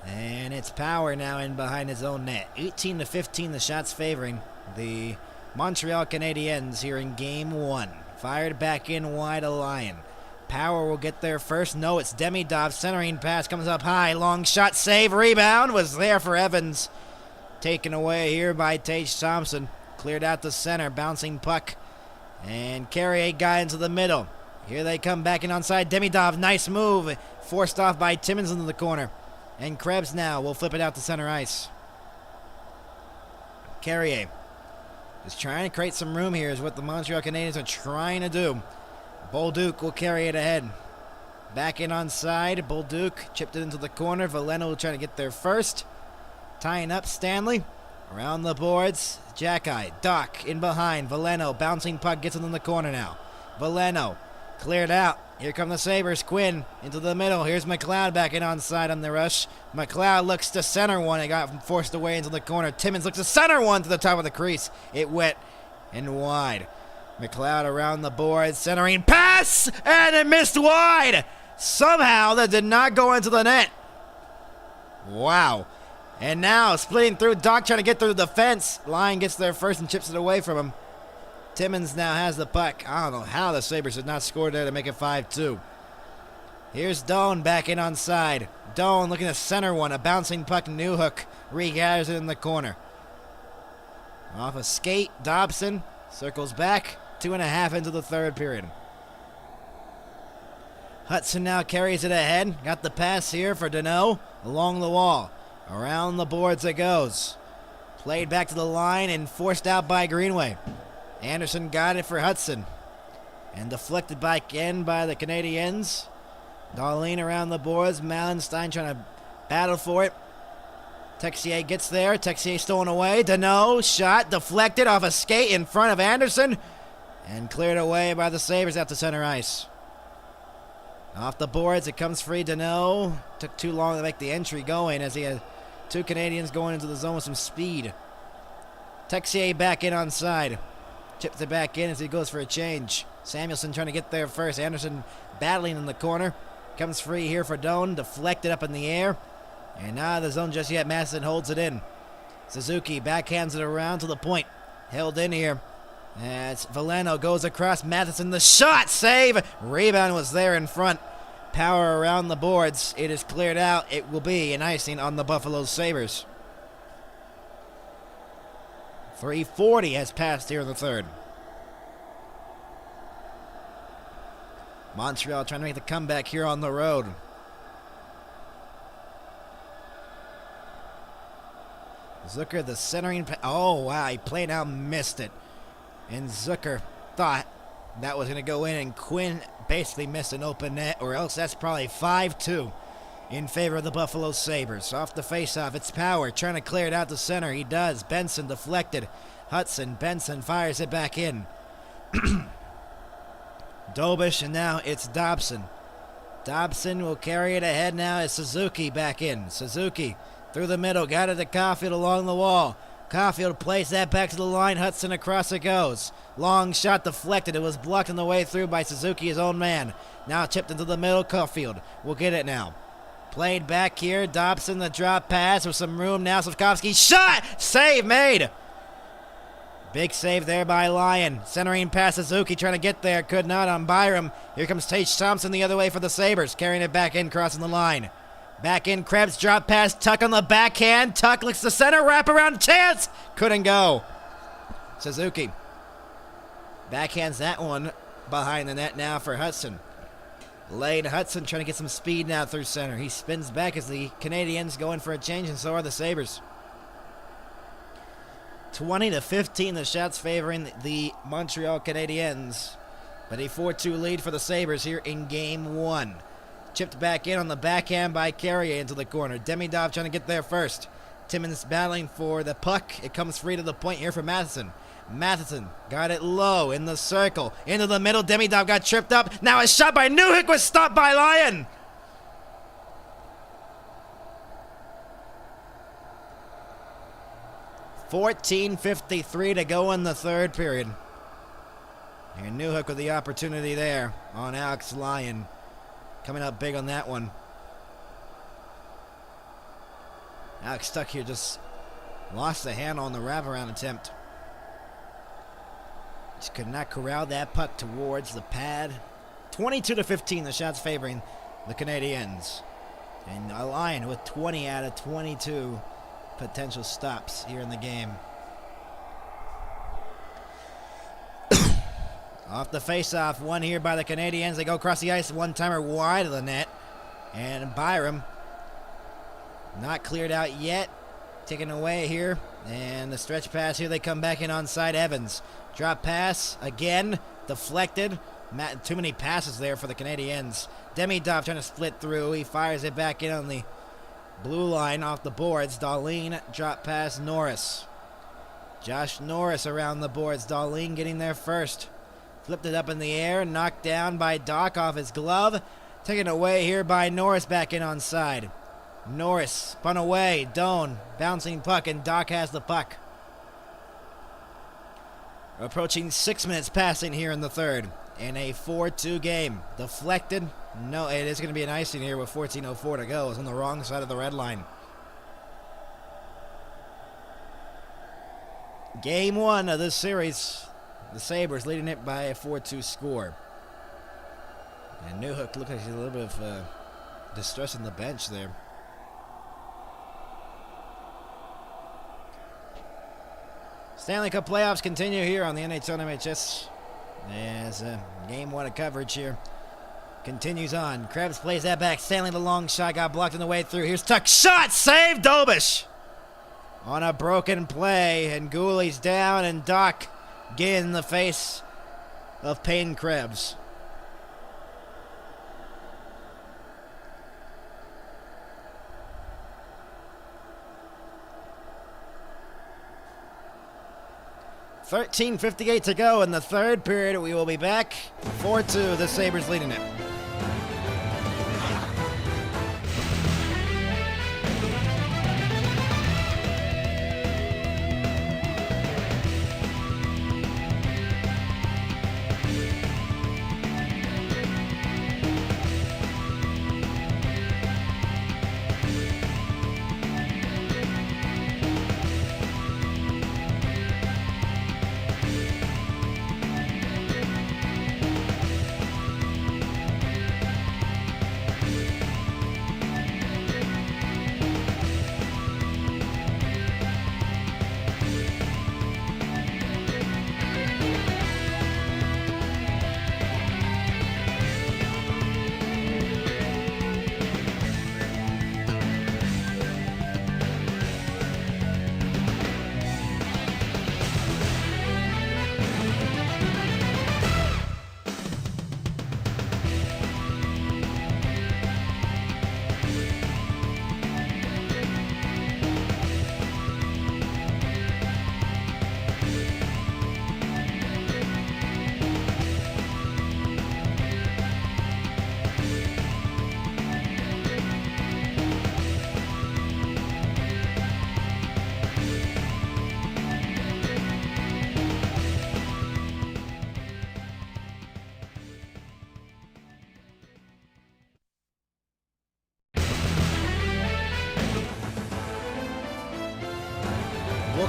And it's Power now in behind his own net. 18-15, the shots favoring the Montreal Canadiens here in Game 1. Fired back in wide, a Lion. Power will get there first. No, it's Demidov. Centering pass comes up high. Long shot, save, rebound. Was there for Evans. Taken away here by Tage Thompson. Cleared out the center. Bouncing puck. And Carrier got into the middle. Here they come back in onside. Demidov, nice move. Forced off by Timmins into the corner. And Krebs now will flip it out to center ice. Carrier is trying to create some room here, is what the Montreal Canadiens are trying to do. Bolduc will carry it ahead. Back in onside. Bolduc chipped it into the corner. Veleno will try to get there first. Tying up Stanley. Around the boards. Jackeye. Doc in behind. Veleno. Bouncing puck gets it in the corner now. Veleno. Cleared out. Here come the Sabres. Quinn into the middle. Here's McLeod back in onside on the rush. McLeod looks to center one. It got forced away into the corner. Timmins looks to center one to the top of the crease. It went and wide. McLeod around the board. Centering pass. And it missed wide. Somehow that did not go into the net. Wow. And now splitting through. Doc trying to get through the fence. Lyon gets there first and chips it away from him. Timmins now has the puck. I don't know how the Sabres did not score there to make it 5-2. Here's Doan back in onside. Doan looking to center one. A bouncing puck. Newhook regathers it in the corner. Off a skate. Dobson circles back. 2.5 into the third period. Hudson now carries it ahead. Got the pass here for Deneau. Along the wall. Around the boards it goes. Played back to the line and forced out by Greenway. Anderson got it for Hudson. And deflected back in by the Canadiens. Darlene around the boards. Malenstein trying to battle for it. Texier gets there. Texier stolen away. Deneau shot deflected off a skate in front of Anderson. And cleared away by the Sabres out to center ice. Off the boards, it comes free. Deneau took too long to make the entry going as he had 2 Canadiens going into the zone with some speed. Texier back in onside. Chips it back in as he goes for a change. Samuelson trying to get there first. Anderson battling in the corner. Comes free here for Doan. Deflected up in the air. And not out of the zone just yet. Madison holds it in. Suzuki backhands it around to the point. Held in here. As Valeno goes across. Matheson, the shot, save. Rebound was there in front. Power around the boards. It is cleared out. It will be an icing on the Buffalo Sabres. 3:40 has passed here in the third. Montreal trying to make the comeback here on the road. Zucker, the centering. Oh, wow. He played out, missed it. And Zucker thought that was going to go in, and Quinn basically missed an open net, or else that's probably 5-2 in favor of the Buffalo Sabres. Off the faceoff, it's Power trying to clear it out to center. He does. Benson deflected. Hudson, Benson fires it back in. Dobish, and now it's Dobson. Dobson will carry it ahead now as Suzuki back in. Suzuki through the middle, got it to Caulfield along the wall. Caulfield plays that back to the line. Hudson across it goes. Long shot deflected. It was blocked on the way through by Suzuki, his own man. Now chipped into the middle. Caulfield will get it now. Played back here. Dobson, the drop pass with some room now. Slavkovsky shot! Save made! Big save there by Lyon. Centering pass Suzuki trying to get there. Could not on Byram. Here comes Tage Thompson the other way for the Sabres. Carrying it back in, crossing the line. Back in, Krebs, drop pass, Tuck on the backhand. Tuck looks to center, wraparound chance. Couldn't go. Suzuki backhands that one behind the net now for Hudson. Lane Hudson trying to get some speed now through center. He spins back as the Canadiens go in for a change, and so are the Sabres. 20-15, the shots favoring the Montreal Canadiens. But a 4-2 lead for the Sabres here in Game 1. Chipped back in on the backhand by Carrier into the corner. Demidov trying to get there first. Timmins battling for the puck. It comes free to the point here for Matheson. Matheson got it low in the circle. Into the middle. Demidov got tripped up. Now a shot by Newhook was stopped by Lyon. .14:53 to go in the third period. And Newhook with the opportunity there on Alex Lyon. Coming up big on that one. Alex Tuck here just lost the handle on the wraparound attempt. Just could not corral that puck towards the pad. 22-15, the shots favoring the Canadiens. And Lyon with 20 out of 22 potential stops here in the game. Off the face-off, one here by the Canadiens. They go across the ice, one-timer wide of the net. And Byram not cleared out yet. Taken away here. And the stretch pass here, they come back in onside. Evans. Drop pass, again, deflected. Too many passes there for the Canadiens. Demidov trying to split through. He fires it back in on the blue line off the boards. Darlene, drop pass, Norris. Josh Norris around the boards. Darlene getting there first. Flipped it up in the air, knocked down by Doc off his glove. Taken away here by Norris back in onside. Norris spun away. Doan bouncing puck, and Doc has the puck. Approaching 6 minutes passing here in the third. In a 4-2 game. Deflected. No, it is going to be an icing here with 14:04 to go. It's on the wrong side of the red line. Game 1 of this series. The Sabres leading it by a 4-2 score. And Newhook looked like he's a little bit of distress on the bench there. Stanley Cup playoffs continue here on the NHL MHS. As Game 1 of coverage here continues on. Krebs plays that back. Stanley, the long shot, got blocked on the way through. Here's Tuck. Shot! Save! Dobish! On a broken play. And Gooley's down, and Doc get in the face of Payne Krebs. .13:58 to go in the third period. We will be back. 4-2, the Sabres leading it.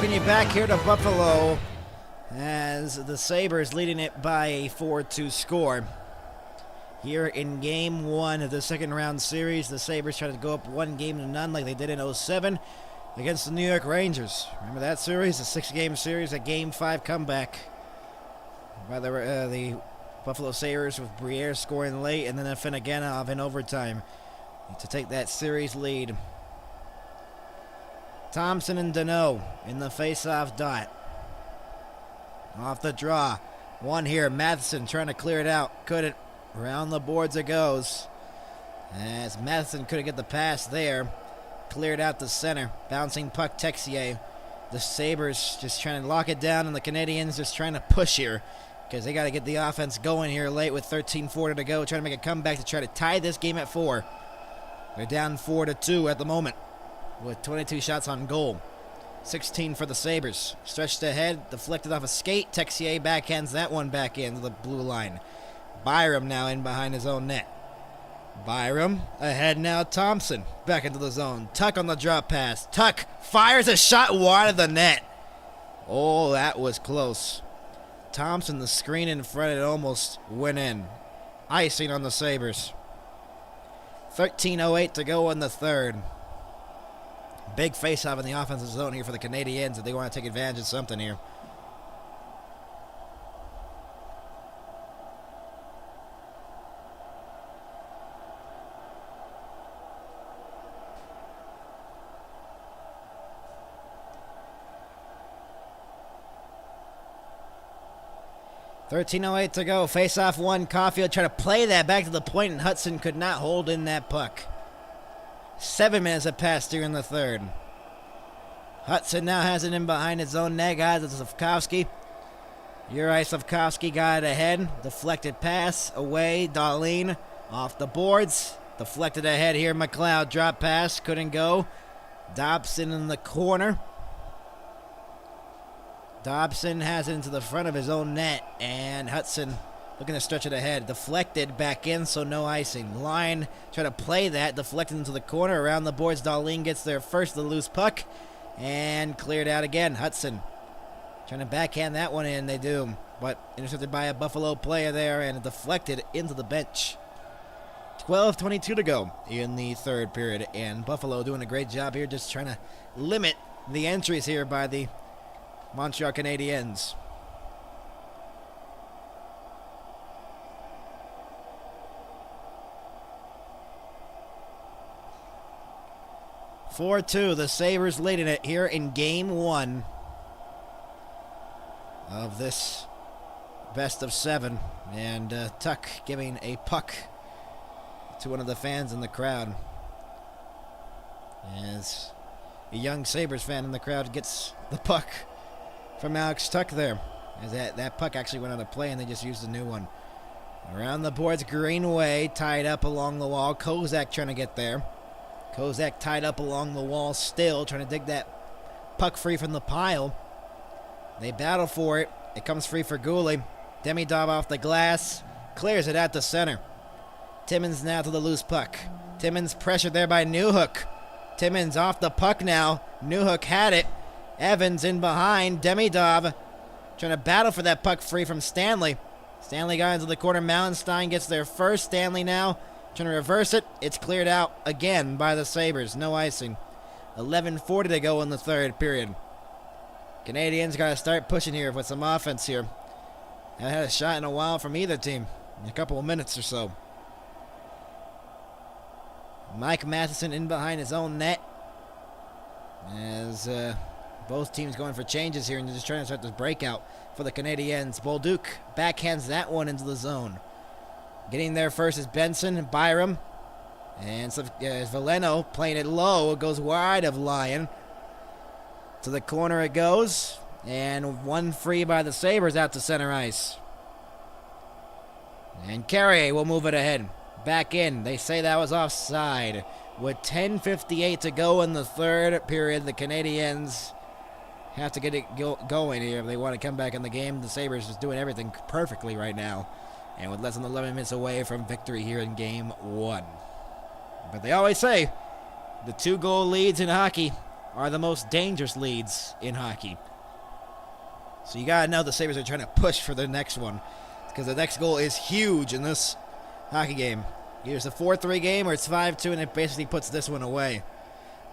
welcome you back here to Buffalo as the Sabres leading it by a 4-2 score. Here in Game 1 of the second round series, the Sabres try to go up 1-0 like they did in 07 against the New York Rangers. Remember that series? A 6-game series, a Game 5 comeback by the Buffalo Sabres with Briere scoring late and then a Finneganov in overtime to take that series lead. Thompson and Deneau in the face-off dot. Off the draw. One here. Matheson trying to clear it out. Couldn't. Around the boards it goes. As Matheson couldn't get the pass there. Cleared out the center. Bouncing puck Texier. The Sabres just trying to lock it down, and the Canadiens just trying to push here because they got to get the offense going here late with 13:40 to go. Trying to make a comeback to try to tie this game at 4. They're down 4-2 at the moment with 22 shots on goal. 16 for the Sabres. Stretched ahead, deflected off a skate. Texier backhands that one back into the blue line. Byram now in behind his own net. Byram ahead now. Thompson back into the zone. Tuck on the drop pass. Tuck fires a shot wide of the net. Oh, that was close. Thompson, the screen in front, it almost went in. Icing on the Sabres. 13:08 to go in the third. Big face-off in the offensive zone here for the Canadiens if they want to take advantage of something here. .13:08 to go. Face-off one. Caulfield tried to play that back to the point, and Hudson could not hold in that puck. 7 minutes have passed here in the third. Hudson now has it in behind his own net, guys. It's Slavkovsky. Uri Slavkovsky got it ahead. Deflected pass away. Darlene off the boards. Deflected ahead here. McLeod drop pass. Couldn't go. Dobson in the corner. Dobson has it into the front of his own net, and Hudson looking to stretch it ahead. Deflected back in, so no icing. Line try to play that. Deflected into the corner. Around the boards, Darlene gets there first, the loose puck, and cleared out again. Hudson trying to backhand that one in. They do, but intercepted by a Buffalo player there, and deflected into the bench. 12:22 to go in the third period, and Buffalo doing a great job here, just trying to limit the entries here by the Montreal Canadiens. .4-2, the Sabres leading it here in Game 1 of this best of 7. And Tuck giving a puck to one of the fans in the crowd. As a young Sabres fan in the crowd gets the puck from Alex Tuck there. As that puck actually went out of play and they just used a new one. Around the boards, Greenway tied up along the wall. Kozak trying to get there. Kozak tied up along the wall still, trying to dig that puck free from the pile. They battle for it. It comes free for Goulet. Demidov off the glass. Clears it out to center. Timmins now to the loose puck. Timmins pressured there by Newhook. Timmins off the puck now. Newhook had it. Evans in behind. Demidov trying to battle for that puck free from Stanley. Stanley got into the corner. Mallenstein gets there first. Stanley now trying to reverse it. It's cleared out again by the Sabres. No icing. 11:40 to go in the third period. Canadiens got to start pushing here with some offense here. Haven't had a shot in a while from either team. In a couple of minutes or so. Mike Matheson in behind his own net. As both teams going for changes here and just trying to start this breakout for the Canadiens. Bolduc backhands that one into the zone. Getting there first is Benson, Byram, and Veleno playing it low. It goes wide of Lyon. To the corner it goes, and one free by the Sabres out to center ice. And Carrier will move it ahead. Back in. They say that was offside. With 10:58 to go in the third period, the Canadiens have to get it going here if they want to come back in the game. The Sabres is doing everything perfectly right now, and with less than 11 minutes away from victory here in Game 1. But they always say the 2-goal leads in hockey are the most dangerous leads in hockey. So you got to know the Sabres are trying to push for the next one, because the next goal is huge in this hockey game. Either it's a 4-3 game or it's 5-2, and it basically puts this one away.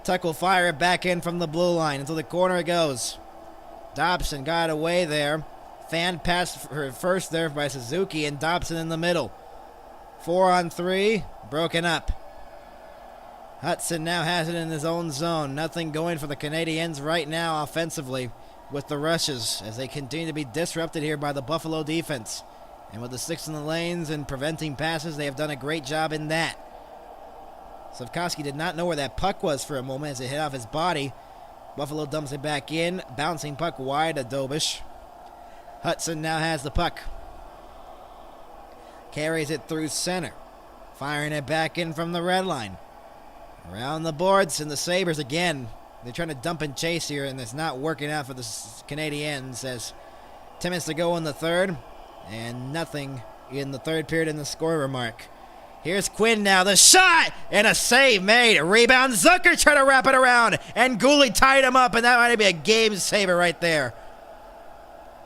Tuck will fire it back in from the blue line. Into the corner it goes. Dobson got away there. Fan pass for first there by Suzuki, and Dobson in the middle. 4-on-3, broken up. Hudson now has it in his own zone. Nothing going for the Canadiens right now offensively with the rushes as they continue to be disrupted here by the Buffalo defense. And with the sticks in the lanes and preventing passes, they have done a great job in that. Slavkovsky did not know where that puck was for a moment as it hit off his body. Buffalo dumps it back in. Bouncing puck wide to Dobish. Hudson now has the puck. Carries it through center. Firing it back in from the red line. Around the boards, and the Sabres again. They're trying to dump and chase here, and it's not working out for the Canadiens as 10 minutes to go in the third, and nothing in the third period in the scorer mark. Here's Quinn now, the shot, and a save made. A rebound, Zucker trying to wrap it around, and Gooley tied him up, and that might be a game saver right there.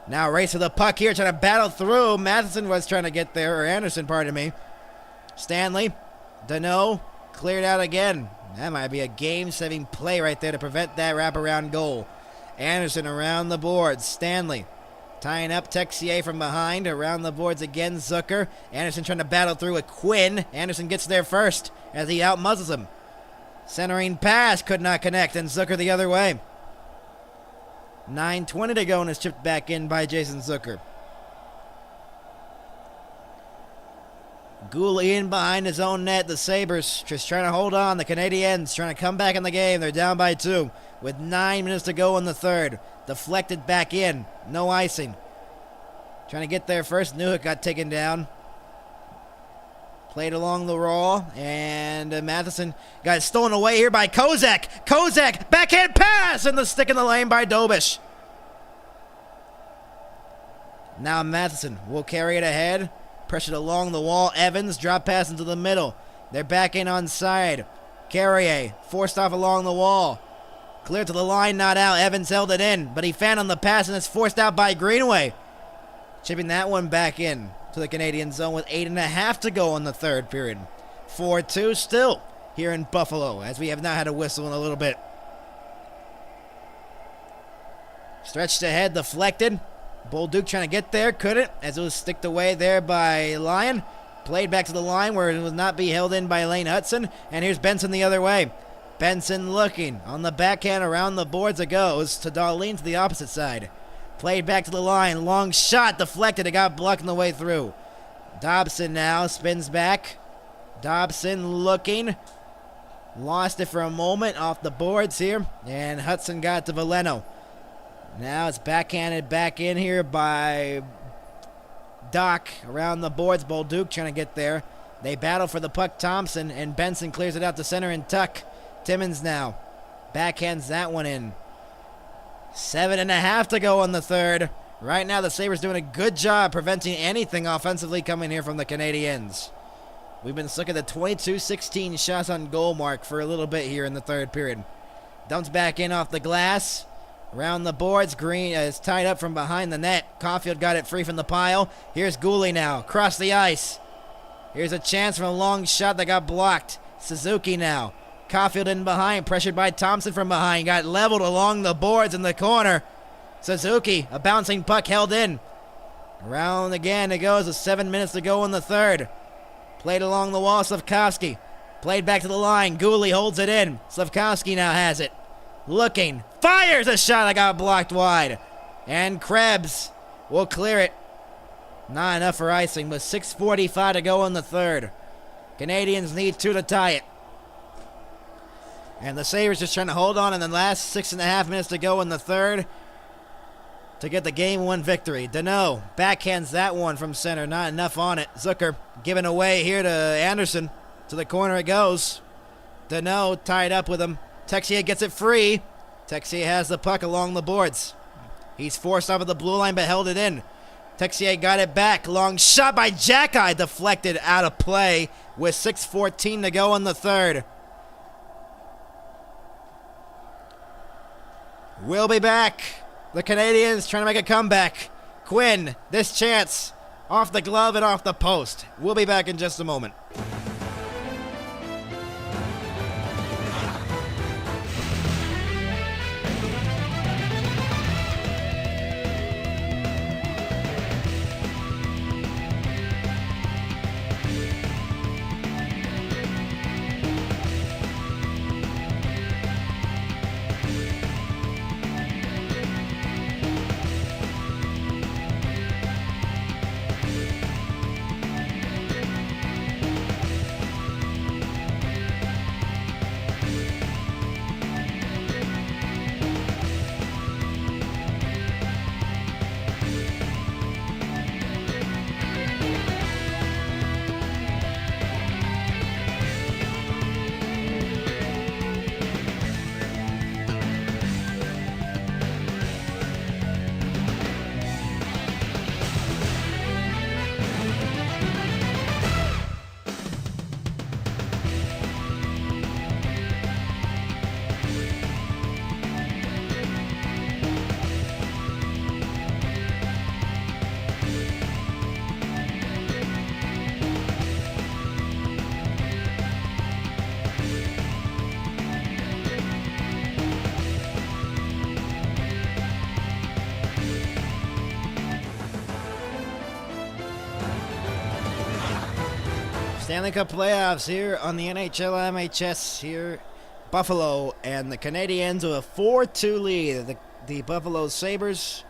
Now race for the puck here, trying to battle through. Matheson was trying to get there, or Anderson, pardon me. Stanley, Deneau, cleared out again. That might be a game-saving play right there to prevent that wraparound goal. Anderson around the boards. Stanley tying up Texier from behind. Around the boards again, Zucker. Anderson trying to battle through with Quinn. Anderson gets there first as he out-muzzles him. Centering pass could not connect, and Zucker the other way. 9:20 to go, and it's chipped back in by Jason Zucker. Gould in behind his own net. The Sabres just trying to hold on. The Canadiens trying to come back in the game. They're down by 2 with 9 minutes to go in the third. Deflected back in. No icing. Trying to get there first. Newhook got taken down. Played along the roll. And Matheson got stolen away here by Kozak. Kozak, backhand pass, and the stick in the lane by Dobish. Now Matheson will carry it ahead. Pressured along the wall. Evans, drop pass into the middle. They're back in on side. Carrier, forced off along the wall. Cleared to the line, not out. Evans held it in, but he found on the pass, and it's forced out by Greenway. Chipping that one back in to the Canadian zone with 8.5 to go in the third period. 4-2 still here in Buffalo, as we have not had a whistle in a little bit. Stretched ahead, deflected. Bolduc trying to get there, couldn't, as it was sticked away there by Lyon. Played back to the line where it would not be held in by Lane Hudson. And here's Benson the other way. Benson looking on the backhand around the boards it goes to Darlene to the opposite side. Played back to the line, long shot, deflected, it got blocked on the way through. Dobson now spins back. Dobson looking. Lost it for a moment off the boards here. And Hudson got to Veleno. Now it's backhanded back in here by Doc around the boards. Bolduc trying to get there. They battle for the puck, Thompson, and Benson clears it out to center and Tuck. Timmins now backhands that one in. 7.5 to go in the third. Right now the Sabres doing a good job preventing anything offensively coming here from the Canadiens. We've been stuck at the 22-16 shots on goal mark for a little bit here in the third period. Dumps back in off the glass. Around the boards, Green is tied up from behind the net. Caulfield got it free from the pile. Here's Gooley now, across the ice. Here's a chance from a long shot that got blocked. Suzuki now. Caulfield in behind, pressured by Thompson from behind. Got leveled along the boards in the corner. Suzuki, a bouncing puck held in. Around again it goes with 7 minutes to go in the third. Played along the wall, Slavkovsky. Played back to the line. Gooley holds it in. Slavkovsky now has it. Looking, fires a shot that got blocked wide. And Krebs will clear it. Not enough for icing, with 6:45 to go in the third. Canadiens need 2 to tie it. And the Sabres just trying to hold on in the last 6.5 minutes to go in the third to get the game 1 victory. Deneau backhands that one from center. Not enough on it. Zucker giving away here to Anderson. To the corner it goes. Deneau tied up with him. Texier gets it free. Texier has the puck along the boards. He's forced off of the blue line but held it in. Texier got it back. Long shot by Jackeye, deflected out of play with 6:14 to go in the third. We'll be back. The Canadiens trying to make a comeback. Quinn, this chance. Off the glove and off the post. We'll be back in just a moment. Stanley Cup playoffs here on the NHL MHS here. Buffalo and the Canadiens with a 4-2 lead. The Buffalo Sabres,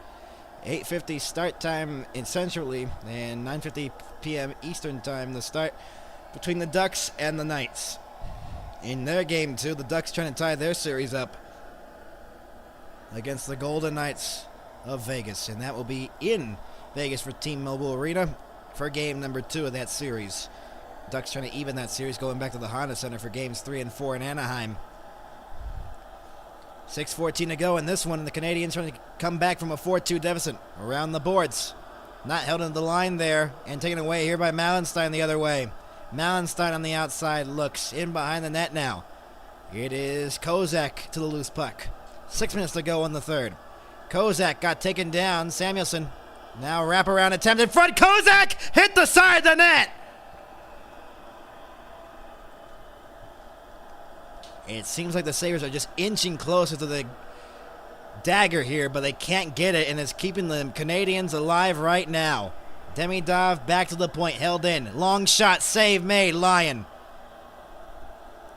8:50 start time essentially, and 9:50 p.m. Eastern time the start between the Ducks and the Knights. In their game too, the Ducks trying to tie their series up against the Golden Knights of Vegas, and that will be in Vegas for T-Mobile Arena for game number 2 of that series. Ducks trying to even that series, going back to the Honda Center for games 3 and 4 in Anaheim. 6:14 to go in this one, and the Canadiens trying to come back from a 4-2 deficit around the boards. Not held into the line there, and taken away here by Mallenstein the other way. Mallenstein on the outside looks in behind the net now. It is Kozak to the loose puck. 6 minutes to go in the third. Kozak got taken down. Samuelson now wraparound attempt in front. Kozak hit the side of the net. It seems like the Sabres are just inching closer to the dagger here, but they can't get it, and it's keeping the Canadiens alive right now. Demidov back to the point, held in. Long shot, save made, Lyon.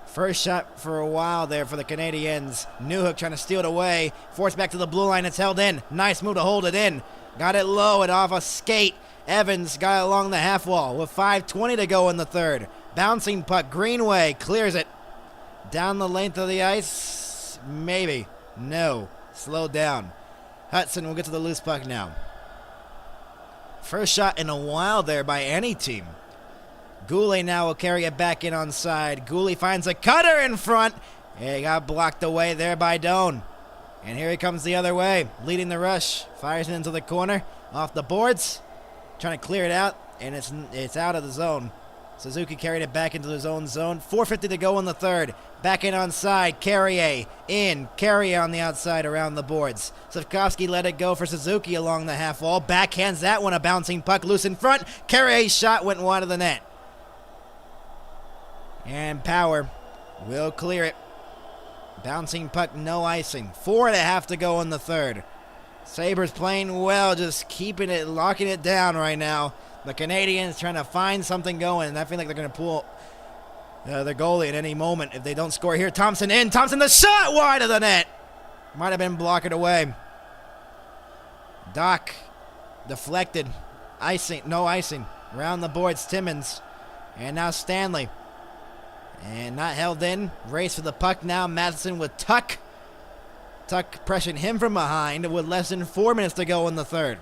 First shot for a while there for the Canadiens. Newhook trying to steal it away. Forced back to the blue line, it's held in. Nice move to hold it in. Got it low and off a skate. Evans got it along the half wall with 5:20 to go in the third. Bouncing puck, Greenway clears it. Down the length of the ice? Maybe. No. Slowed down. Hudson will get to the loose puck now. First shot in a while there by any team. Goulet now will carry it back in on side. Goulet finds a cutter in front. He got blocked away there by Doan. And here he comes the other way, leading the rush. Fires it into the corner, off the boards. Trying to clear it out, and it's out of the zone. Suzuki carried it back into his own zone. 4:50 to go in the third. Back in on side. Carrier in. Carrier on the outside around the boards. Slavkovsky let it go for Suzuki along the half wall. Backhands that one. A bouncing puck loose in front. Carrier's shot went wide of the net. And Power will clear it. Bouncing puck, no icing. 4.5 to go in the third. Sabres playing well, just keeping it, locking it down right now. The Canadiens trying to find something going, and I feel like they're going to pull their goalie at any moment if they don't score here. Thompson in. Thompson, the shot wide of the net. Might have been blocked away. Doc deflected. Icing, no icing. Around the boards, Timmins. And now Stanley. And not held in. Race for the puck now. Matheson with Tuck. Tuck pressuring him from behind with less than 4 minutes to go in the third.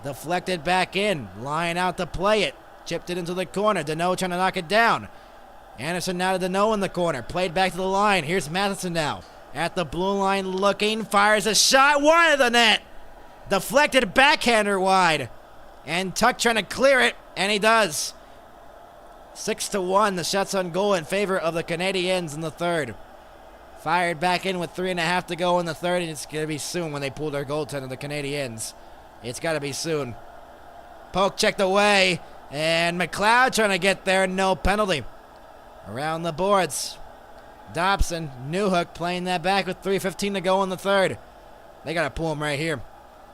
Deflected back in. Lying out to play it. Chipped it into the corner. Deneau trying to knock it down. Anderson now to Deneau in the corner. Played back to the line. Here's Matheson now. At the blue line looking. Fires a shot wide of the net. Deflected backhander wide. And Tuck trying to clear it. And he does. 6-1. The shots on goal in favor of the Canadiens in the third. Fired back in with 3.5 to go in the third, and it's going to be soon when they pull their goaltender, the Canadiens. It's got to be soon. Poke checked away, and McLeod trying to get there, no penalty. Around the boards. Dobson, Newhook playing that back with 3:15 to go in the third. They got to pull him right here.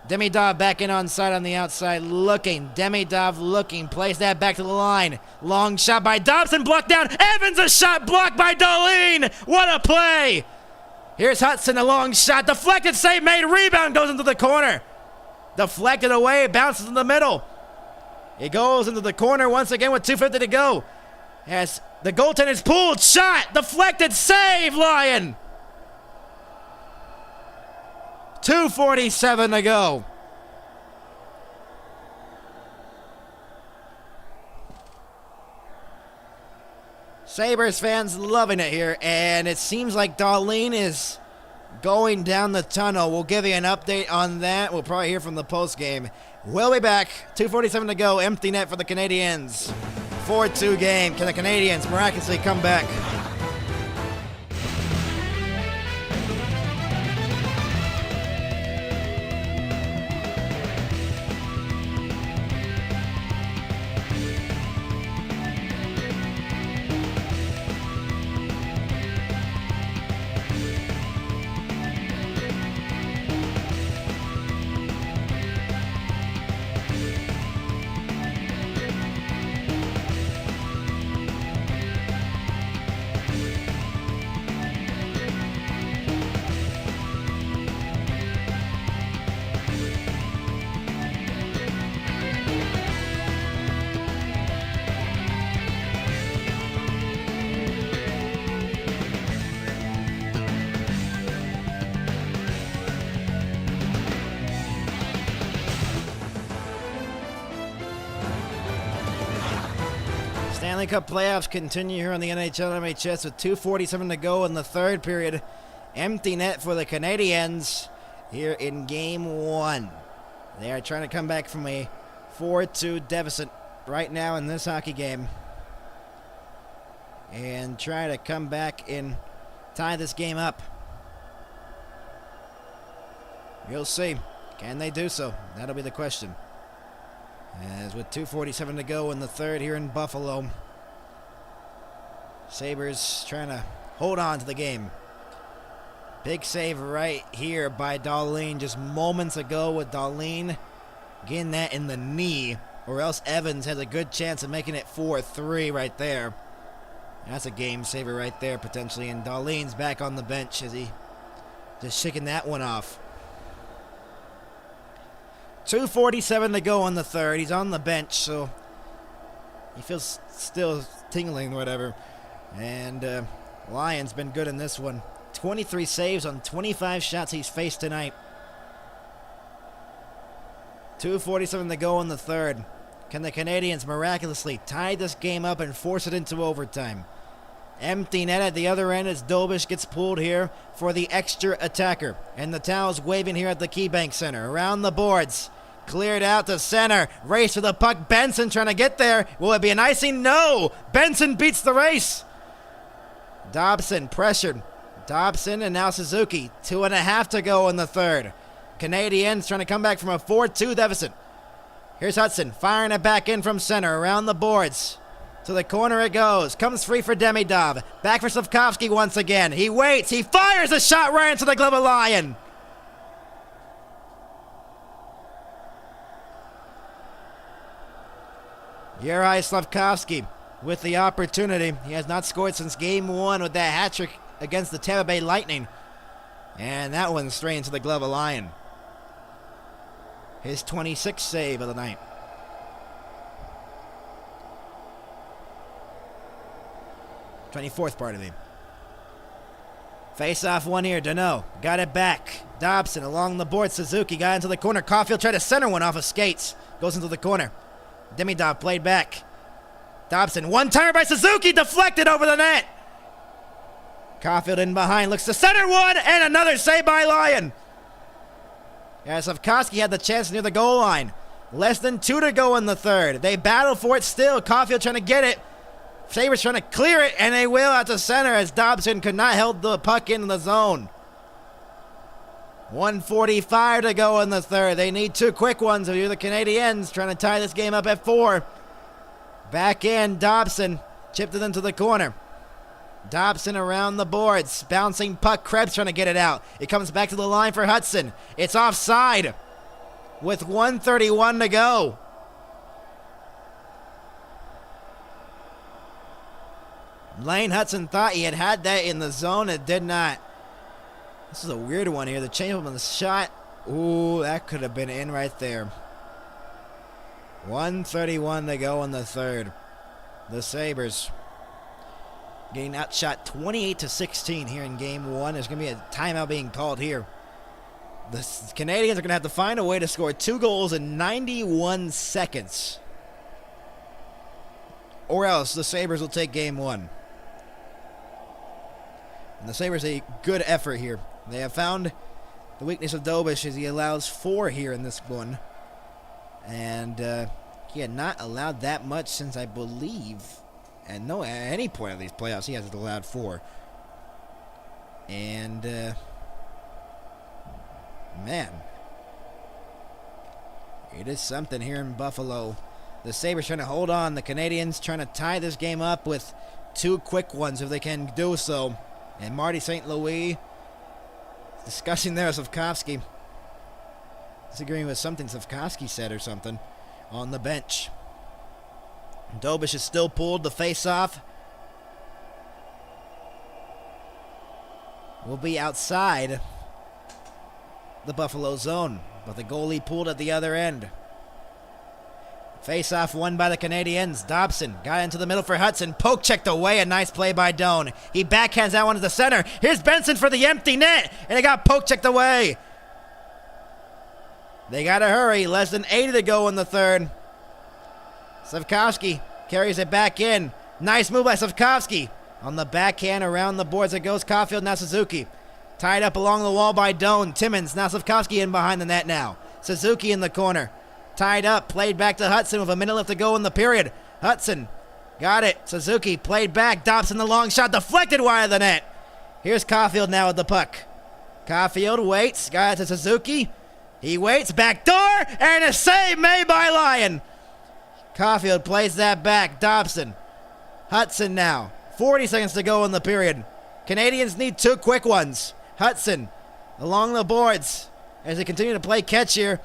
Demidov back in on side on the outside, looking. Demidov looking, plays that back to the line. Long shot by Dobson, blocked down. Evans, a shot blocked by Dahlin. What a play! Here's Hudson, a long shot, deflected, save made, rebound goes into the corner. Deflected away, bounces in the middle. It goes into the corner once again with 2:50 to go. As the goaltender's pulled, shot, deflected, save, Lyon. 2:47 to go. Sabres fans loving it here, and it seems like Dahlin is going down the tunnel. We'll give you an update on that. We'll probably hear from the post game. We'll be back. 2:47 to go. Empty net for the Canadiens. 4-2 game. Can the Canadiens miraculously come back? Stanley Cup playoffs continue here on the NHL MHS with 2:47 to go in the third period. Empty net for the Canadiens here in Game 1. They are trying to come back from a 4-2 deficit right now in this hockey game and try to come back and tie this game up. You'll see. Can they do so? That'll be the question. As with 2:47 to go in the third here in Buffalo, Sabres trying to hold on to the game. Big save right here by Dahlin just moments ago with Dahlin getting that in the knee, or else Evans has a good chance of making it 4-3 right there. That's a game saver right there potentially, and Dahlin's back on the bench as he just shaking that one off. 2:47 to go in the third. He's on the bench, so he feels still tingling or whatever. And Lyon's been good in this one. 23 saves on 25 shots he's faced tonight. 2:47 to go in the third. Can the Canadiens miraculously tie this game up and force it into overtime? Empty net at the other end as Dobish gets pulled here for the extra attacker. And the towels waving here at the KeyBank Center. Around the boards. Cleared out to center. Race for the puck. Benson trying to get there. Will it be an icing? No! Benson beats the race. Dobson pressured. Dobson and now Suzuki. 2.5 to go in the third. Canadiens trying to come back from a 4-2 deficit. Here's Hudson firing it back in from center. Around the boards. To the corner it goes. Comes free for Demidov. Back for Slavkovsky once again. He waits. He fires a shot right into the glove of Lyon. Juraj Slavkovsky with the opportunity. He has not scored since Game 1 with that hat trick against the Tampa Bay Lightning. And that one straight into the glove of Lyon. His 26th save of the night. 24th, pardon me. Face-off one here. Deneau got it back. Dobson along the board. Suzuki got into the corner. Caulfield tried to center one off of skates. Goes into the corner. Demidov played back. Dobson, one-timer by Suzuki, deflected over the net. Caulfield in behind, looks to center one, and another save by Lyon. Slavkovsky had the chance near the goal line. Less than 2 to go in the third. They battle for it still. Caulfield trying to get it. Sabres trying to clear it, and they will out to center as Dobson could not hold the puck in the zone. 1:45 to go in the third. They need two quick ones if you're the Canadiens, trying to tie this game up at 4. Back in, Dobson chipped it into the corner. Dobson around the boards, bouncing puck. Krebs trying to get it out. It comes back to the line for Hudson. It's offside with 1:31 to go. Lane Hudson thought he had that in the zone. It did not. This is a weird one here. The change on the shot. Ooh, that could have been in right there. 1:31 to go in the third. The Sabres getting outshot 28-16 here in game one. There's going to be a timeout being called here. The Canadiens are going to have to find a way to score 2 goals in 91 seconds. Or else the Sabres will take game one. And the Sabres a good effort here. They have found the weakness of Dobish as he allows 4 here in this one. And he had not allowed that much since, I believe, at any point of these playoffs, he hasn't allowed 4. And, man, it is something here in Buffalo. The Sabres trying to hold on. The Canadiens trying to tie this game up with 2 quick ones if they can do so. And Marty St. Louis discussing there with Slavkovsky. Disagreeing with something Slavkovsky said or something on the bench. Dobish is still pulled. The face-off will be outside the Buffalo zone, but the goalie pulled at the other end. Face-off won by the Canadiens. Dobson got into the middle for Hudson. Poke checked away. A nice play by Doan. He backhands that one to the center. Here's Benson for the empty net, and it got poke checked away. They got to hurry. Less than 80 to go in the third. Slavkovsky carries it back in. Nice move by Slavkovsky. On the backhand around the boards it goes. Caulfield, now Suzuki. Tied up along the wall by Doan. Timmins, now Slavkovsky in behind the net now. Suzuki in the corner. Tied up, played back to Hudson with a minute left to go in the period. Hudson got it. Suzuki played back. Dobson the long shot, deflected wide of the net. Here's Caulfield now with the puck. Caulfield waits, got it to Suzuki. He waits, back door, and a save made by Lyon. Caulfield plays that back. Dobson. Hudson now. 40 seconds to go in the period. Canadiens need 2 quick ones. Hudson along the boards as they continue to play catch here.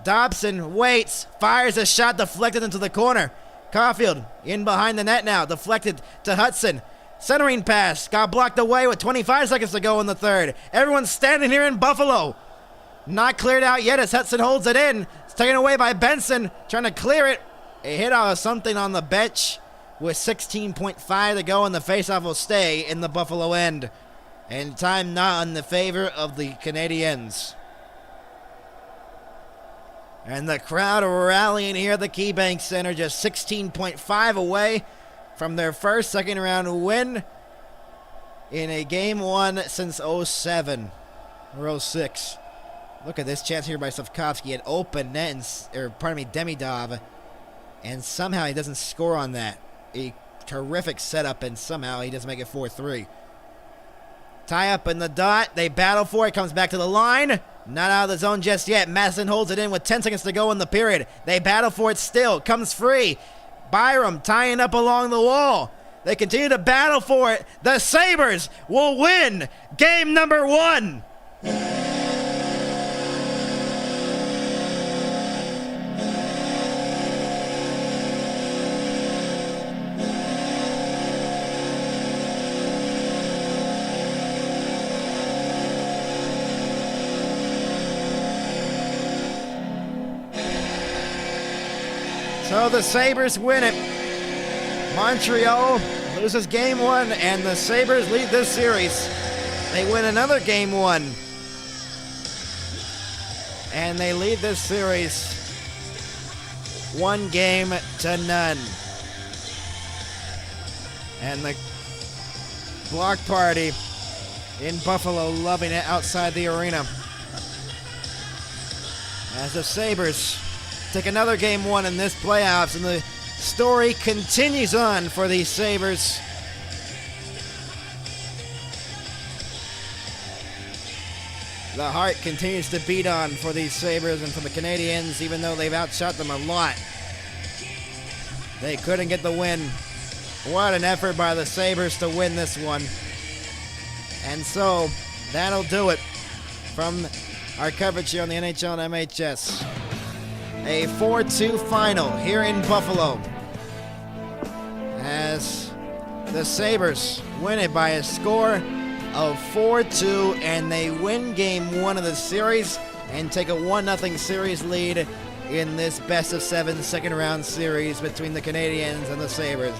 Dobson waits, fires a shot deflected into the corner. Caulfield in behind the net now, deflected to Hudson. Centering pass got blocked away with 25 seconds to go in the third. Everyone's standing here in Buffalo. Not cleared out yet as Hudson holds it in. It's taken away by Benson, trying to clear it. A hit out of something on the bench with 16.5 to go, and the faceoff will stay in the Buffalo end. And time not in the favor of the Canadiens. And the crowd are rallying here at the KeyBank Center, just 16.5 away from their first second round win in a game one since 07 or 06. Look at this chance here by Slavkovsky at open net, Demidov, and somehow he doesn't score on that. A terrific setup, and somehow he doesn't make it 4-3. Tie up in the dot. They battle for it. Comes back to the line. Not out of the zone just yet. Madison holds it in with 10 seconds to go in the period. They battle for it still. Comes free. Byram tying up along the wall. They continue to battle for it. The Sabres will win game number 1. So the Sabres win it. Montreal loses game 1, and the Sabres lead this series. They win another game 1. And they lead this series 1-0. And the block party in Buffalo loving it outside the arena. As the Sabres take another game 1 in this playoffs, and the story continues on for these Sabres. The heart continues to beat on for these Sabres and for the Canadiens, even though they've outshot them a lot. They couldn't get the win. What an effort by the Sabres to win this one. And so, that'll do it from our coverage here on the NHL and MHS. A 4-2 final here in Buffalo, as the Sabres win it by a score of 4-2, and they win game 1 of the series and take a 1-0 series lead in this best-of-7 second-round series between the Canadiens and the Sabres.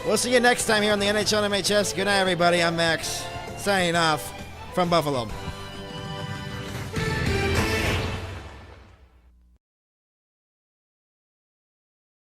We'll see you next time here on the NHL and MHS. Good night, everybody. I'm Max, signing off from Buffalo.